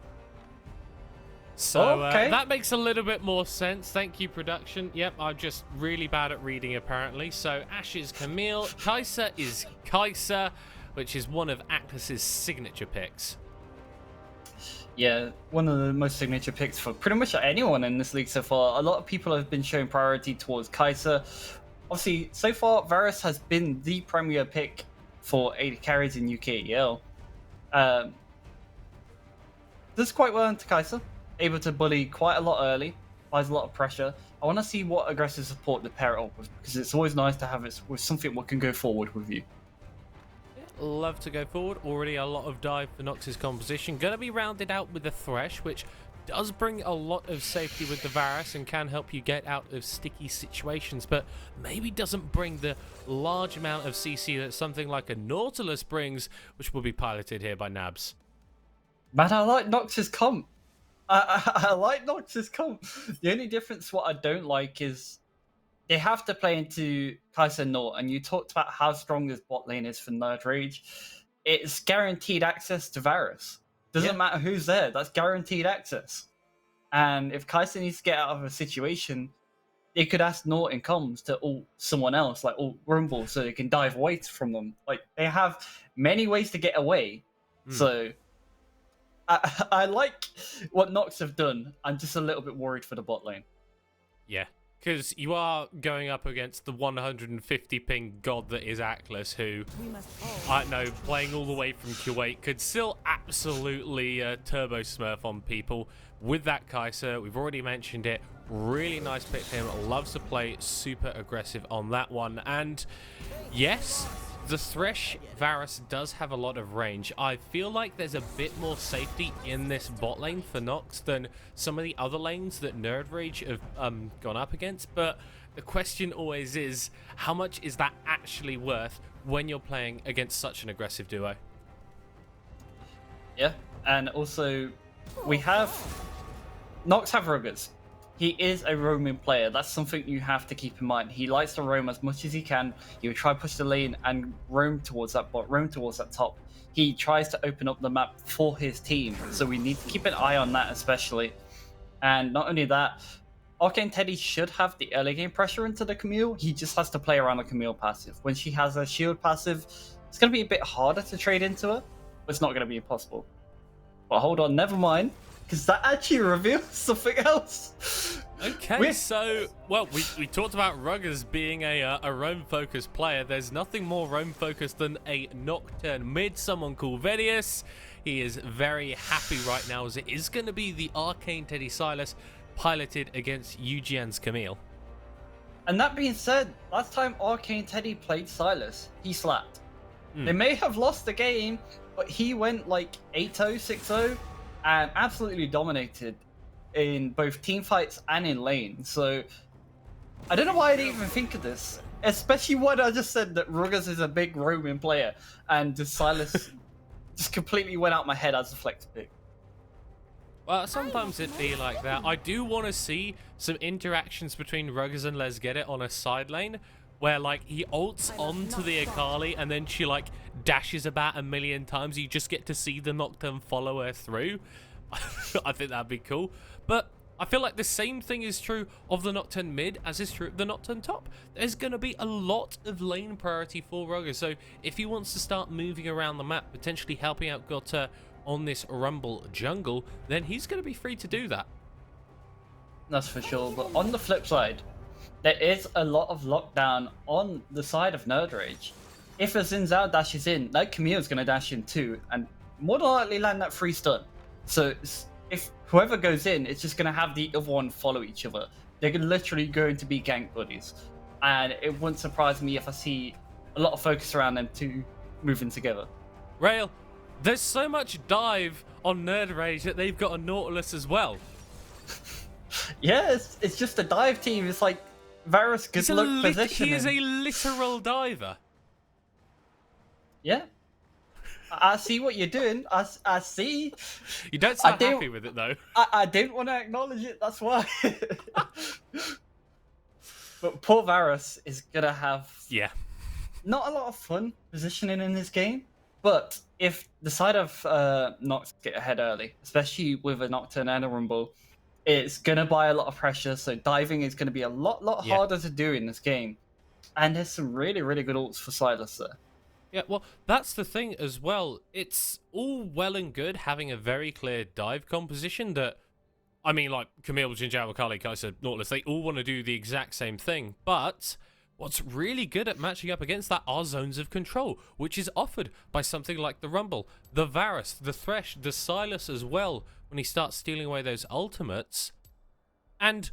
So that makes a little bit more sense. Thank you, production. Yep, I'm just really bad at reading, apparently. So Ashe is Camille. Kai'Sa is Kai'Sa, which is one of Atlas's signature picks. Yeah, one of the most signature picks for pretty much anyone in this league so far. A lot of people have been showing priority towards Kai'Sa. Obviously, so far, Varus has been the premier pick for AD carries in UKEL. Does quite well into Kai'Sa. Able to bully quite a lot early, applies a lot of pressure. I want to see what aggressive support to pair it up with, because it's always nice to have it with something that can go forward with you. Love to go forward. Already a lot of dive for Nox's composition. Going to be rounded out with the Thresh, which does bring a lot of safety with the Varus and can help you get out of sticky situations, but maybe doesn't bring the large amount of CC that something like a Nautilus brings, which will be piloted here by Nabs. Man, I like Nox's comp. I like Nox's comp. The only difference what I don't like is they have to play into Kai'Sa Nort, and you talked about how strong this bot lane is for Nerd Rage. It's guaranteed access to Varus. Doesn't matter who's there, that's guaranteed access. And if Kai'Sa needs to get out of a situation, they could ask Nort in comms to ult someone else, like ult Rumble, so they can dive away from them. Like, they have many ways to get away. So I like what Nox have done. I'm just a little bit worried for the bot lane. Yeah, because you are going up against the 150 ping god that is Atlas, who, I don't know, playing all the way from Kuwait, could still absolutely turbo smurf on people. With that Kai'Sa, we've already mentioned it, really nice pick for him, loves to play super aggressive on that one. And yes, the Thresh Varus does have a lot of range. I feel like there's a bit more safety in this bot lane for Nox than some of the other lanes that Nerd Rage have gone up against, but the question always is, how much is that actually worth when you're playing against such an aggressive duo? Yeah, and also we have Nox have Ruggers. He is a roaming player. That's something you have to keep in mind. He likes to roam as much as he can. He will try to push the lane and roam towards that bot, roam towards that top. He tries to open up the map for his team. So we need to keep an eye on that especially. And not only that, Arcane Teddy should have the early game pressure into the Camille. He just has to play around the Camille passive. When she has a shield passive, it's going to be a bit harder to trade into her, but it's not going to be impossible. But hold on, never mind, because that actually reveals something else. Okay, so, well, we talked about Ruggers being a roam-focused player. There's nothing more roam-focused than a Nocturne mid, someone called Vedius. He is very happy right now, as it is going to be the Arcane Teddy Silas piloted against UGN's Camille. And that being said, last time Arcane Teddy played Silas, he slapped. They may have lost the game, but he went like 8-0, 6-0, and absolutely dominated in both team fights and in lane. So I don't know why I didn't even think of this, especially when I just said that Ruggers is a big roaming player, and just Silas just completely went out my head as a flex pick. Well, sometimes it'd be like that. I do want to see some interactions between Ruggers and Let's Get It on a side lane, where like he ults onto the Akali and then she like dashes about a million times. You just get to see the Nocturne follow her through. I think that'd be cool. But I feel like the same thing is true of the Nocturne mid as is true of the Nocturne top. There's going to be a lot of lane priority for Rugger, so if he wants to start moving around the map, potentially helping out Gotta on this Rumble jungle, then he's going to be free to do that. That's for sure. But on the flip side, there is a lot of lockdown on the side of Nerd Rage. If a Xin Zhao dashes in, that Camille's going to dash in too, and more than likely land that free stun. So if whoever goes in, it's just going to have the other one follow each other. They're literally going to be gank buddies. And it wouldn't surprise me if I see a lot of focus around them two moving together. Rail, there's so much dive on Nerd Rage that they've got a Nautilus as well. Yeah, it's just a dive team. It's like Varus good luck positioning. He is a literal diver. Yeah. I see what you're doing. I see. You don't sound happy with it, though. I didn't want to acknowledge it, that's why. But poor Varus is going to have not a lot of fun positioning in this game. But if the side of Nox get ahead early, especially with a Nocturne and a Rumble, it's going to buy a lot of pressure. So diving is going to be a lot harder to do in this game. And there's some really, really good ults for Silas there. Yeah, well, that's the thing as well. It's all well and good having a very clear dive composition that, I mean, like, Camille, Jinjiao, Akali, Kai'Sa, Nautilus, they all want to do the exact same thing. But what's really good at matching up against that are zones of control, which is offered by something like the Rumble, the Varus, the Thresh, the Silas as well, when he starts stealing away those ultimates. And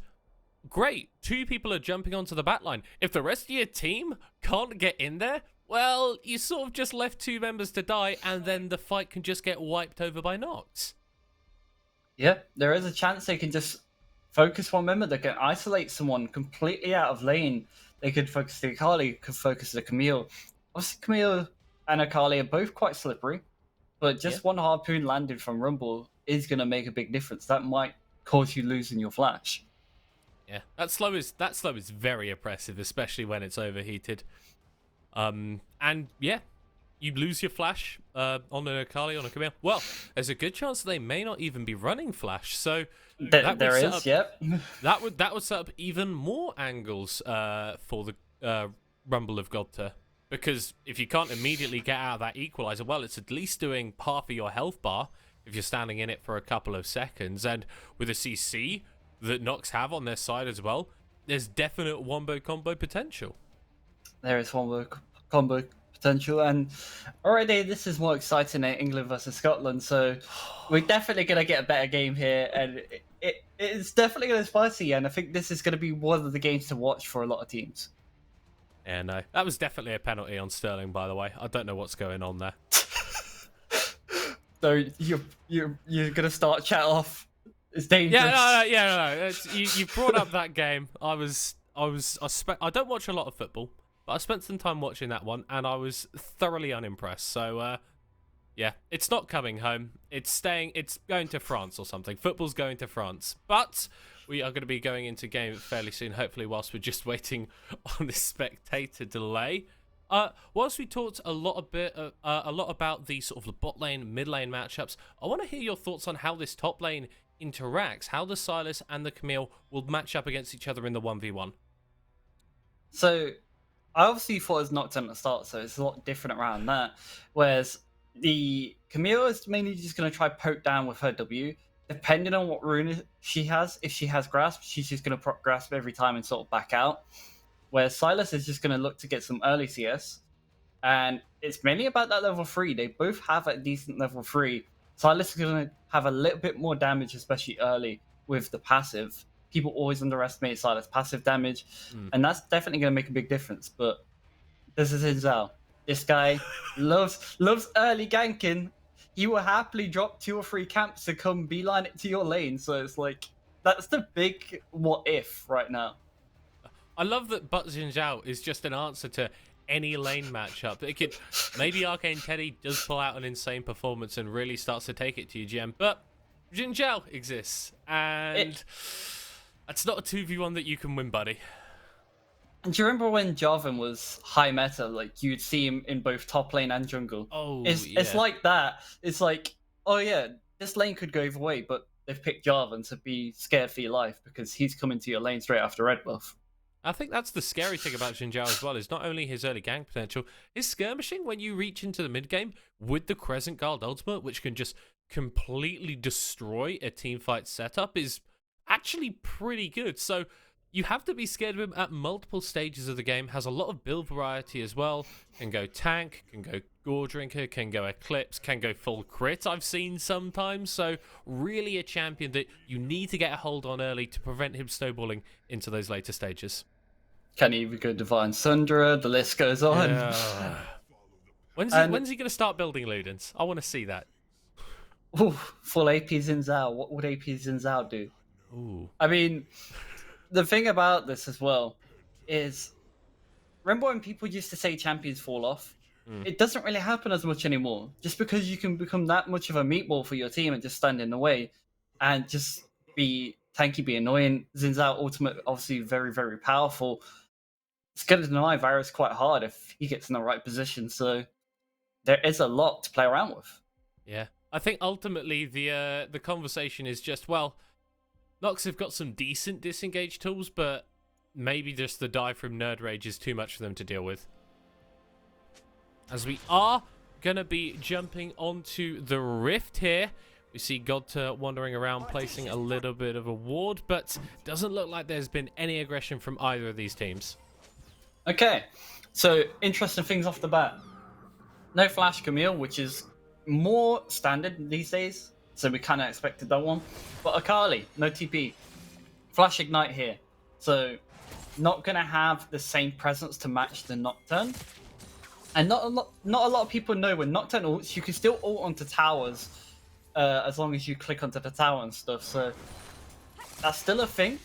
great, 2 people are jumping onto the backline. If the rest of your team can't get in there, well, you sort of just left 2 members to die, and then the fight can just get wiped over by Nox. Yeah, there is a chance they can just focus one member. They can isolate someone completely out of lane. They could focus the Akali, could focus the Camille. Obviously, Camille and Akali are both quite slippery, but just one harpoon landed from Rumble is going to make a big difference. That might cause you losing your flash. Yeah, that slow is very oppressive, especially when it's overheated. And yeah, you lose your flash on an Akali, on a Camille. Well, there's a good chance they may not even be running flash. So that would set up even more angles for the Rumble of Godta. Because if you can't immediately get out of that equalizer, well, it's at least doing half of your health bar if you're standing in it for a couple of seconds. And with a CC that Nox have on their side as well, there's definite wombo combo potential. There is wombo combo potential, and already this is more exciting than England versus Scotland, so we're definitely going to get a better game here, and it's definitely going to be spicy, and I think this is going to be one of the games to watch for a lot of teams. Yeah, no, that was definitely a penalty on Sterling, by the way. I don't know what's going on there. So you're going to start chat off. It's dangerous. No. You brought up that game. I don't watch a lot of football, but I spent some time watching that one, and I was thoroughly unimpressed. So, yeah, it's not coming home. It's going to France or something. Football's going to France. But we are going to be going into game fairly soon, hopefully, whilst we're just waiting on this spectator delay. Whilst we talked a lot about the sort of the bot lane, mid lane matchups, I want to hear your thoughts on how this top lane interacts, how the Silas and the Camille will match up against each other in the 1v1. So, I obviously thought it was Nocturne at the start, so it's a lot different around that. Whereas the Camille is mainly just going to try poke down with her W. Depending on what rune she has, if she has Grasp, she's just going to proc Grasp every time and sort of back out. Whereas Silas is just going to look to get some early CS. And it's mainly about that level 3. They both have a decent level 3. Silas is going to have a little bit more damage, especially early with the passive. People always underestimate Silas' passive damage, and that's definitely going to make a big difference. But this is Xin Zhao. This guy loves early ganking. He will happily drop 2 or 3 camps to come beeline it to your lane. So it's like, that's the big what if right now. I love that Xin Zhao is just an answer to any lane matchup. Maybe Arcane Teddy does pull out an insane performance and really starts to take it to you, GM, but Xin Zhao exists, and that's not a 2v1 that you can win, buddy. And do you remember when Jarvan was high meta? Like you'd see him in both top lane and jungle. Oh, It's yeah. like that. It's like, oh yeah, this lane could go either way, but they've picked Jarvan to be scared for your life because he's coming to your lane straight after red buff. I think that's the scary thing about Xin Zhao as well, is not only his early gank potential, his skirmishing when you reach into the mid game with the Crescent Guard ultimate, which can just completely destroy a teamfight setup, is actually pretty good. So you have to be scared of him at multiple stages of the game. Has a lot of build variety as well. Can go tank, can go Gore Drinker, can go Eclipse, can go full crit, I've seen sometimes. So really a champion that you need to get a hold on early to prevent him snowballing into those later stages. Can even go Divine Sundra, the list goes on. When's he going to start building Ludens? I want to see that. Ooh, full AP Xin Zhao. What would AP Xin Zhao do? Ooh. I mean, the thing about this as well is, remember when people used to say champions fall off? It doesn't really happen as much anymore. Just because you can become that much of a meatball for your team and just stand in the way and just be tanky, be annoying. Xin Zhao ultimate, obviously very, very powerful. It's going to deny Varus quite hard if he gets in the right position. So there is a lot to play around with. Yeah. I think ultimately the conversation is just, well, Nox have got some decent disengage tools, but maybe just the dive from Nerd Rage is too much for them to deal with. As we are going to be jumping onto the Rift here. We see Godta wandering around, placing a little bit of a ward, but doesn't look like there's been any aggression from either of these teams. Okay, so interesting things off the bat. No Flash Camille, which is more standard these days, so we kind of expected that one. But Akali, no TP. Flash Ignite here, so not going to have the same presence to match the Nocturne. And not a lot of people know when Nocturne ults, you can still ult onto towers as long as you click onto the tower and stuff. So that's still a thing,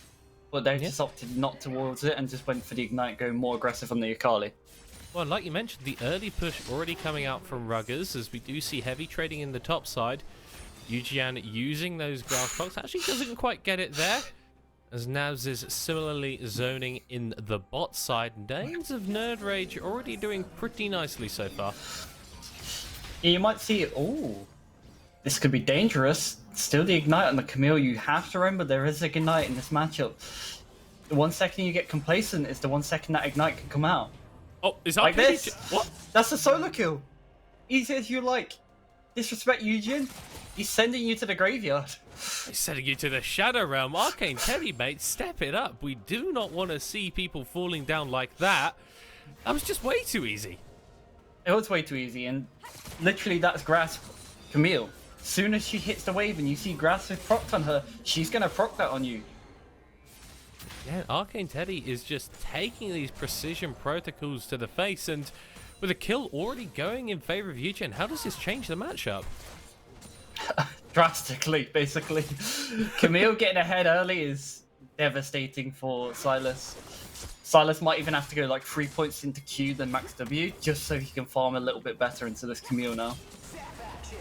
but they just opted not towards it and just went for the Ignite, going more aggressive on the Akali. Well, like you mentioned, the early push already coming out from Ruggers, as we do see heavy trading in the top side. Yujian using those grass clocks actually doesn't quite get it there, as Navs is similarly zoning in the bot side. Danes of Nerd Rage already doing pretty nicely so far. Yeah, you might see it. Oh, this could be dangerous. Still the Ignite on the Camille. You have to remember there is an Ignite in this matchup. The 1 second you get complacent is the 1 second that Ignite can come out. Oh, is that Like this? What? That's a solo kill. Easy as you like. Disrespect Eugen. He's sending you to the graveyard. He's sending you to the Shadow Realm. Arcane Teddy, mate, step it up. We do not want to see people falling down like that. That was just way too easy. It was way too easy, and literally that's Grass Camille. Soon as she hits the wave and you see Grass with proc on her, she's going to proc that on you. Yeah, Arcane Teddy is just taking these precision protocols to the face, and with a kill already going in favor of Eugen, how does this change the matchup? Drastically, basically. Camille getting ahead early is devastating for Silas. Silas might even have to go like 3 points into Q than max W, just so he can farm a little bit better into this Camille now.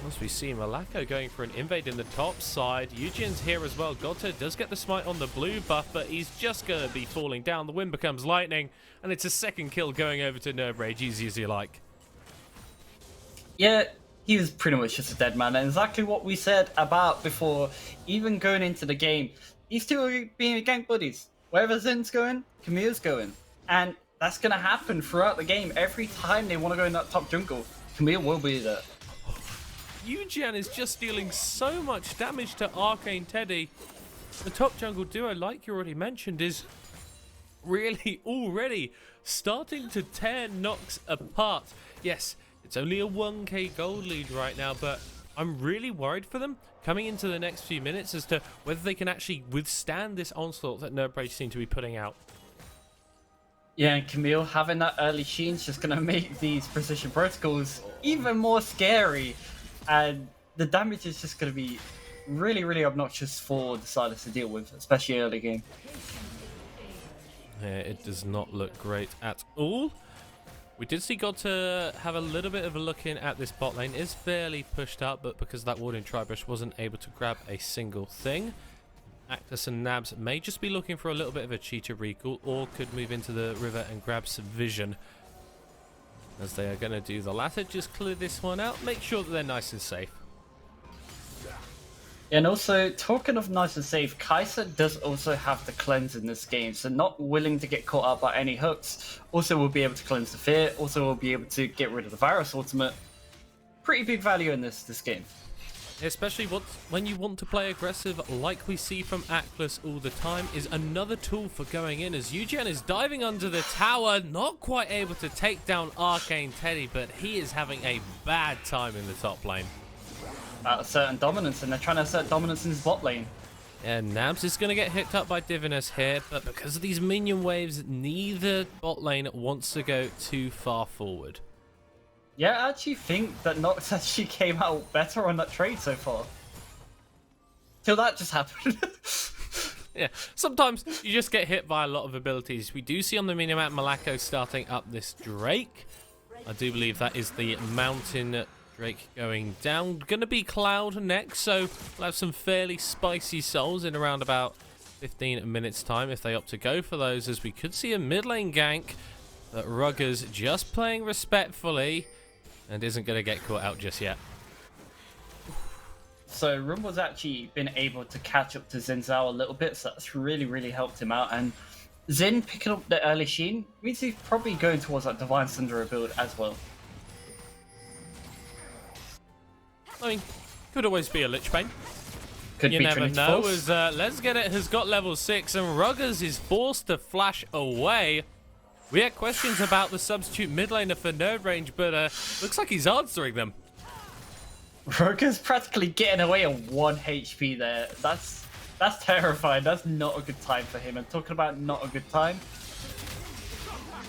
As we see Malako going for an invade in the top side. Eugen's here as well. Godta does get the smite on the blue buff, but he's just going to be falling down. The wind becomes lightning, and it's a second kill going over to Nerd Rage, easy as you like. Yeah, he was pretty much just a dead man, and exactly what we said about before, even going into the game. These two are being gank buddies. Wherever Zin's going, Camille's going. And that's going to happen throughout the game. Every time they want to go in that top jungle, Camille will be there. Eugen is just dealing so much damage to Arcane Teddy. The top jungle duo, like you already mentioned, is really already starting to tear Nox apart. Yes, it's only a 1k gold lead right now, but I'm really worried for them coming into the next few minutes as to whether they can actually withstand this onslaught that Nerd Rage seem to be putting out. Yeah, and Camille having that early sheen's just going to make these precision protocols even more scary. And the damage is just going to be really, really obnoxious for the Silas to deal with, especially early game. Yeah, it does not look great at all. We did see Godta have a little bit of a look in at this bot lane. Is fairly pushed up, but because that warding Tribush wasn't able to grab a single thing. Actus and Nabs may just be looking for a little bit of a cheater recall, or could move into the river and grab some vision. As they are going to do the latter, just clear this one out, make sure that they're nice and safe. And also, talking of nice and safe, Kai'Sa does also have the cleanse in this game, so not willing to get caught out by any hooks. Also will be able to cleanse the fear, also will be able to get rid of the virus ultimate. Pretty big value in this game. Especially when you want to play aggressive, like we see from Actus all the time, is another tool for going in, as UGN is diving under the tower, not quite able to take down Arcane Teddy, but he is having a bad time in the top lane. Certain dominance, and they're trying to assert dominance in his bot lane. And Nabs is going to get hooked up by Divinus here, but because of these minion waves, neither bot lane wants to go too far forward. Yeah, I actually think that Nox actually came out better on that trade so far. Till that just happened. Yeah, sometimes you just get hit by a lot of abilities. We do see on the minimap Malako starting up this Drake. I do believe that is the Mountain Drake going down. Gonna be Cloud next, so we'll have some fairly spicy souls in around about 15 minutes time if they opt to go for those, as we could see a mid lane gank, but Ruggers just playing respectfully and isn't going to get caught out just yet. So Rumble's actually been able to catch up to Xin Zhao a little bit, so that's really helped him out. And Xin picking up the early Sheen means he's probably going towards that Divine Sunderer build as well. I mean, could always be a Lich Bane. Could You be never Trinity know, Force. as Let's Get It has got level 6 and Ruggers is forced to flash away. We had questions about the substitute mid laner for node range, but looks like he's answering them. Roger's practically getting away on 1 HP there. That's terrifying. That's not a good time for him. And talking about not a good time,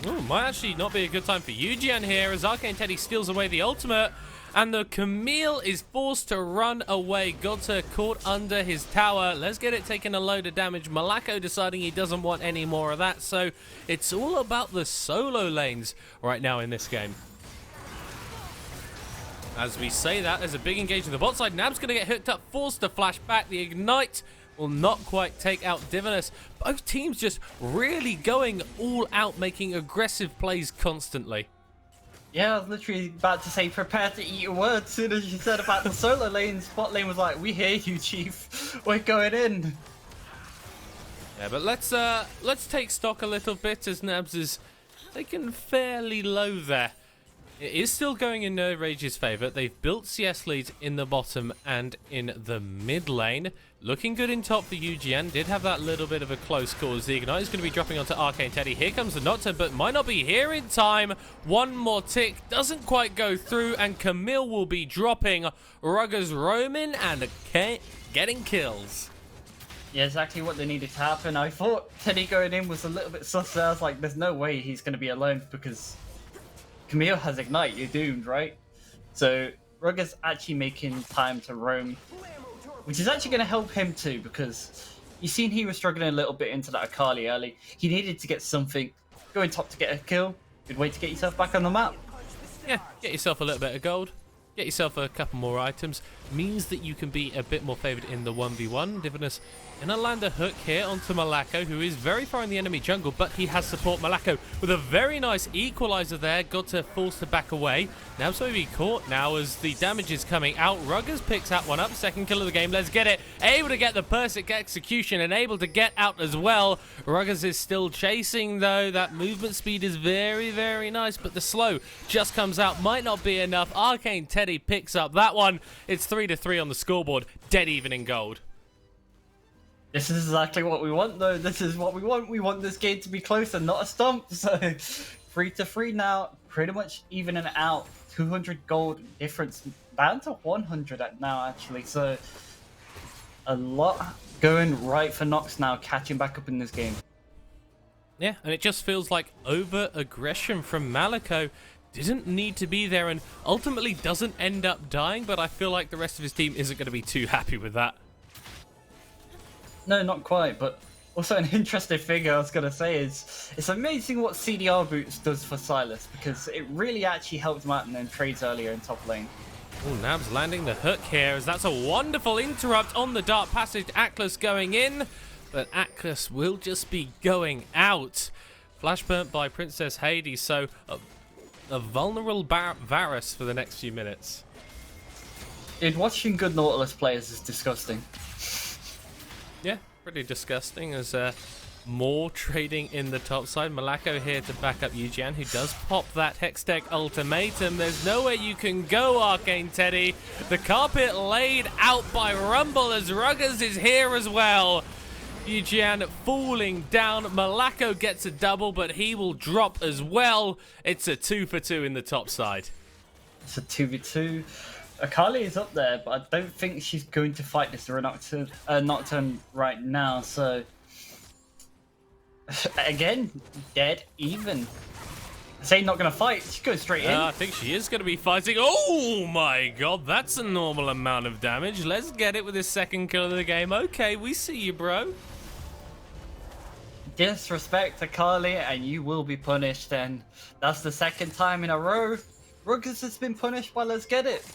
Ooh, might actually not be a good time for UGN here, as Arcane Teddy steals away the ultimate, and the Camille is forced to run away. Gota caught under his tower. Let's Get It taking a load of damage. Malako deciding he doesn't want any more of that, so it's all about the solo lanes right now in this game. As we say that, there's a big engage in the bot side. Nab's going to get hooked up, forced to flash back. The Ignite will not quite take out Divinus. Both teams just really going all out, making aggressive plays constantly. yeah, I was literally about to say prepare to eat your words. As soon as you said about the solo lanes, bot lane was like, we hear you, Chief. We're going in. Yeah, but let's take stock a little bit, as Nabs is taken fairly low there. It is still going in Nerd Rage's favour. They've built CS leads in the bottom and in the mid lane. Looking good in top for UGN. Did have that little bit of a close call, as the Ignite is going to be dropping onto Arcane Teddy. Here comes the Nocturne, but might not be here in time. One more tick. Doesn't quite go through, and Camille will be dropping. Ruggers roaming and getting kills. Yeah, exactly what they needed to happen. I thought Teddy going in was a little bit sus. I was like, there's no way he's going to be alone, because Camille has Ignite, you're doomed, right? So Ruggers actually making time to roam, which is actually going to help him too, because you've seen he was struggling a little bit into that Akali early. He needed to get something, going top to get a kill. Good way to get yourself back on the map. Yeah, get yourself a little bit of gold. Get yourself a couple more items. Means that you can be a bit more favoured in the 1v1. Divinus gonna land a hook here onto Malako, who is very far in the enemy jungle, but he has support. Malako with a very nice equalizer there. Got to force to back away. Now so be caught now as the damage is coming out. Ruggers picks that one up. Second kill of the game. Let's get it. Able to get the perfect execution and able to get out as well. Ruggers is still chasing though. That movement speed is very nice, but the slow just comes out. Might not be enough. Arcane Teddy picks up that one. It's 3-3 on the scoreboard. Dead even in gold. This is exactly what we want, though. This is what we want. We want this game to be close and not a stomp. So 3-3 now, pretty much evening out. 200 gold difference, down to 100 at now, actually. So a lot going right for Nox now, catching back up in this game. Yeah, and it just feels like over-aggression from Malako. Didn't need to be there and ultimately doesn't end up dying, but I feel like the rest of his team isn't going to be too happy with that. No, not quite, but also an interesting thing I was going to say is it's amazing what CDR boots does for Silas, because it really actually helped him out in them trades earlier in top lane. Oh, Nab's landing the hook here, as that's a wonderful interrupt on the Dark Passage. Atlas going in, but Atlas will just be going out. Flash burnt by Princess Hades, so a vulnerable Varus for the next few minutes. Dude, watching good Nautilus players is disgusting. Yeah, pretty disgusting, as more trading in the top side. Malako here to back up Eugen, who does pop that Hextech ultimatum. There's nowhere you can go, Arcane Teddy. The carpet laid out by Rumble, as Ruggers is here as well. Eugen falling down. Malako gets a double, but he will drop as well. It's a 2-for-2 in the top side. It's a 2v2. Akali is up there, but I don't think she's going to fight this Nocturne right now, so... Again, dead even. Say not going to fight, she goes straight in. I think she is going to be fighting. Oh my god, that's a normal amount of damage. Let's get it with his second kill of the game. Okay, we see you, bro. Disrespect Akali and you will be punished, and that's the second time in a row Ruggers has been punished by Let's Get It.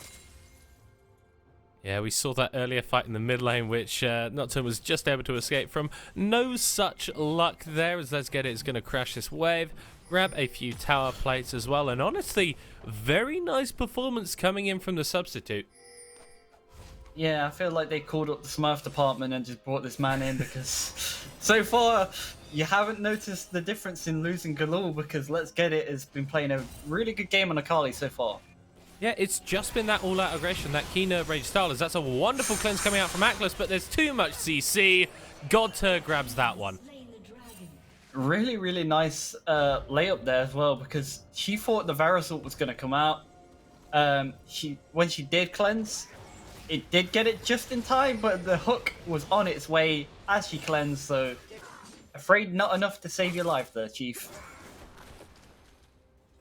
Yeah, we saw that earlier fight in the mid lane, which Nocturne was just able to escape from. No such luck there, as Let's Get It is going to crash this wave, grab a few tower plates as well, and honestly, very nice performance coming in from the substitute. Yeah, I feel like they called up the Smurf department and just brought this man in, because so far you haven't noticed the difference in losing Galul, because Let's Get It has been playing a really good game on Akali so far. Yeah, it's just been that all-out aggression, that key nerve rage style, as that's a wonderful cleanse coming out from Atlas, but there's too much CC. Godtur grabs that one. Really, really nice layup there as well, because she thought the Varus ult was going to come out. When she did cleanse, it did get it just in time, but the hook was on its way as she cleansed, so afraid not enough to save your life there, Chief.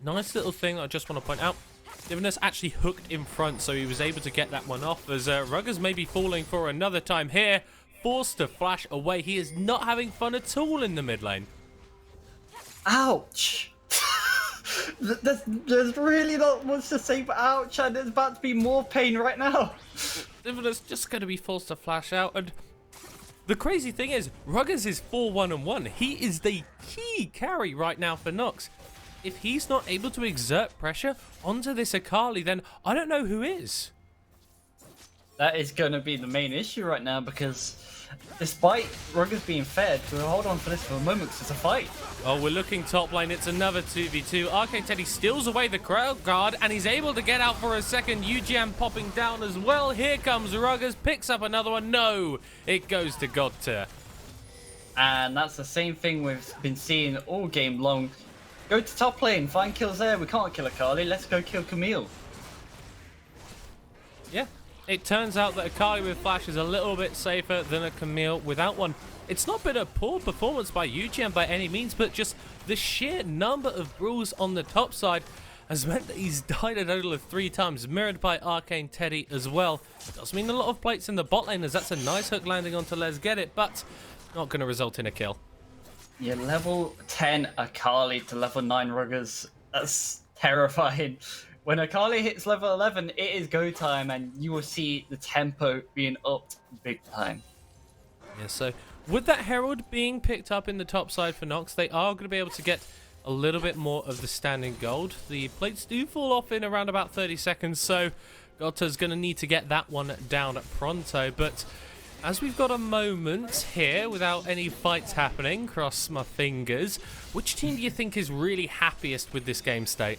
Nice little thing I just want to point out. Divinus actually hooked in front, so he was able to get that one off, as Ruggers may be falling for another time here. Forced to flash away. He is not having fun at all in the mid lane. Ouch! there's really not much to say but ouch, and there's about to be more pain right now. Divinus just going to be forced to flash out, and the crazy thing is, Ruggers is 4-1-1. He is the key carry right now for Nox. If he's not able to exert pressure onto this Akali, then I don't know who is. That is going to be the main issue right now, because despite Ruggers being fed, we'll hold on for this for a moment because it's a fight. Oh, we're looking top lane. It's another 2v2. Arcane Teddy steals away the crowd guard, and he's able to get out for a second. UGM popping down as well. Here comes Ruggers, picks up another one. No, it goes to Godtur. And that's the same thing we've been seeing all game long. Go to top lane, find kills there. We can't kill Akali. Let's go kill Camille. Yeah, it turns out that Akali with Flash is a little bit safer than a Camille without one. It's not been a poor performance by UGM by any means, but just the sheer number of brawls on the top side has meant that he's died a total of 3 times, mirrored by Arcane Teddy as well. It does mean a lot of plates in the bot lane, as that's a nice hook landing onto Let's Get It, but not going to result in a kill. Yeah, level 10 Akali to level 9 Ruggers. That's terrifying. When Akali hits level 11, it is go time, and you will see the tempo being upped big time. Yeah, so with that Herald being picked up in the top side for Nox, they are going to be able to get a little bit more of the standing gold. The plates do fall off in around about 30 seconds, so Godtur's going to need to get that one down pronto, but as we've got a moment here without any fights happening, cross my fingers, which team do you think is really happiest with this game state?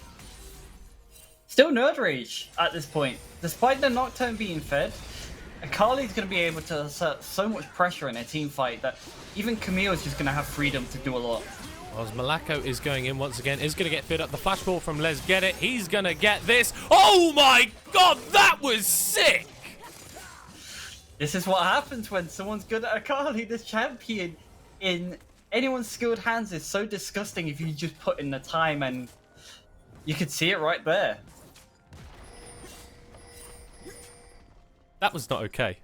Still Nerd Rage at this point. Despite the Nocturne being fed, Akali's going to be able to assert so much pressure in a team fight that even Camille is just going to have freedom to do a lot. Well, as Malako is going in once again, is going to get fed up. The flashball from Let's Get It. He's going to get this. Oh my god, that was sick! This is what happens when someone's good at Akali. This champion in anyone's skilled hands is so disgusting if you just put in the time, and you could see it right there. That was not okay.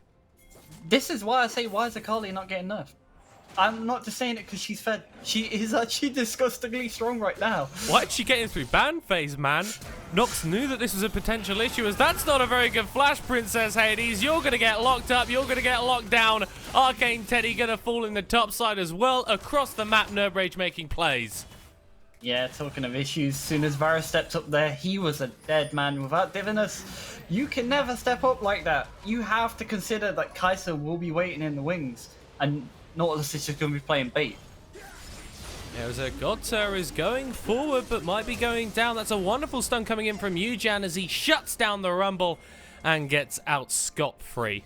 This is why I say, why is Akali not getting nerfed? I'm not just saying it because she's fed. She is actually disgustingly strong right now. Why is she getting through ban phase, man? Nox knew that this was a potential issue, as that's not a very good flash, Princess Hades. You're going to get locked up. You're going to get locked down. Arcane Teddy going to fall in the top side as well. Across the map, Nerve Rage making plays. Yeah, talking of issues, soon as Varus stepped up there, he was a dead man. Without Divinus, you can never step up like that. You have to consider that Kai'Sa will be waiting in the wings, and Nautilus is just going to be playing bait. There's a Godter is going forward, but might be going down. That's a wonderful stun coming in from Eujan as he shuts down the Rumble and gets out scot-free.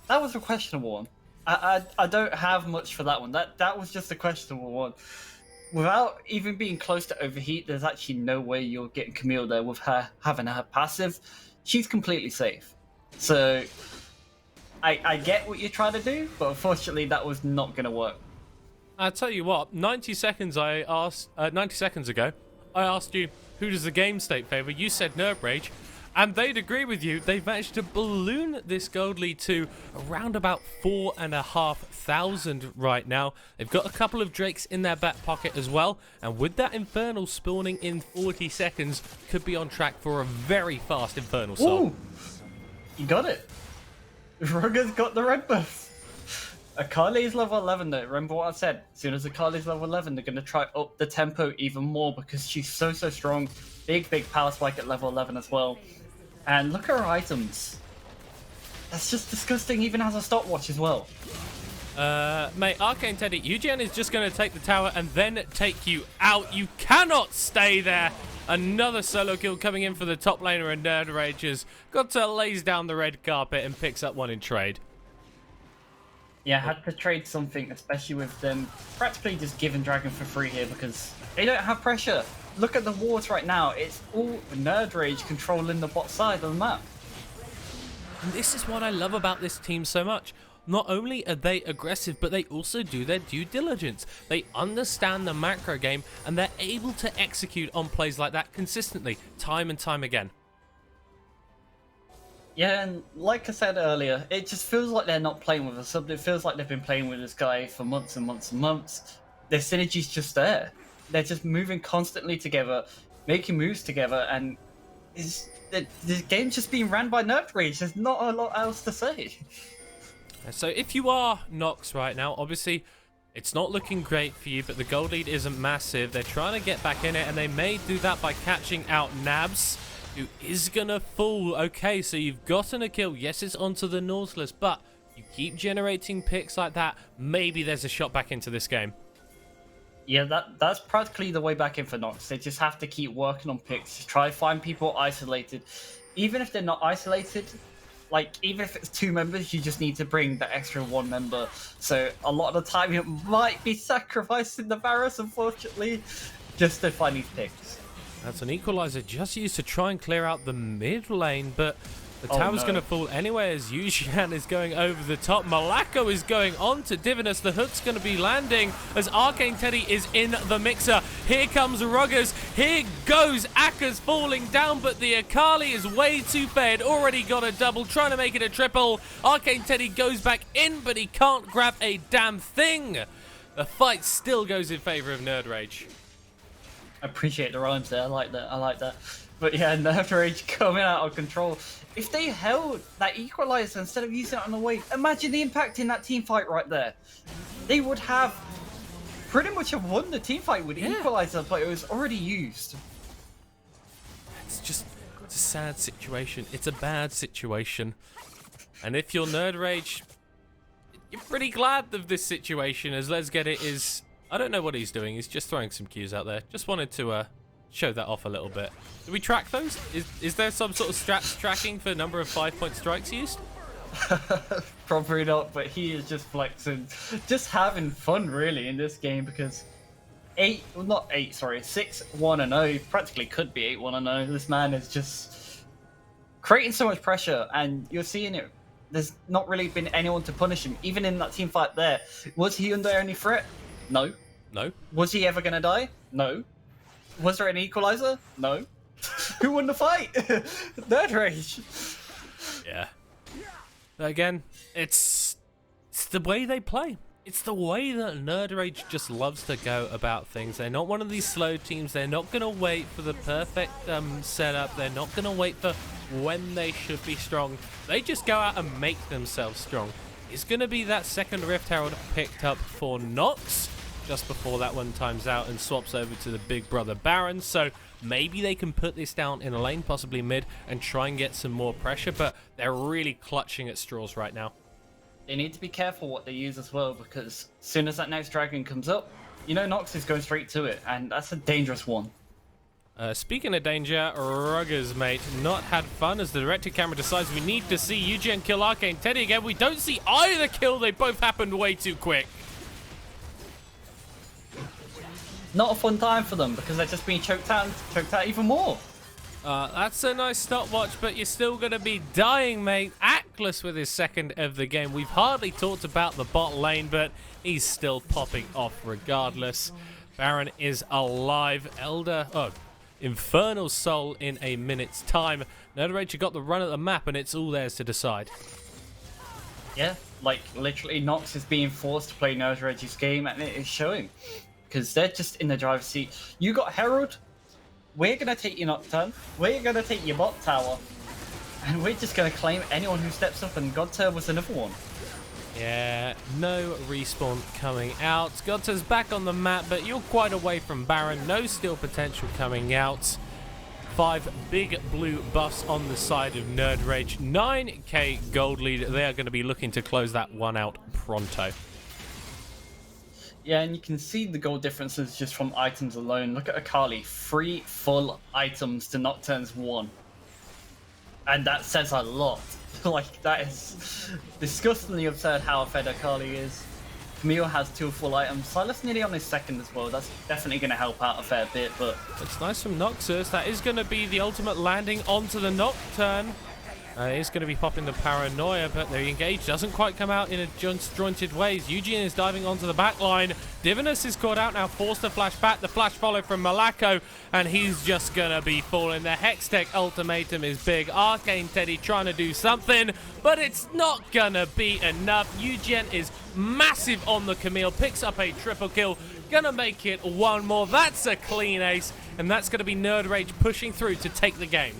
That was a questionable one. I don't have much for that one. That was just a questionable one. Without even being close to overheat, there's actually no way you're getting Camille there with her having her passive. She's completely safe. So I get what you're trying to do, but unfortunately that was not going to work. I tell you what, 90 seconds ago, I asked you, who does the game state favor? You said Nerve Rage, and they'd agree with you. They've managed to balloon this gold lead to around about 4,500 right now. They've got a couple of Drakes in their back pocket as well, and with that Infernal spawning in 40 seconds, could be on track for a very fast Infernal Soul. Ooh, you got it. Rugger's got the red buff. Akali is level 11 though. Remember what I said? As soon as Akali's level 11, they're going to try up the tempo even more because she's so strong. Big power spike at level 11 as well. And look at her items. That's just disgusting, even has a stopwatch as well. Mate, Arcane Teddy, Eugen is just going to take the tower and then take you out. You cannot stay there. Another solo kill coming in for the top laner, and Nerd Rages got to lays down the red carpet and picks up one in trade. Yeah, had to trade something, especially with them practically just giving Dragon for free here because they don't have pressure. Look at the wards right now. It's all Nerd Rage controlling the bot side of the map. And this is what I love about this team so much. Not only are they aggressive, but they also do their due diligence. They understand the macro game, and they're able to execute on plays like that consistently, time and time again. Yeah, and like I said earlier, it just feels like they're not playing with a sub. It feels like they've been playing with this guy for months and months and months. Their synergy's just there. They're just moving constantly together, making moves together, and the game's just being ran by Nerve Rage. There's not a lot else to say. So if you are Nox right now, obviously it's not looking great for you, but the gold lead isn't massive. They're trying to get back in it, and they may do that by catching out Nabs, who is gonna fall. Okay, so you've gotten a kill. Yes, it's onto the Nautilus, but you keep generating picks like that, maybe there's a shot back into this game. Yeah, that's practically the way back in for Nox. They just have to keep working on picks, try to find people isolated. Even if they're not isolated, like, even if it's 2 members, you just need to bring the extra 1 member. So a lot of the time, it might be sacrificing the Varus, unfortunately, just to find these picks. That's an equalizer just used to try and clear out the mid lane, but the tower's going to fall anyway as Yuxian is going over the top. Malako is going on to Divinus. The hook's going to be landing as Arcane Teddy is in the mixer. Here comes Ruggers. Here goes Akka's falling down, but the Akali is way too fed. Already got a double, trying to make it a triple. Arcane Teddy goes back in, but he can't grab a damn thing. The fight still goes in favor of Nerd Rage. I appreciate the rhymes there. I like that. But yeah, Nerve Rage coming out of control. If they held that equalizer instead of using it on the wave, imagine the impact in that team fight right there. They would have pretty much have won the team fight with the equalizer, but it was already used. It's a sad situation. It's a bad situation. And if you're Nerd Rage, you're pretty glad of this situation, as Let's Get It is... I don't know what he's doing. He's just throwing some cues out there. Just wanted to show that off a little bit. Do we track those? Is there some sort of strats tracking for number of 5-point strikes used? Probably not, but he is just flexing. Just having fun, really, in this game, because 6-1-0, practically could be 8-1-0. This man is just creating so much pressure, and you're seeing it. There's not really been anyone to punish him. Even in that team fight there, was he under any threat? No. No. Was he ever going to die? No. Was there an equalizer? No. Who won the fight? Nerd Rage. Yeah. Again, it's it's the way they play. It's the way that Nerd Rage just loves to go about things. They're not one of these slow teams. They're not going to wait for the perfect setup. They're not going to wait for when they should be strong. They just go out and make themselves strong. It's going to be that second Rift Herald picked up for Nox just before that one times out and swaps over to the big brother Baron. So maybe they can put this down in a lane, possibly mid, and try and get some more pressure. But they're really clutching at straws right now. They need to be careful what they use as well, because as soon as that next dragon comes up, you know Nox is going straight to it, and that's a dangerous one. Speaking of danger, Ruggers, mate, not had fun as the director camera decides we need to see UKEL kill Arcane Teddy again. We don't see either kill. They both happened way too quick. Not a fun time for them, because they're just being choked out even more. That's a nice stopwatch, but you're still going to be dying, mate. Ackless with his second of the game. We've hardly talked about the bot lane, but he's still popping off regardless. Baron is alive. Infernal Soul in a minute's time. Nerd Rage got the run of the map, and it's all theirs to decide. Yeah, like literally Nox is being forced to play Nerd Rage's game, and it is showing. Because they're just in the driver's seat. You got Herald, we're going to take your Nocturne, we're going to take your bot tower, and we're just going to claim anyone who steps up, and Godter was another one. Yeah, no respawn coming out. Godter's back on the map, but you're quite away from Baron. No steal potential coming out. 5 big blue buffs on the side of Nerd Rage. 9k gold lead. They are going to be looking to close that one out pronto. Yeah, and you can see the gold differences just from items alone. Look at Akali, 3 full items to Nocturne's 1. And that says a lot. Like, that is disgustingly absurd how fed Akali is. Camille has 2 full items. Silas nearly on his second as well. That's definitely going to help out a fair bit, but... It's nice from Noxus. That is going to be the ultimate landing onto the Nocturne. He's going to be popping the Paranoia, but the engage doesn't quite come out in a disjointed ways. Eugene is diving onto the back line. Divinus is caught out now, forced to flash back. The flash follow from Malako, and he's just going to be falling. The Hextech ultimatum is big. Arcane Teddy trying to do something, but it's not going to be enough. Eugene is massive on the Camille, picks up a triple kill. Going to make it one more. That's a clean ace, and that's going to be Nerd Rage pushing through to take the game.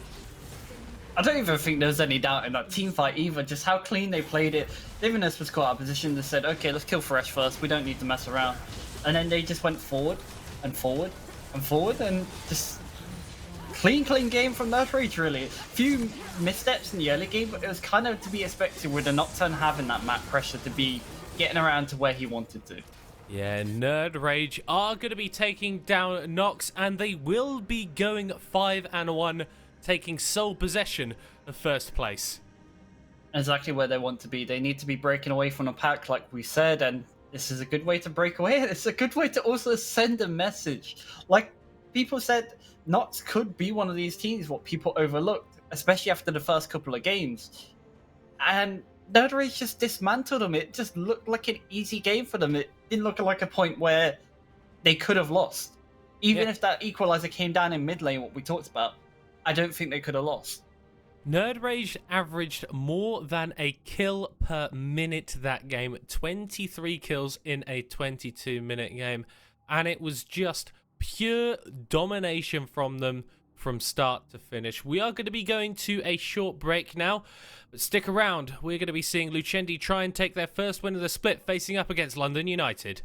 I don't even think there was any doubt in that team fight either, just how clean they played it. Divinus was caught out of position and said, okay, let's kill Fresh first, we don't need to mess around. And then they just went forward, and forward, and forward, and just clean game from Nerd Rage, really. A few missteps in the early game, but it was kind of to be expected with the Nocturne having that map pressure to be getting around to where he wanted to. Yeah, Nerd Rage are going to be taking down Nox, and they will be going 5-1, taking sole possession of first place. Exactly where they want to be. They need to be breaking away from a pack, like we said, and this is a good way to break away. It's a good way to also send a message. Like people said, Nox could be one of these teams what people overlooked, especially after the first couple of games. And Nerd Rage just dismantled them. It just looked like an easy game for them. It didn't look like a point where they could have lost. Even if that equalizer came down in mid lane, what we talked about, I don't think they could have lost. Nerd Rage averaged more than a kill per minute that game. 23 kills in a 22-minute game. And it was just pure domination from them from start to finish. We are going to be going to a short break now. But stick around. We're going to be seeing Lucendi try and take their first win of the split facing up against London United.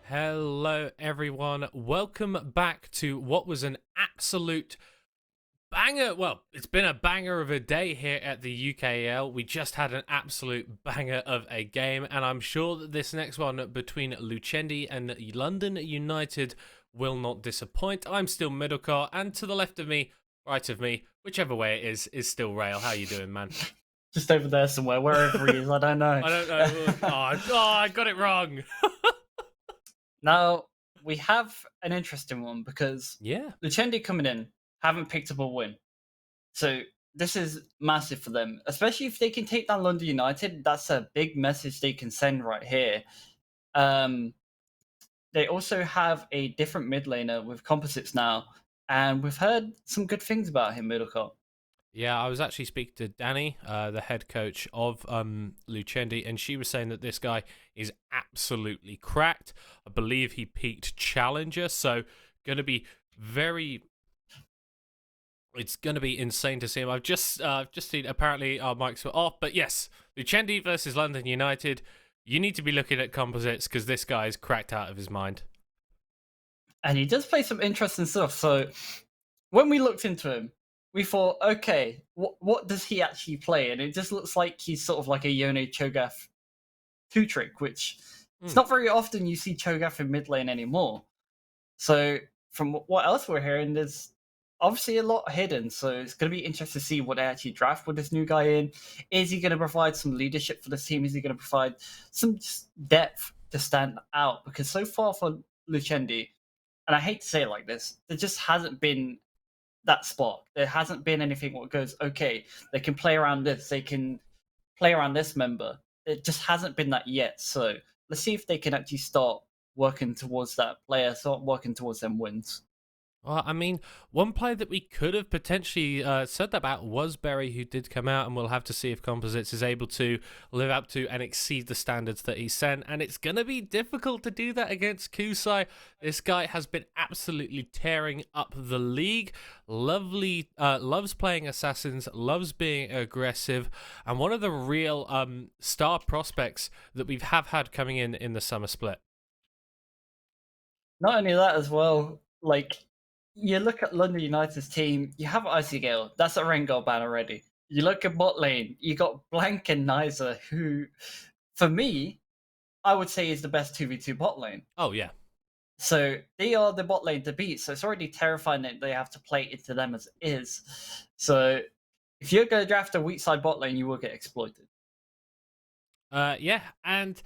Hello, everyone. Welcome back to what was an absolute banger. Well, it's been a banger of a day here at the UKEL. We just had an absolute banger of a game, and I'm sure that this next one between Lucendi and London United will not disappoint. I'm still Middlecar, and to the left of me, right of me, whichever way it is still Rail. How you doing, man? Just over there somewhere, wherever he is, I don't know. I don't know. I got it wrong. Now, we have an interesting one because Yeah. Lucendi coming in haven't picked up a win. So this is massive for them, especially if they can take down London United. That's a big message they can send right here. They also have a different mid laner with Composites now, and we've heard some good things about him, Middlecott. Yeah, I was actually speaking to Danny, the head coach of Lucendi, and she was saying that this guy is absolutely cracked. I believe he peaked Challenger, so going to be it's going to be insane to see him. I've just seen, apparently our mics were off, but yes, Lucendi versus London United. You need to be looking at Composites because this guy is cracked out of his mind. And he does play some interesting stuff. So when we looked into him, we thought, okay, what does he actually play? And it just looks like he's sort of like a Yone Cho'Gath 2-trick, which it's not very often you see Cho'Gath in mid lane anymore. So from what else we're hearing, there's obviously a lot hidden. So it's going to be interesting to see what they actually draft with this new guy in. Is he going to provide some leadership for this team? Is he going to provide some depth to stand out? Because so far for Lucendi, and I hate to say it like this, there just hasn't been that spot. There hasn't been anything what goes, okay, they can play around this, they can play around this member. It just hasn't been that yet. So let's see if they can actually start working towards that player, start working towards them wins. Well, I mean, one player that we could have potentially said that about was Berry, who did come out, and we'll have to see if Composites is able to live up to and exceed the standards that he sent. And it's going to be difficult to do that against Kusai. This guy has been absolutely tearing up the league. Loves playing assassins, loves being aggressive, and one of the real star prospects that we've had coming in the summer split. Not only that as well, like, you look at London United's team, you have Icy Gale, that's a Rengar ban already. You look at bot lane, you got Blank and Niza, who, for me, I would say is the best 2v2 bot lane. Oh, yeah. So they are the bot lane to beat, so it's already terrifying that they have to play into them as is. So if you're going to draft a weak side bot lane, you will get exploited. Yeah, and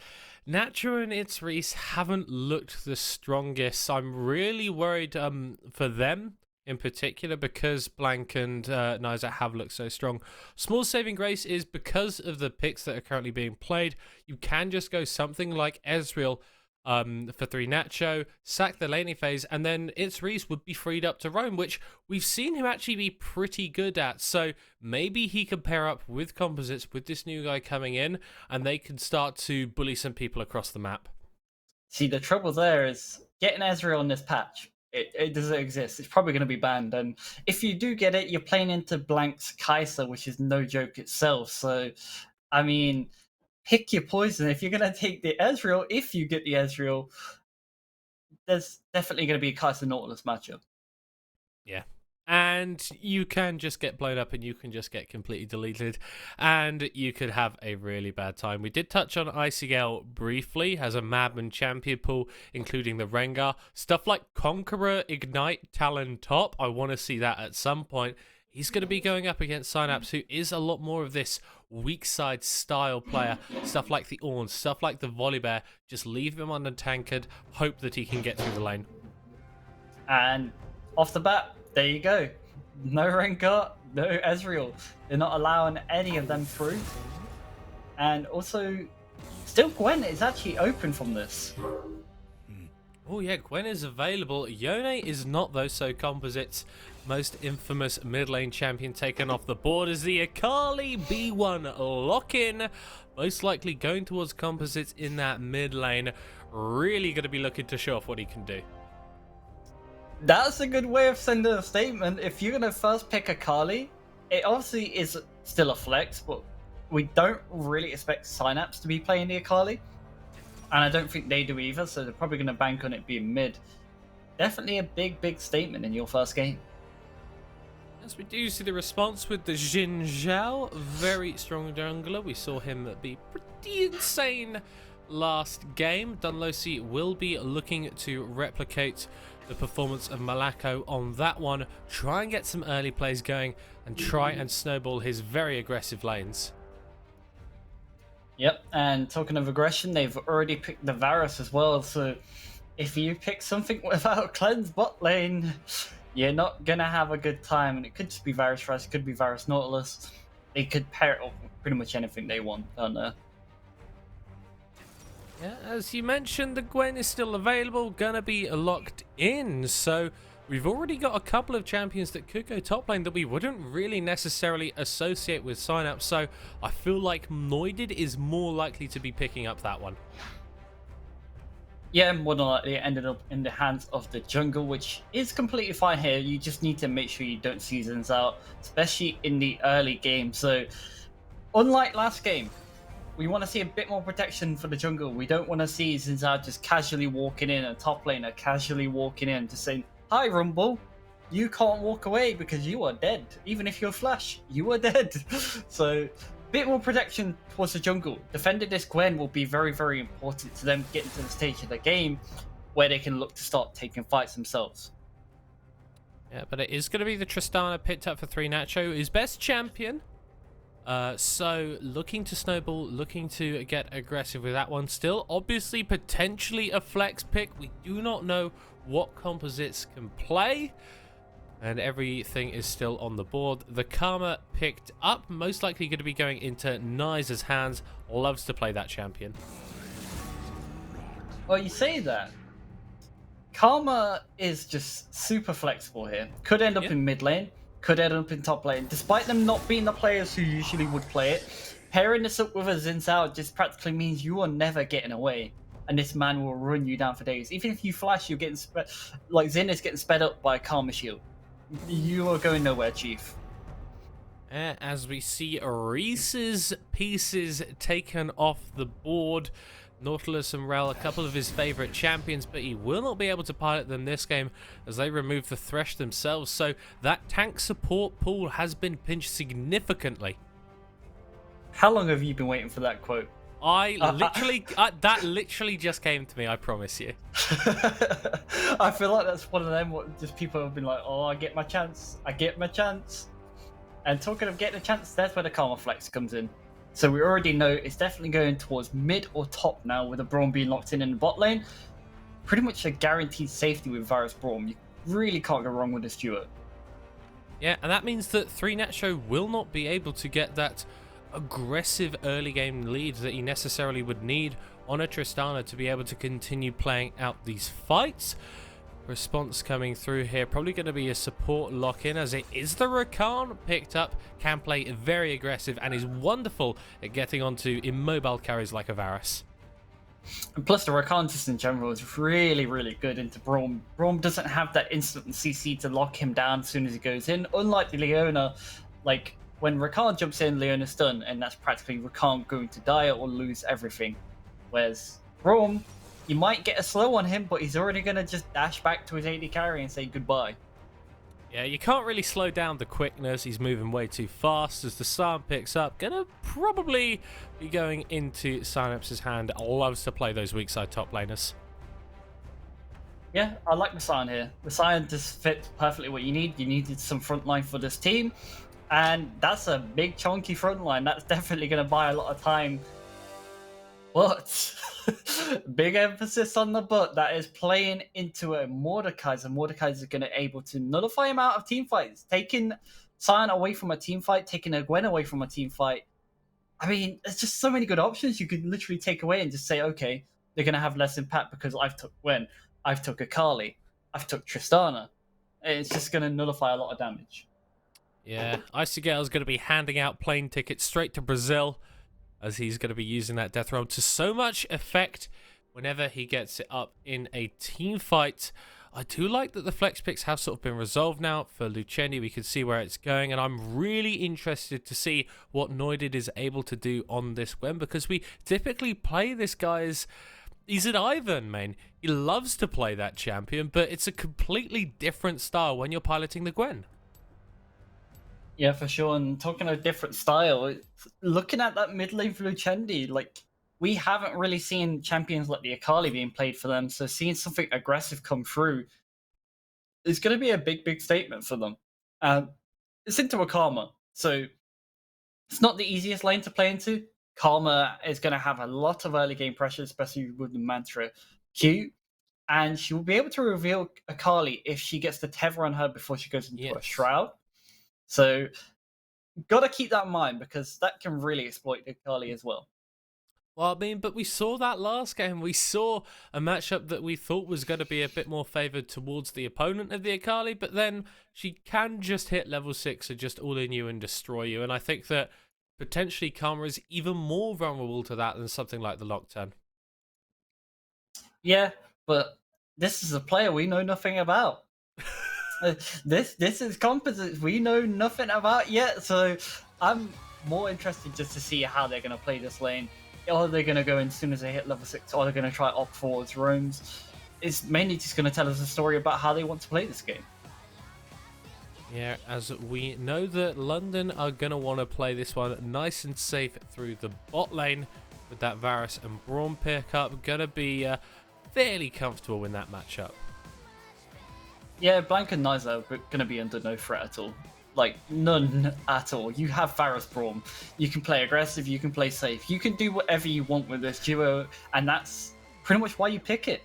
Nacho and It's Reese haven't looked the strongest. I'm really worried for them in particular because Blank and Niza have looked so strong. Small saving grace is because of the picks that are currently being played. You can just go something like Ezreal for 3 Nacho, sack the laning phase, and then It's Reese would be freed up to roam, which we've seen him actually be pretty good at. So maybe he can pair up with Composites with this new guy coming in, and they can start to bully some people across the map. See, the trouble there is getting Ezreal on this patch. It doesn't exist. It's probably going to be banned. And if you do get it, you're playing into Blank's Kai'Sa, which is no joke itself. So, I mean, pick your poison. If you're going to take the Ezreal, if you get the Ezreal, there's definitely going to be a Kai'Sa Nautilus matchup. Yeah. And you can just get blown up and you can just get completely deleted and you could have a really bad time. We did touch on ICL briefly, has a Madman champion pool, including the Rengar. Stuff like Conqueror, Ignite, Talon top. I want to see that at some point. He's going to be going up against Synapse, who is a lot more of this weak side style player. Stuff like the Ornn, stuff like the Volibear. Just leave him untanked, hope that he can get through the lane. And off the bat, there you go. No Rengar, no Ezreal. They're not allowing any of them through. And also, still Gwen is actually open from this. Oh yeah, Gwen is available. Yone is not though, so Composites' most infamous mid lane champion taken off the board is the Akali B1 lock-in. Most likely going towards Composites in that mid lane. Really going to be looking to show off what he can do. That's a good way of sending a statement. If you're going to first pick Akali, it obviously is still a flex, but we don't really expect Synapse to be playing the Akali. And I don't think they do either, so they're probably going to bank on it being mid. Definitely a big statement in your first game. As we do see the response with the Jin Zhao, very strong jungler. We saw him be pretty insane last game. Dunlosi will be looking to replicate the performance of Malako on that one. Try and get some early plays going and try and snowball his very aggressive lanes. Yep, and talking of aggression, they've already picked the Varus as well, so if you pick something without cleanse bot lane, you're not gonna have a good time. And it could just be Varus Rush, it could be Varus Nautilus. They could pair it up with pretty much anything they want down there. Yeah, as you mentioned, the Gwen is still available, gonna be locked in, so we've already got a couple of champions that could go top lane that we wouldn't really necessarily associate with Synapse, so I feel like Noided is more likely to be picking up that one. Yeah, more than likely it ended up in the hands of the jungle, which is completely fine here. You just need to make sure you don't seasons out, especially in the early game. So, unlike last game, we want to see a bit more protection for the jungle. We don't want to see Zinzao just casually walking in, a top laner casually walking in, just saying, "Hi, Rumble, you can't walk away because you are dead. Even if you're Flash, you are dead." So, bit more protection towards the jungle. Defending this Gwen will be very important to them getting to the stage of the game where they can look to start taking fights themselves. Yeah, but it is going to be the Tristana picked up for 3 Nacho, his best champion. So looking to snowball, looking to get aggressive with that one. Still, obviously, potentially a flex pick. We do not know what Composites can play. And everything is still on the board. The Karma picked up, most likely going to be going into Niza's hands. Loves to play that champion. Well, you say that. Karma is just super flexible here. Could end up in mid lane, could end up in top lane. Despite them not being the players who usually would play it, pairing this up with a Xin Zhao just practically means you are never getting away. And this man will run you down for days. Even if you flash, you're getting like Xin is getting sped up by a Karma shield. You are going nowhere, Chief. As we see Reese's pieces taken off the board. Nautilus and Rel, a couple of his favorite champions, but he will not be able to pilot them this game as they remove the Thresh themselves. So that tank support pool has been pinched significantly. How long have you been waiting for that quote? That literally just came to me, I promise you. I feel like that's one of them what just people have been like, "Oh, I get my chance. I get my chance." And talking of getting a chance, that's where the Karma Flex comes in. So we already know it's definitely going towards mid or top now with the Braum being locked in the bot lane. Pretty much a guaranteed safety with Varus Braum. You really can't go wrong with this duo. Yeah, and that means that 3Nacho will not be able to get that aggressive early game lead that he necessarily would need on a Tristana to be able to continue playing out these fights. Response coming through here, probably going to be a support lock-in, as it is the Rakan picked up, can play very aggressive and is wonderful at getting onto immobile carries like a Varus. And plus, the Rakan just in general is really, really good into Braum. Braum doesn't have that instant CC to lock him down as soon as he goes in. Unlike the Leona, like when Rakan jumps in, Leona's done, and that's practically Rakan going to die or lose everything. Whereas Braum, you might get a slow on him, but he's already going to just dash back to his AD carry and say goodbye. Yeah, you can't really slow down the quickness. He's moving way too fast as the Psalm picks up. Gonna probably be going into Synapse's hand. Loves to play those weak side top laners. Yeah, I like Messiah here. Messiah just fits perfectly what you need. You needed some frontline for this team, and that's a big chunky frontline. That's definitely going to buy a lot of time. But big emphasis on the but that is playing into a Mordekaiser. Mordekaiser is going to able to nullify him out of team fights, taking Sion away from a team fight, taking a Gwen away from a team fight. I mean, there's just so many good options you could literally take away and just say, okay, they're going to have less impact because I've took Gwen, I've took Akali, I've took Tristana. It's just going to nullify a lot of damage. Yeah, UKEL is going to be handing out plane tickets straight to Brazil, as he's going to be using that death roll to so much effect whenever he gets it up in a team fight. I do like that the flex picks have sort of been resolved now. For Lucendi, we can see where it's going, and I'm really interested to see what Noided is able to do on this Gwen, because we typically play this guy's... He's an Ivan, man. He loves to play that champion, but it's a completely different style when you're piloting the Gwen. Yeah, for sure. And talking of different style, looking at that mid lane for Lucendi, like, we haven't really seen champions like the Akali being played for them, so seeing something aggressive come through is going to be a big, big statement for them. It's into a Karma, so it's not the easiest lane to play into. Karma is going to have a lot of early game pressure, especially with the Mantra Q, and she will be able to reveal Akali if she gets the tether on her before she goes into a Shroud. So, got to keep that in mind, because that can really exploit Akali as well. Well, I mean, but we saw that last game. We saw a matchup that we thought was going to be a bit more favoured towards the opponent of the Akali, but then she can just hit level 6 and just all in you and destroy you. And I think that potentially Karma is even more vulnerable to that than something like the Nocturne. Yeah, but this is a player we know nothing about. This is competence we know nothing about yet, so I'm more interested just to see how they're going to play this lane. Are they going to go in as soon as they hit level 6, or are they going to try opt forwards roams? It's mainly just going to tell us a story about how they want to play this game. Yeah, as we know that London are going to want to play this one nice and safe through the bot lane with that Varus and Braum pickup. Going to be fairly comfortable in that matchup. Yeah, Blank and Niza are going to be under no threat at all. Like, none at all. You have Varus Braum. You can play aggressive, you can play safe. You can do whatever you want with this duo, and that's pretty much why you pick it.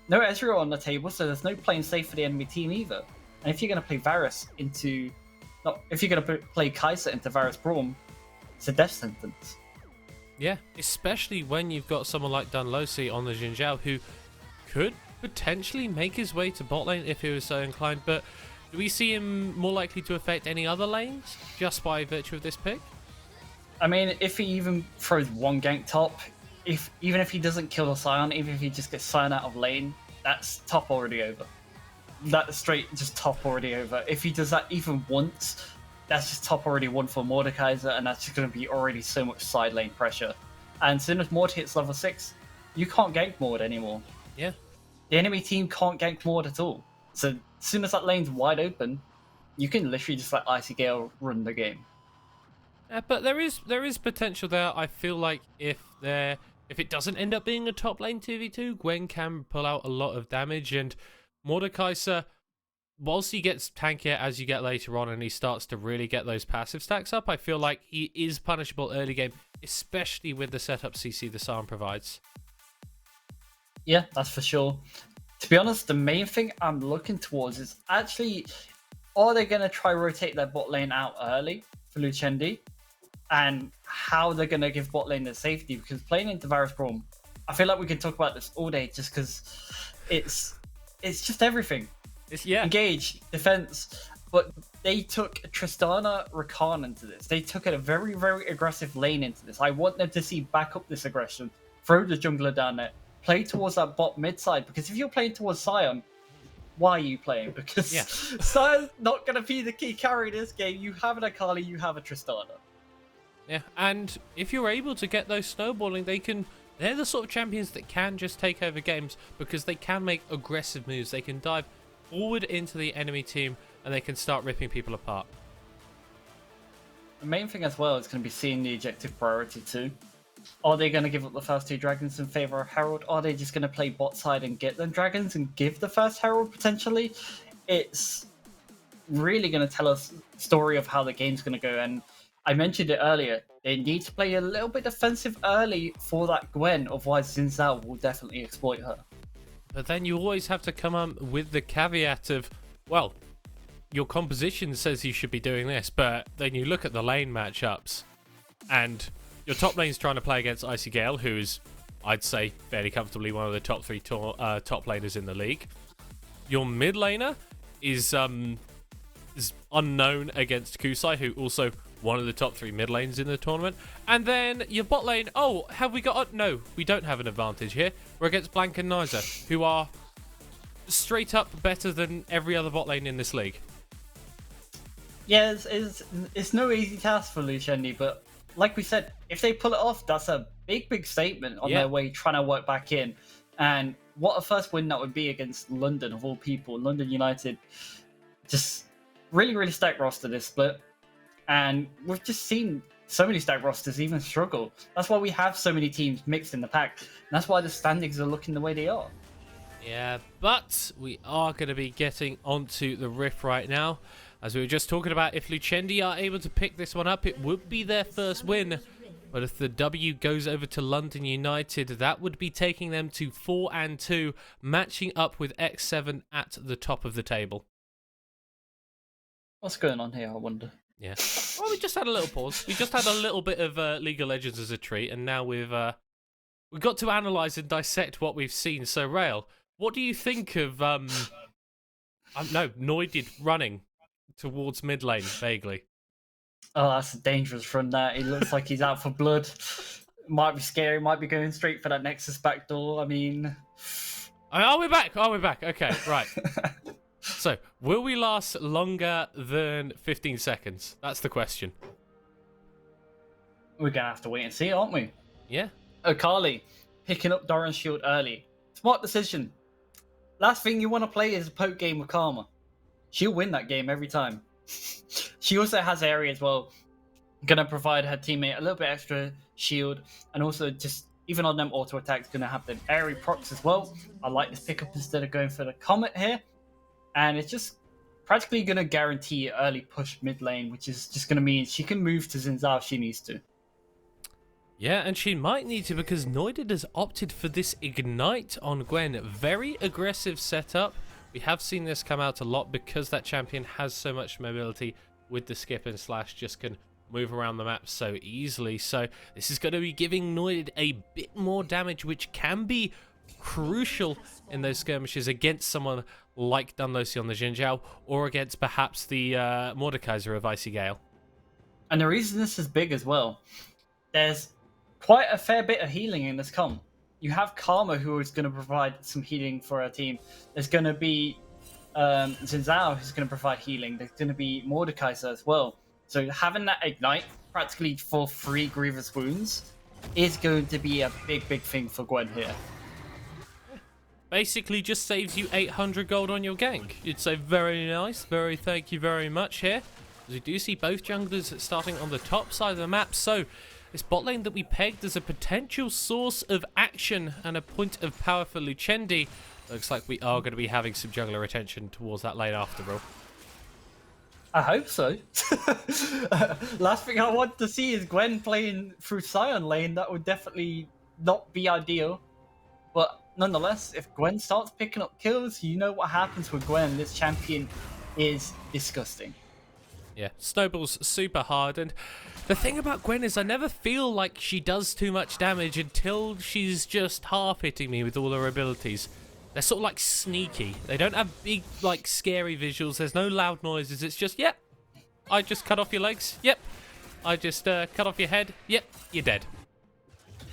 No Ezreal on the table, so there's no playing safe for the enemy team either. And if you're going to play Varus into... No, if you're going to play Kai'Sa into Varus Braum, it's a death sentence. Yeah, especially when you've got someone like Dunlosi on the Xin Zhao, who could potentially make his way to bot lane if he was so inclined, but do we see him more likely to affect any other lanes just by virtue of this pick? I mean, if he even throws one gank top, even if he doesn't kill the Scion, even if he just gets Scion out of lane, that's top already over. That's straight just top already over. If he does that even once, that's just top already one for Mordekaiser, and that's just going to be already so much side lane pressure. And as soon as Mord hits level 6, you can't gank Mord anymore. Yeah. The enemy team can't gank Mord at all. So as soon as that lane's wide open, you can literally just let Icy Gale run the game. But there is potential there. I feel like if it doesn't end up being a top lane 2v2, Gwen can pull out a lot of damage, and Mordekaiser, whilst he gets tankier as you get later on and he starts to really get those passive stacks up, I feel like he is punishable early game, especially with the setup CC the Sarm provides. Yeah, that's for sure. To be honest, the main thing I'm looking towards is actually, are they going to try rotate their bot lane out early for Lucendi? And how they're going to give bot lane the safety? Because playing into Varus Braum, I feel like we can talk about this all day just because it's just everything. Engage, defense, but they took Tristana Rakan into this. They took a very, very aggressive lane into this. I want them to see back up this aggression, throw the jungler down there, play towards that bot mid side, because if you're playing towards Sion, why are you playing? Because Sion's not going to be the key carry in this game. You have an Akali, you have a Tristana. Yeah, and if you're able to get those snowballing, they're the sort of champions that can just take over games because they can make aggressive moves. They can dive forward into the enemy team and they can start ripping people apart. The main thing as well is going to be seeing the objective priority too. Are they going to give up the first 2 dragons in favor of Herald? Are they just going to play bot side and get them dragons and give the first Herald potentially? It's really going to tell us the story of how the game's going to go. And I mentioned it earlier, they need to play a little bit defensive early for that Gwen, otherwise Xin Zhao will definitely exploit her. But then you always have to come up with the caveat of, well, your composition says you should be doing this, but then you look at the lane matchups, and your top lane's trying to play against Icy Gale, who's, I'd say, fairly comfortably one of the top 3 top laners in the league. Your mid laner is unknown against Kusai, who also one of the top 3 mid lanes in the tournament. And then your bot lane, oh, have we got... No, we don't have an advantage here. We're against Blank and Niza, who are straight up better than every other bot lane in this league. Yeah, it's no easy task for Lucendi, but like we said, if they pull it off, that's a big statement on their way trying to work back in. And what a first win that would be against London, of all people. London United, just really stacked roster this split. And we've just seen so many stacked rosters even struggle. That's why we have so many teams mixed in the pack. And that's why the standings are looking the way they are. Yeah, but we are going to be getting onto the Rift right now. As we were just talking about, if Lucendi are able to pick this one up, it would be their first win. But if the W goes over to London United, that would be taking them to 4-2, matching up with X7 at the top of the table. What's going on here, I wonder? Yeah. Well, we just had a little pause. We just had a little bit of League of Legends as a treat, and now we've got to analyse and dissect what we've seen. So, Rail, what do you think of Noidid running towards mid lane vaguely? Oh, that's a dangerous run. That he looks like he's out for blood. Might be scary. Might be going straight for that Nexus back door. I mean, oh, we're back. Oh, we're back. Okay, right. So, will we last longer than 15 seconds? That's the question. We're gonna have to wait and see, aren't we? Yeah. Akali picking up Doran's shield early. Smart decision. Last thing you want to play is a poke game with Karma. She'll win that game every time. She also has area as well. Gonna provide her teammate a little bit extra shield, and also just even on them auto attacks, gonna have them airy procs as well. I like this pickup instead of going for the Comet here, and it's just practically gonna guarantee early push mid lane, which is just gonna mean she can move to Xin Zhao if she needs to. Yeah, and she might need to because Noidid has opted for this Ignite on Gwen. Very aggressive setup. We have seen this come out a lot because that champion has so much mobility with the skip and slash, just can move around the map so easily. So this is going to be giving Noidid a bit more damage, which can be crucial in those skirmishes against someone like Dunlosi on the Xin Zhao, or against perhaps the Mordekaiser of Icy Gale. And the reason this is big as well, there's quite a fair bit of healing in this comp. You have Karma, who is going to provide some healing for her team. There's going to be Xin Zhao, who's going to provide healing. There's going to be Mordekaiser as well. So having that Ignite practically for 3 Grievous Wounds is going to be a big thing for Gwen here. Basically just saves you 800 gold on your gank. You'd say very nice, very thank you very much here. As we do see both junglers starting on the top side of the map, so this bot lane that we pegged as a potential source of action and a point of power for Lucendi Looks like we are going to be having some jungler attention towards that lane after all. I hope so. Last thing I want to see is Gwen playing through Sion lane. That would definitely not be ideal. But nonetheless, if Gwen starts picking up kills, you know what happens with Gwen. This champion is disgusting. Yeah, snowballs super hard, and the thing about Gwen is I never feel like she does too much damage until she's just half hitting me with all her abilities. They're sort of like sneaky. They don't have big, like, scary visuals. There's no loud noises. It's just, yep, I just cut off your legs. Yep, I just cut off your head. Yep, you're dead.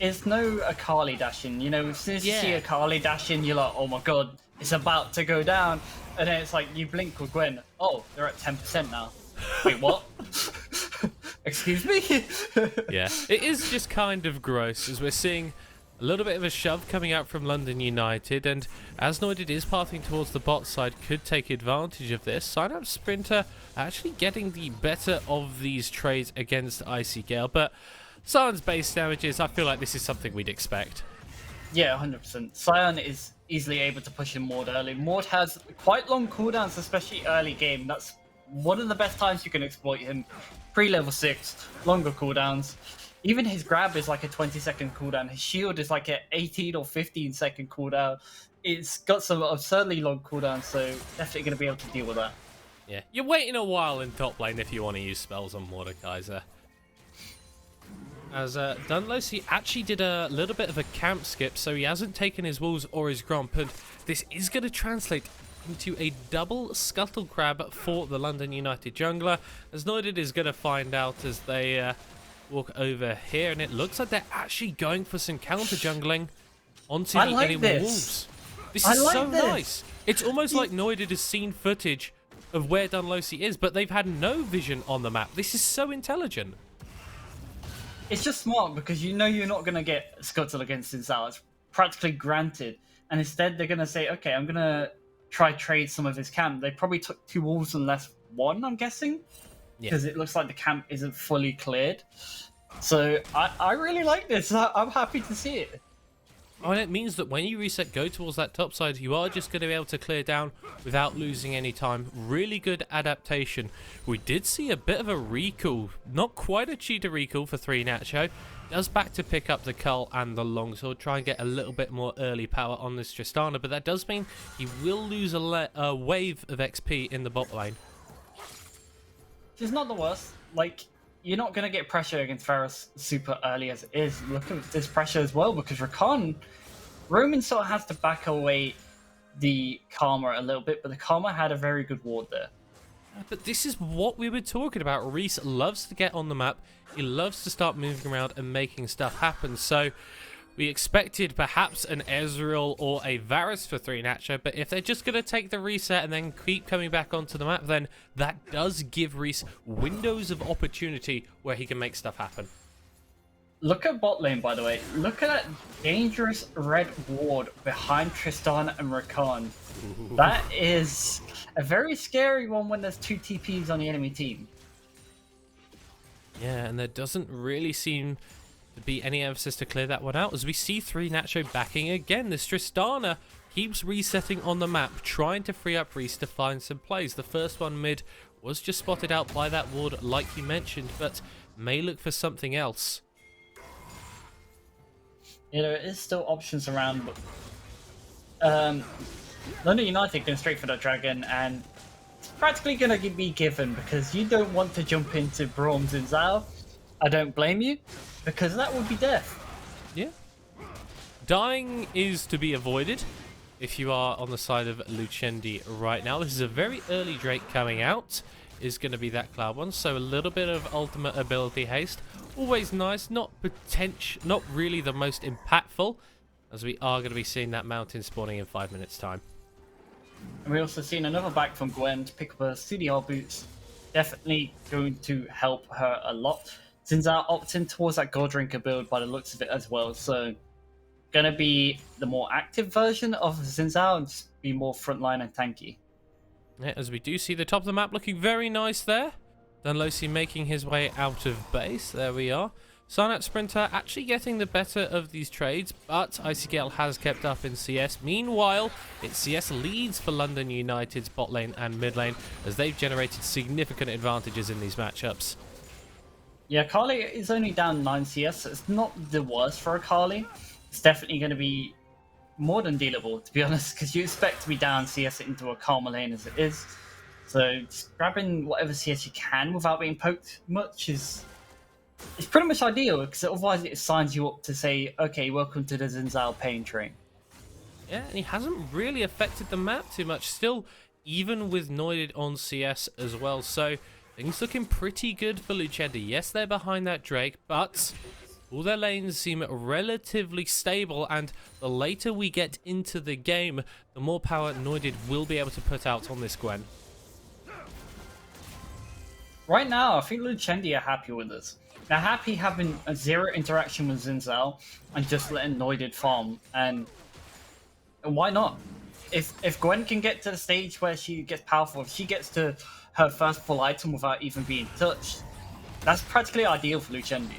It's no Akali dashing. You know, as soon as you see Yeah. Akali dashing, you're like, oh my god, it's about to go down. And then it's like, you blink with Gwen. Oh, they're at 10% now. Wait, what? Excuse me? Yeah, it is just kind of gross as we're seeing a little bit of a shove coming out from London United, and as Noided is pathing towards the bot side, could take advantage of this. Synapse Sprinter actually getting the better of these trades against Icy Gale, but Sion's base damages, I feel like this is something we'd expect. Yeah, 100%. Sion is easily able to push in Maud early. Maud has quite long cooldowns, especially early game. That's one of the best times you can exploit him. Pre-level 6, longer cooldowns. Even his grab is like a 20-second cooldown. His shield is like an 18 or 15-second cooldown. It's got some absurdly long cooldowns, so definitely going to be able to deal with that. Yeah, you're waiting a while in top lane if you want to use spells on Mordekaiser. As Dunlosey actually did a little bit of a camp skip, so he hasn't taken his wolves or his gromp, and this is going to translate into a double scuttle crab for the London United jungler, as Noided is going to find out as they walk over here, and it looks like they're actually going for some counter jungling onto the enemy wolves. This is so nice. It's almost like Noided has seen footage of where Dunlosey is, but they've had no vision on the map. This is so intelligent. It's just smart because you know you're not going to get Scuttle against Zinzao. It's practically granted. And instead they're going to say, okay, I'm going to try trade some of his camp. They probably took 2 wolves and left 1, I'm guessing. Because it looks like the camp isn't fully cleared. So I really like this. I'm happy to see it. Oh, and it means that when you reset, go towards that top side, you are just going to be able to clear down without losing any time. Really good adaptation. We did see a bit of a recall, not quite a cheetah recall for 3 Nacho. Does back to pick up the Cull and the Longsword, try and get a little bit more early power on this Tristana, but that does mean he will lose a wave of XP in the bot lane. It's not the worst. Like, you're not going to get pressure against Varus super early as it is. Look at this pressure as well, because Roman sort of has to back away the Karma a little bit, but the Karma had a very good ward there. But this is what we were talking about. Reese loves to get on the map. He loves to start moving around and making stuff happen. So we expected perhaps an Ezreal or a Varus for 3 Nacho, but if they're just going to take the reset and then keep coming back onto the map, then that does give Reese windows of opportunity where he can make stuff happen. Look at bot lane, by the way. Look at that dangerous red ward behind Tristan and Rakan. That is a very scary one when there's 2 TPs on the enemy team. Yeah, and there doesn't really seem to be any emphasis to clear that one out, as we see 3 Nacho backing again. This Tristana keeps resetting on the map, trying to free up Reese to find some plays. The first one mid was just spotted out by that ward, like you mentioned, but may look for something else. You know, there is still options around, but London United going straight for the dragon, and it's practically going to be given because you don't want to jump into Braum Zinzao. I don't blame you, because that would be death. Yeah. Dying is to be avoided if you are on the side of Lucendi right now. This is a very early Drake coming out. Is going to be that Cloud one, so a little bit of ultimate ability haste. Always nice, not really the most impactful, as we are going to be seeing that mountain spawning in 5 minutes time. And we also seen another back from Gwen to pick up her CDR boots. Definitely going to help her a lot. Zinzao opting towards that Gold Drinker build by the looks of it as well, so going to be the more active version of Zinzao and just be more frontline and tanky. Yeah, as we do see the top of the map looking very nice there. Dunlosey making his way out of base. There we are. Cyanide Sprinter actually getting the better of these trades, but UKEL has kept up in CS. Meanwhile, it's CS leads for London United's bot lane and mid lane as they've generated significant advantages in these matchups. Yeah, Akali is only down 9 CS, so it's not the worst for Akali. It's definitely going to be more than dealable, to be honest, because you expect to be down CS into a Karma lane as it is. So just grabbing whatever CS you can without being poked much is pretty much ideal, because otherwise it signs you up to say, okay, welcome to the Xin Zhao pain train. Yeah, and he hasn't really affected the map too much. Still, even with Noided on CS as well, so things looking pretty good for Lucendi. Yes, they're behind that Drake, but all their lanes seem relatively stable, and the later we get into the game, the more power Noided will be able to put out on this Gwen. Right now, I think Lucendi are happy with this. They're happy having a zero interaction with Xin Zhao and just letting Noided farm, and why not? If Gwen can get to the stage where she gets powerful, if she gets to her first full item without even being touched, that's practically ideal for Lucendi.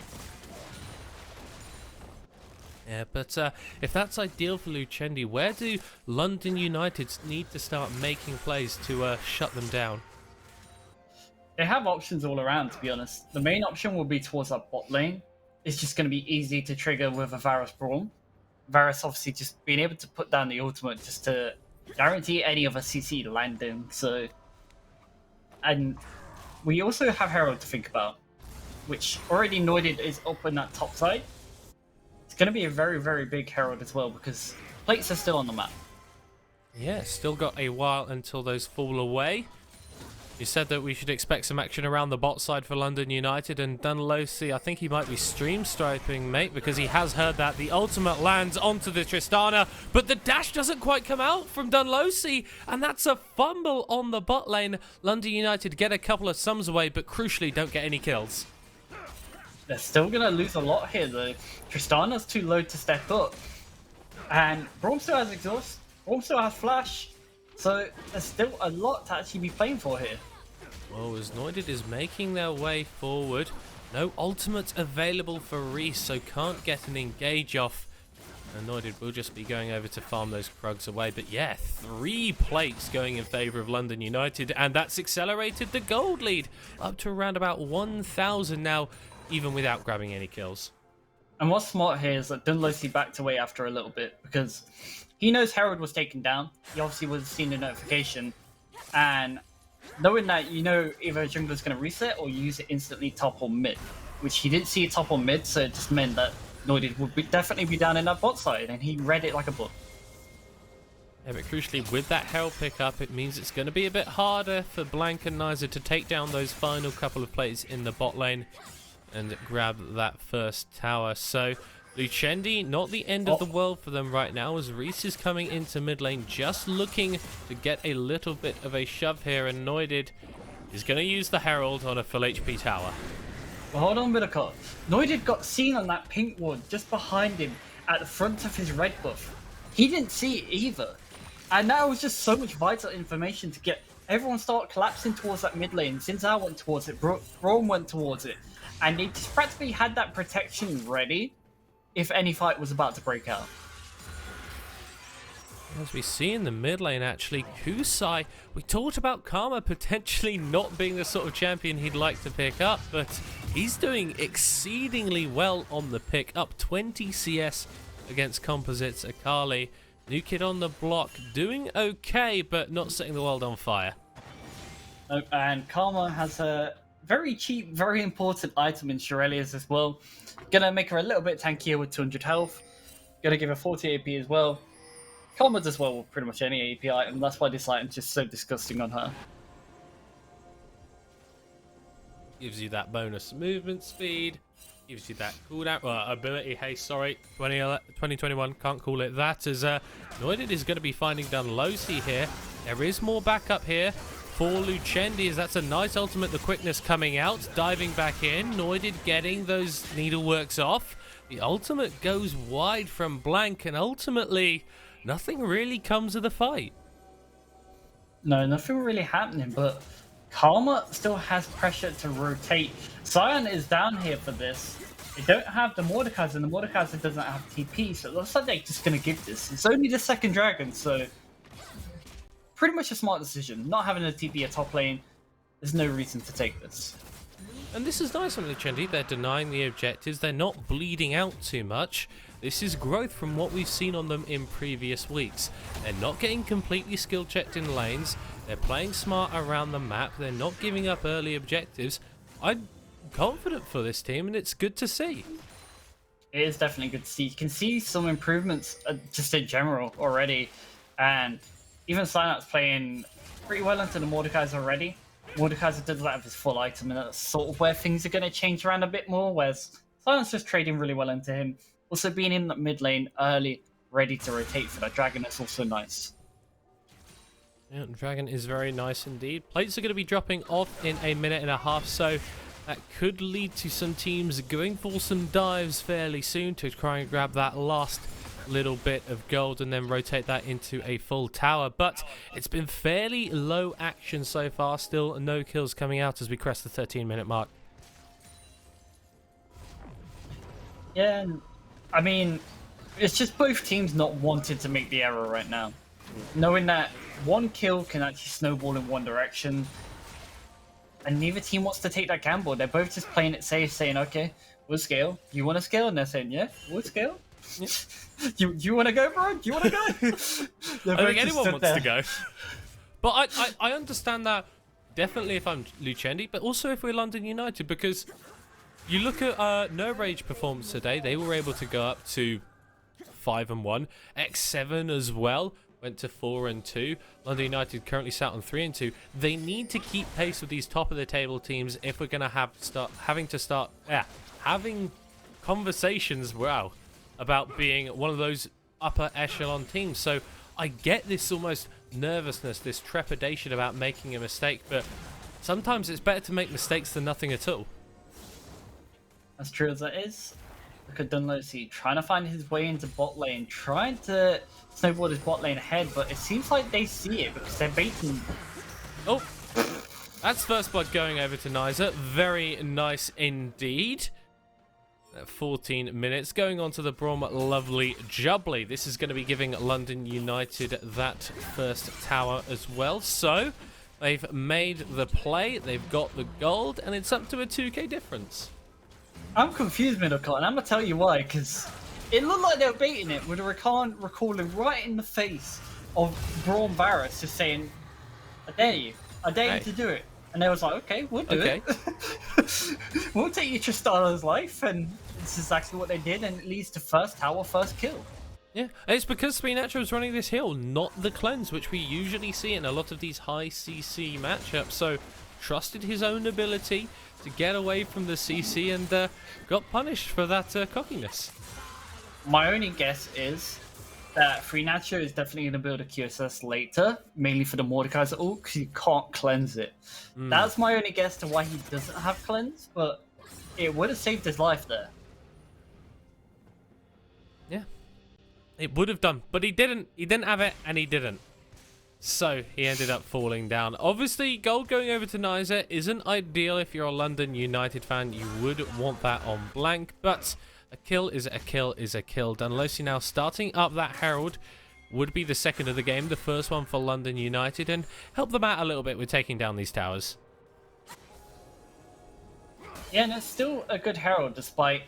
Yeah, but if that's ideal for Lucendi, where do London United need to start making plays to shut them down? They have options all around, to be honest. The main option will be towards that bot lane. It's just going to be easy to trigger with a Varus Braum. Varus obviously just being able to put down the ultimate just to guarantee any of a CC landing. So, and we also have Herald to think about, which already Noided is up on that top side. It's going to be a very, very big Herald as well because plates are still on the map. Yeah, still got a while until those fall away. You said that we should expect some action around the bot side for London United, and Dunlosi, I think he might be stream striping, mate, because he has heard that the ultimate lands onto the Tristana, but the dash doesn't quite come out from Dunlosi, and that's a fumble on the bot lane. London United get a couple of sums away, but crucially don't get any kills. They're still going to lose a lot here, though. Tristana's too low to step up, and Braum still has exhaust, Braum still has flash. So there's still a lot to actually be playing for here. Well, as Noided is making their way forward, no ultimate available for Reese, so can't get an engage off. And Noided will just be going over to farm those Krugs away. But yeah, 3 plates going in favour of London United, and that's accelerated the gold lead up to around about 1,000 now, even without grabbing any kills. And what's smart here is that Dunlosi backed away after a little bit because he knows Herald was taken down. He obviously would have seen the notification. And knowing that, you know, either a jungler's going to reset or use it instantly top or mid, which he didn't see it top or mid, so it just meant that Noided would definitely be down in that bot side, and he read it like a book. Yeah, but crucially, with that Herald pickup, it means it's going to be a bit harder for Blank and Nizer to take down those final couple of plays in the bot lane and grab that first tower. So Lucendi, not the end of the world for them right now, as Reese is coming into mid lane, just looking to get a little bit of a shove here, and Noided is going to use the Herald on a full HP tower. Well, hold on, Midakot. Noided got seen on that pink ward just behind him at the front of his red buff. He didn't see it either. And that was just so much vital information to get everyone start collapsing towards that mid lane. Xin Zhao went towards it, Braum went towards it. And they just practically had that protection ready if any fight was about to break out. As we see in the mid lane, actually, Kusai, we talked about Karma potentially not being the sort of champion he'd like to pick up, but he's doing exceedingly well on the pick, up 20 CS against Composites Akali. New kid on the block, doing okay, but not setting the world on fire. And Karma has a very cheap, very important item in Shirelia's as well. Gonna make her a little bit tankier with 200 health. Gonna give her 40 AP as well. Karma does well with pretty much any AP item. That's why this item's just so disgusting on her. Gives you that bonus movement speed. Gives you that cooldown ability haste. Sorry, 2021 can't call it that. As Noided is going to be finding Dunlosi here. There is more backup here for Lucendi, as that's a nice ultimate. The quickness coming out, diving back in. Noided getting those needleworks off. The ultimate goes wide from Blank, and ultimately nothing really comes of the fight. No, nothing really happening, but Karma still has pressure to rotate. Sion is down here for this, They don't have the Mordekaiser, and the Mordekaiser doesn't have TP, so it looks like they're just going to give this. It's only the second dragon, so pretty much a smart decision. Not having a TP at top lane, there's no reason to take this. And this is nice from Lucendi. They're denying the objectives. They're not bleeding out too much. This is growth from what we've seen on them in previous weeks. They're not getting completely skill checked in lanes. They're playing smart around the map. They're not giving up early objectives. I'm confident for this team, and it's good to see. It is definitely good to see. You can see some improvements just in general already. And even Synapse playing pretty well into the Mordekaiser already. Mordekaiser does have his full item, and that's sort of where things are going to change around a bit more, whereas Silence just trading really well into him. Also being in that mid lane early, ready to rotate for that dragon is also nice. Yeah, dragon is very nice indeed. Plates are going to be dropping off in a minute and a half, so that could lead to some teams going for some dives fairly soon to try and grab that last little bit of gold and then rotate that into a full tower. But it's been fairly low action so far. Still no kills coming out as we crest the 13-minute mark. Yeah, and I mean, it's just both teams not wanting to make the error right now. Knowing that one kill can actually snowball in one direction, and neither team wants to take that gamble. They're both just playing it safe, saying, okay, we'll scale. You want to scale? And they're saying, yeah, we'll scale. Yeah. you want to go, bro? Do you want to go? I think anyone wants to go. But I understand that definitely if I'm Lucendi, but also if we're London United, because you look at No Rage performance today, they were able to go up to 5-1. X7 as well went to 4-2. London United currently sat on 3-2. They need to keep pace with these top of the table teams if we're going to having conversations. Wow. About being one of those upper echelon teams. So I get this almost nervousness, this trepidation about making a mistake, but sometimes it's better to make mistakes than nothing at all. As true as that is, look at Dunlosey trying to find his way into bot lane, trying to snowball his bot lane ahead, but it seems like they see it because they're baiting. Oh, that's first blood going over to Nizer. Very nice indeed. 14 minutes going on to the Brom lovely Jubbly. This is going to be giving London United that first tower as well. So they've made the play, they've got the gold, and it's up to a 2k difference. I'm confused, Middlecott, and I'm going to tell you why, because it looked like they were baiting it with a Rakan recalling right in the face of Braun Varus, just saying, I dare you to do it. And they was like, okay, we'll do it. We'll take you Tristana's life, and this is exactly what they did, and it leads to first tower, first kill. Yeah, it's because Spinatro is running this hill, not the cleanse, which we usually see in a lot of these high CC matchups. So trusted his own ability to get away from the CC and got punished for that cockiness. My only guess is that Freenacho is definitely going to build a QSS later, mainly for the Mordekaiser ult, because you can't cleanse it. That's my only guess to why he doesn't have cleanse, but it would have saved his life there. Yeah, it would have done, but he didn't. He didn't have it, and he didn't. So he ended up falling down. Obviously, gold going over to Nizer isn't ideal if you're a London United fan. You would want that on blank, but a kill is a kill is a kill. Dunlosey now starting up that Herald would be the second of the game, the first one for London United, and help them out a little bit with taking down these towers. Yeah, and it's still a good Herald despite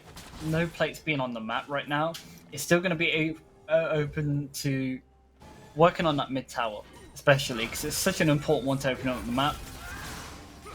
no plates being on the map right now. It's still going to be open to working on that mid tower, especially because it's such an important one to open up the map.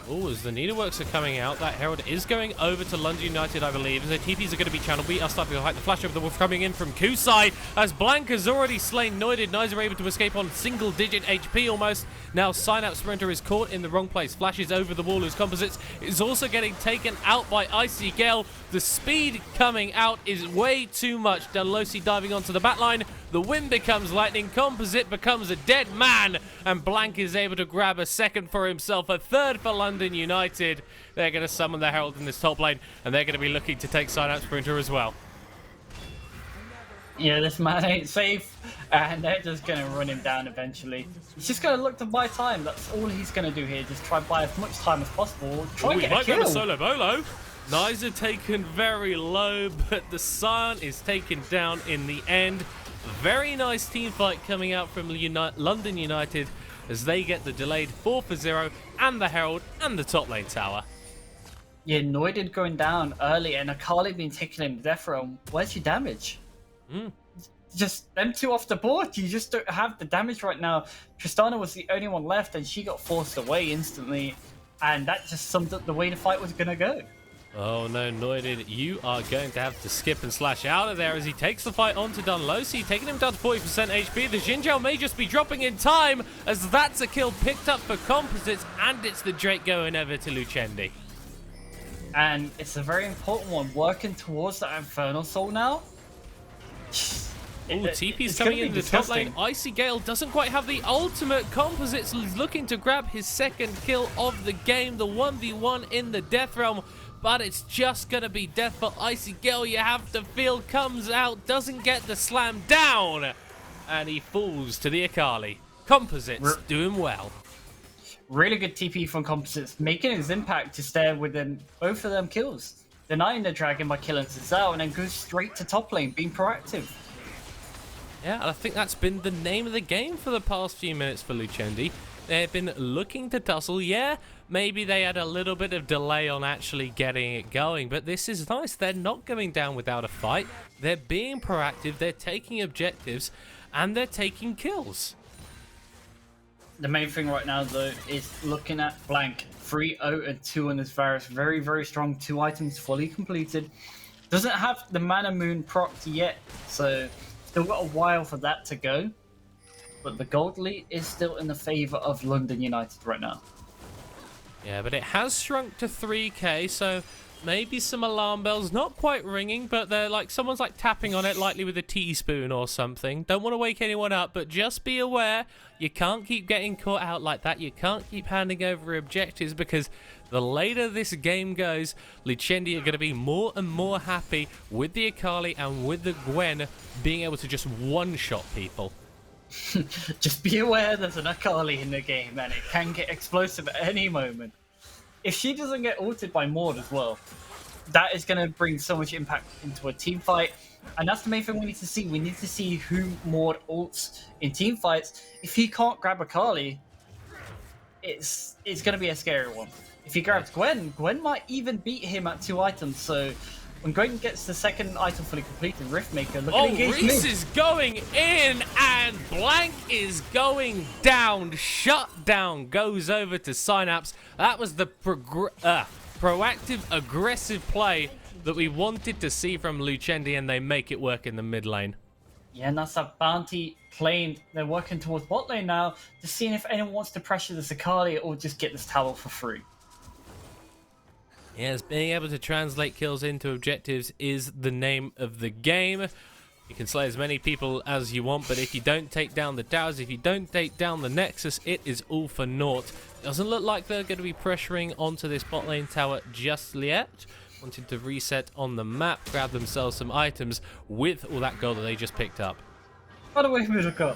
Oh, as the needleworks are coming out, that Herald is going over to London United, I believe. The TPs are going to be channeled. We are starting to hide the flash over the wolf coming in from Kusai. As Blank has already slain Noided. Nizer able to escape on single-digit HP almost. Now Synapse Sprinter is caught in the wrong place. Flashes over the wall as Composites is also getting taken out by Icy Gale. The speed coming out is way too much. Dunlosey diving onto the backline. The wind becomes lightning. Composite becomes a dead man. And Blank is able to grab a second for himself. A third for London United. They're going to summon the Herald in this top lane. And they're going to be looking to take Synapse Sprinter as well. Yeah, this man ain't safe. And they're just going to run him down eventually. He's just going to look to buy time. That's all he's going to do here. Just try and buy as much time as possible. Try and get a kill. He might go to solo bolo. Knives are taken very low, but the Scion is taken down in the end. Very nice team fight coming out from London United as they get the delayed 4-0 and the Herald and the top lane tower. Yeah, Noided going down early and Akali being taken in the death realm. Where's your damage? Just them two off the board. You just don't have the damage right now. Tristana was the only one left and she got forced away instantly. And that just summed up the way the fight was going to go. Oh no, Noided, you are going to have to skip and slash out of there as he takes the fight onto Dunlosi, taking him down to 40% HP. The Xinjiao may just be dropping in time as that's a kill picked up for Composites, and it's the Drake going over to Lucendi. And it's a very important one, working towards that Infernal Soul now. Ooh, TP's coming into the top lane. Icy Gale doesn't quite have the ultimate. Composites is looking to grab his second kill of the game, the 1v1 in the Death Realm. But it's just going to be death for Icy Gale. You have to feel comes out, doesn't get the slam down. And he falls to the Akali. Composites doing well. Really good TP from Composites, making his impact to stay within both of them kills. Denying the dragon by killing Zizal and then goes straight to top lane, being proactive. Yeah, I think that's been the name of the game for the past few minutes for Lucendi. They've been looking to tussle. Yeah, maybe they had a little bit of delay on actually getting it going, but this is nice. They're not going down without a fight. They're being proactive, they're taking objectives, and they're taking kills. The main thing right now, though, is looking at Blank. 3-0 and 2 on this Varus. Very, very strong. 2 items fully completed. Doesn't have the Mana Moon procced yet, so still got a while for that to go. But the gold lead is still in the favour of London United right now. Yeah, but it has shrunk to 3k, so maybe some alarm bells, not quite ringing, but they're like someone's like tapping on it lightly with a teaspoon or something. Don't want to wake anyone up, but just be aware, you can't keep getting caught out like that. You can't keep handing over objectives because the later this game goes, Lucendi are going to be more and more happy with the Akali and with the Gwen being able to just one-shot people. Just be aware there's an Akali in the game and it can get explosive at any moment. If she doesn't get ulted by Maud as well, that is going to bring so much impact into a team fight. And that's the main thing we need to see. We need to see who Maud ults in team fights. If he can't grab Akali, it's going to be a scary one. If he grabs Gwen, Gwen might even beat him at 2 items. So when Gwen gets the second item fully completed, Riftmaker, look at engagement. Reese is going in and Blank is going down. Shutdown goes over to Synapse. That was the proactive, aggressive play that we wanted to see from Lucendi, and they make it work in the mid lane. Yeah, and that's a bounty claimed. They're working towards bot lane now, just seeing if anyone wants to pressure the Akali or just get this tower for free. Yes, being able to translate kills into objectives is the name of the game. You can slay as many people as you want, but if you don't take down the towers, if you don't take down the Nexus, it is all for naught. Doesn't look like they're going to be pressuring onto this bot lane tower just yet. Wanted to reset on the map, grab themselves some items with all that gold that they just picked up. By the way, Miracle,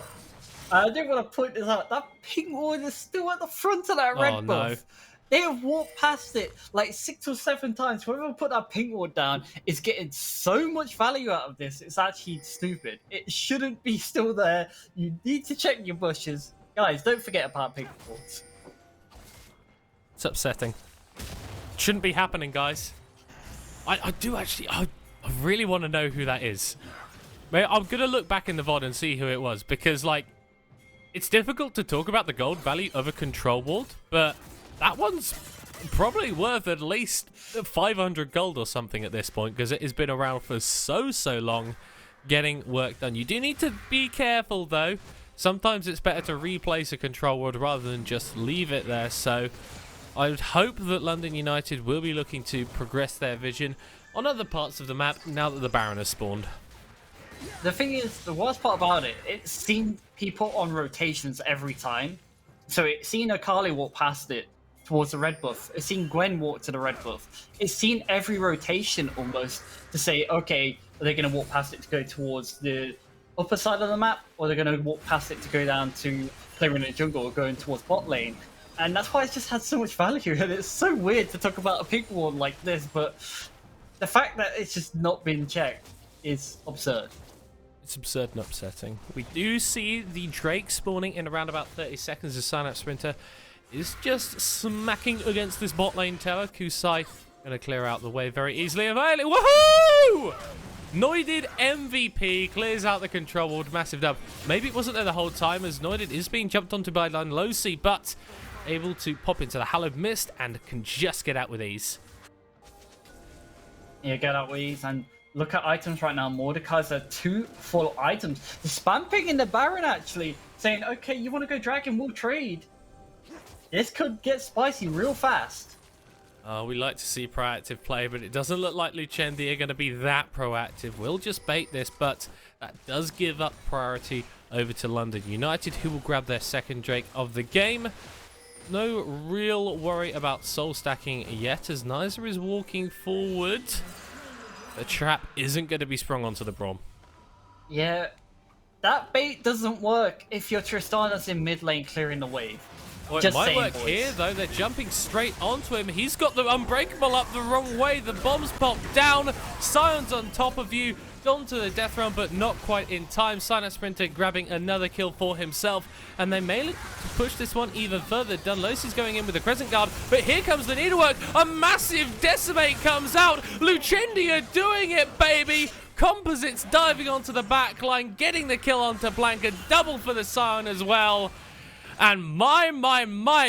I did want to point this out. That pink ward is still at the front of that red buff. No. They have walked past it like 6 or 7 times. Whoever put that pink ward down is getting so much value out of this. It's actually stupid. It shouldn't be still there. You need to check your bushes. Guys, don't forget about pink wards. It's upsetting. Shouldn't be happening, guys. I do actually... I really want to know who that is. I'm going to look back in the VOD and see who it was, because, like, it's difficult to talk about the gold value of a control ward, but that one's probably worth at least 500 gold or something at this point, because it has been around for so long getting work done. You do need to be careful, though. Sometimes it's better to replace a control ward rather than just leave it there, so I would hope that London United will be looking to progress their vision on other parts of the map now that the Baron has spawned. The thing is, the worst part about it, it's seen people on rotations every time. So it's seen Akali walk past it towards the red buff. It's seen Gwen walk to the red buff. It's seen every rotation almost to say, okay, are they going to walk past it to go towards the upper side of the map, or they're going to walk past it to go down to clearing the jungle or going towards bot lane. And that's why it's just had so much value. And it's so weird to talk about a pick one like this, but the fact that it's just not been checked is absurd. It's absurd and upsetting. We do see the Drake spawning in around about 30 seconds as Synapse Sprinter is just smacking against this bot lane tower. Kusai gonna clear out the way very easily. Woohoo! Noided MVP clears out the control ward. Massive dub. Maybe it wasn't there the whole time as Noided is being jumped onto by Losi, but able to pop into the Hallowed Mist and can just get out with ease. Yeah, get out with ease. And look at items right now. Mordekai's are 2 full items. The spam ping in the Baron actually saying, okay, you want to go Dragon, we'll trade. This could get spicy real fast. We like to see proactive play, but it doesn't look like Lucendi are going to be that proactive. We'll just bait this, but that does give up priority over to London United, who will grab their second Drake of the game. No real worry about soul stacking yet, as Nizer is walking forward. The trap isn't going to be sprung onto the Braum. Yeah, that bait doesn't work if your Tristana's in mid lane clearing the wave. Well, it Just might saying, work boys. here, though. They're jumping straight onto him. He's got the Unbreakable up the wrong way. The bombs pop down. Sion's on top of you. Gone to the death round, but not quite in time. Synapse Sprinter grabbing another kill for himself. And they may look to push this one even further. Dunlosi's going in with the Crescent Guard, but here comes the needlework. A massive Decimate comes out. Lucendi are doing it, baby. Composites diving onto the back line, getting the kill onto Blanca. Double for the Sion as well. And my,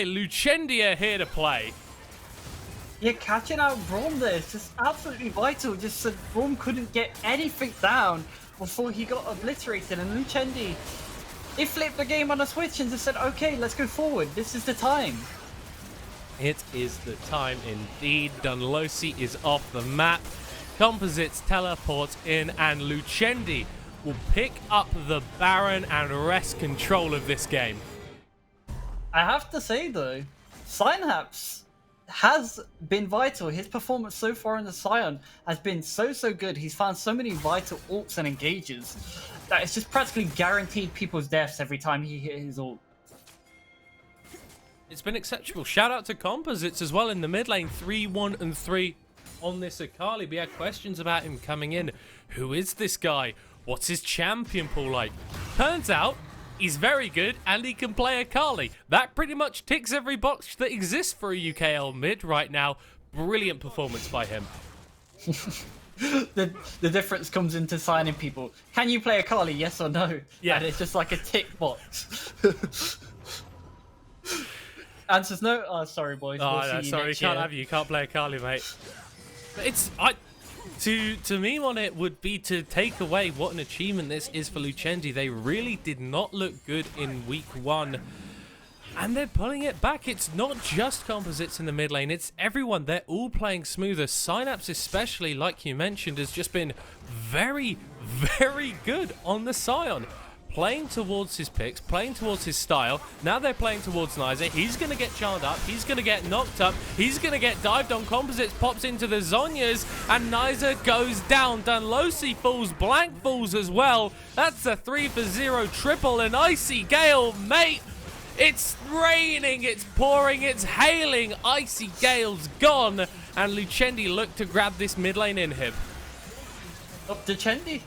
Lucendi are here to play. Yeah, catching out Braum there is just absolutely vital. Just so Braum couldn't get anything down before he got obliterated. And Lucendi, he flipped the game on a switch and just said, okay, let's go forward. This is the time. It is the time indeed. Dunlosi is off the map. Composites teleport in, and Lucendi will pick up the Baron and wrest control of this game. I have to say though, Synapse has been vital. His performance so far in the Sion has been so good. He's found so many vital ults and engages that it's just practically guaranteed people's deaths every time he hit his ult. It's been exceptional. Shout out to Composites as well in the mid lane. 3-1 and 3 on this Akali. We had questions about him coming in. Who is this guy? What's his champion pool like? Turns out he's very good and he can play Akali. That pretty much ticks every box that exists for a UKL mid right now. Brilliant performance by him. The difference comes into signing people. Can you play Akali? Yes or no? Yeah. And it's just like a tick box. Answers no? Oh, sorry, boys. Oh, We'll see no, you sorry, next can't year. have you. You can't play Akali, mate. But it's to me on it would be to take away what an achievement this is for Lucendi. They really did not look good in week 1. And they're pulling it back. It's not just Composites in the mid lane, it's everyone. They're all playing smoother. Synapse especially, like you mentioned, has just been very, very good on the Sion. Playing towards his picks, playing towards his style. Now they're playing towards Nizer. He's going to get charmed up. He's going to get knocked up. He's going to get dived on. Composites pops into the Zonyas, and Nizer goes down. Dunlosi falls, Blank falls as well. That's a 3-for-0 triple, and Icy Gale, mate. It's raining, it's pouring, it's hailing. Icy Gale's gone, and Lucendi look to grab this mid lane inhib. Up to Lucendi.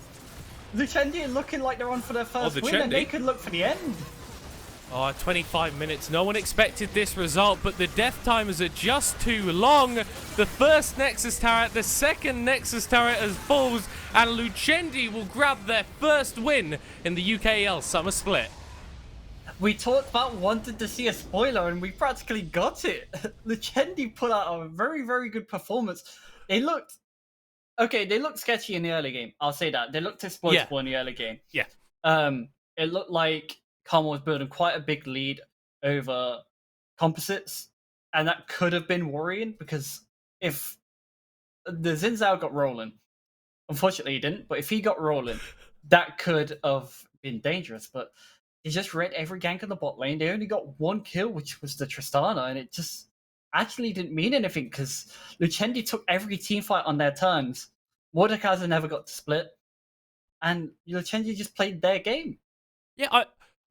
Lucendi are looking like they're on for their first win, and they could look for the end. Oh, 25 minutes. No one expected this result, but the death timers are just too long. The first Nexus turret, the second Nexus turret has falls, and Lucendi will grab their first win in the UKEL Summer Split. We talked about wanting to see a spoiler, and we practically got it. Lucendi put out a very, very good performance. They looked sketchy in the early game. I'll say that. They looked exploitable in the early game. Yeah. It looked like Karma was building quite a big lead over Composites, and that could have been worrying because if the Xin Zhao got rolling, unfortunately he didn't, but if he got rolling, that could have been dangerous. But he just read every gank in the bot lane. They only got one kill, which was the Tristana, and it just actually didn't mean anything because Lucendi took every team fight on their terms. Mordekaiser never got to split, and Lucendi just played their game. Yeah,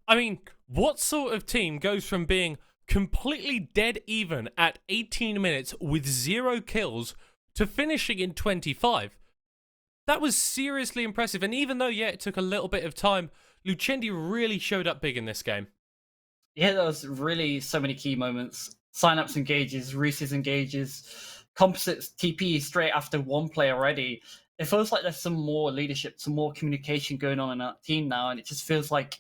I mean, what sort of team goes from being completely dead even at 18 minutes with 0 kills to finishing in 25. That was seriously impressive. And even though, yeah, it took a little bit of time, Lucendi really showed up big in this game. Yeah, there was really so many key moments. Synapse engages, Reese's engages, Composites TP straight after one play already. It feels like there's some more leadership, some more communication going on in that team now, and it just feels like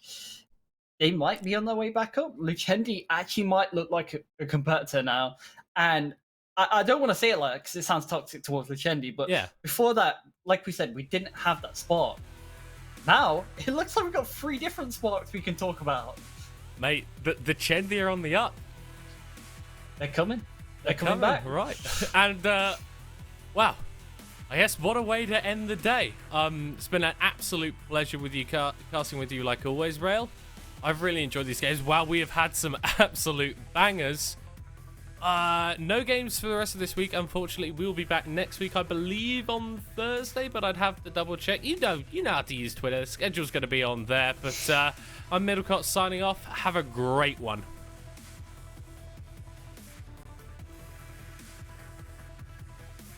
they might be on their way back up. Lucendi actually might look like a competitor now. And I don't want to say it like, because it sounds toxic towards Lucendi, but Yeah. before that, like we said, we didn't have that spark. Now, it looks like we've got 3 different sparks we can talk about. Mate, the Chendi are on the up. They're coming. They're coming back. Right. And, wow. I guess what a way to end the day. It's been an absolute pleasure with you, casting with you like always, Rail. I've really enjoyed these games. Wow, we have had some absolute bangers. No games for the rest of this week, unfortunately. We'll be back next week, I believe, on Thursday, but I'd have to double check. You know how to use Twitter. The schedule's going to be on there. But I'm Middlecott signing off. Have a great one.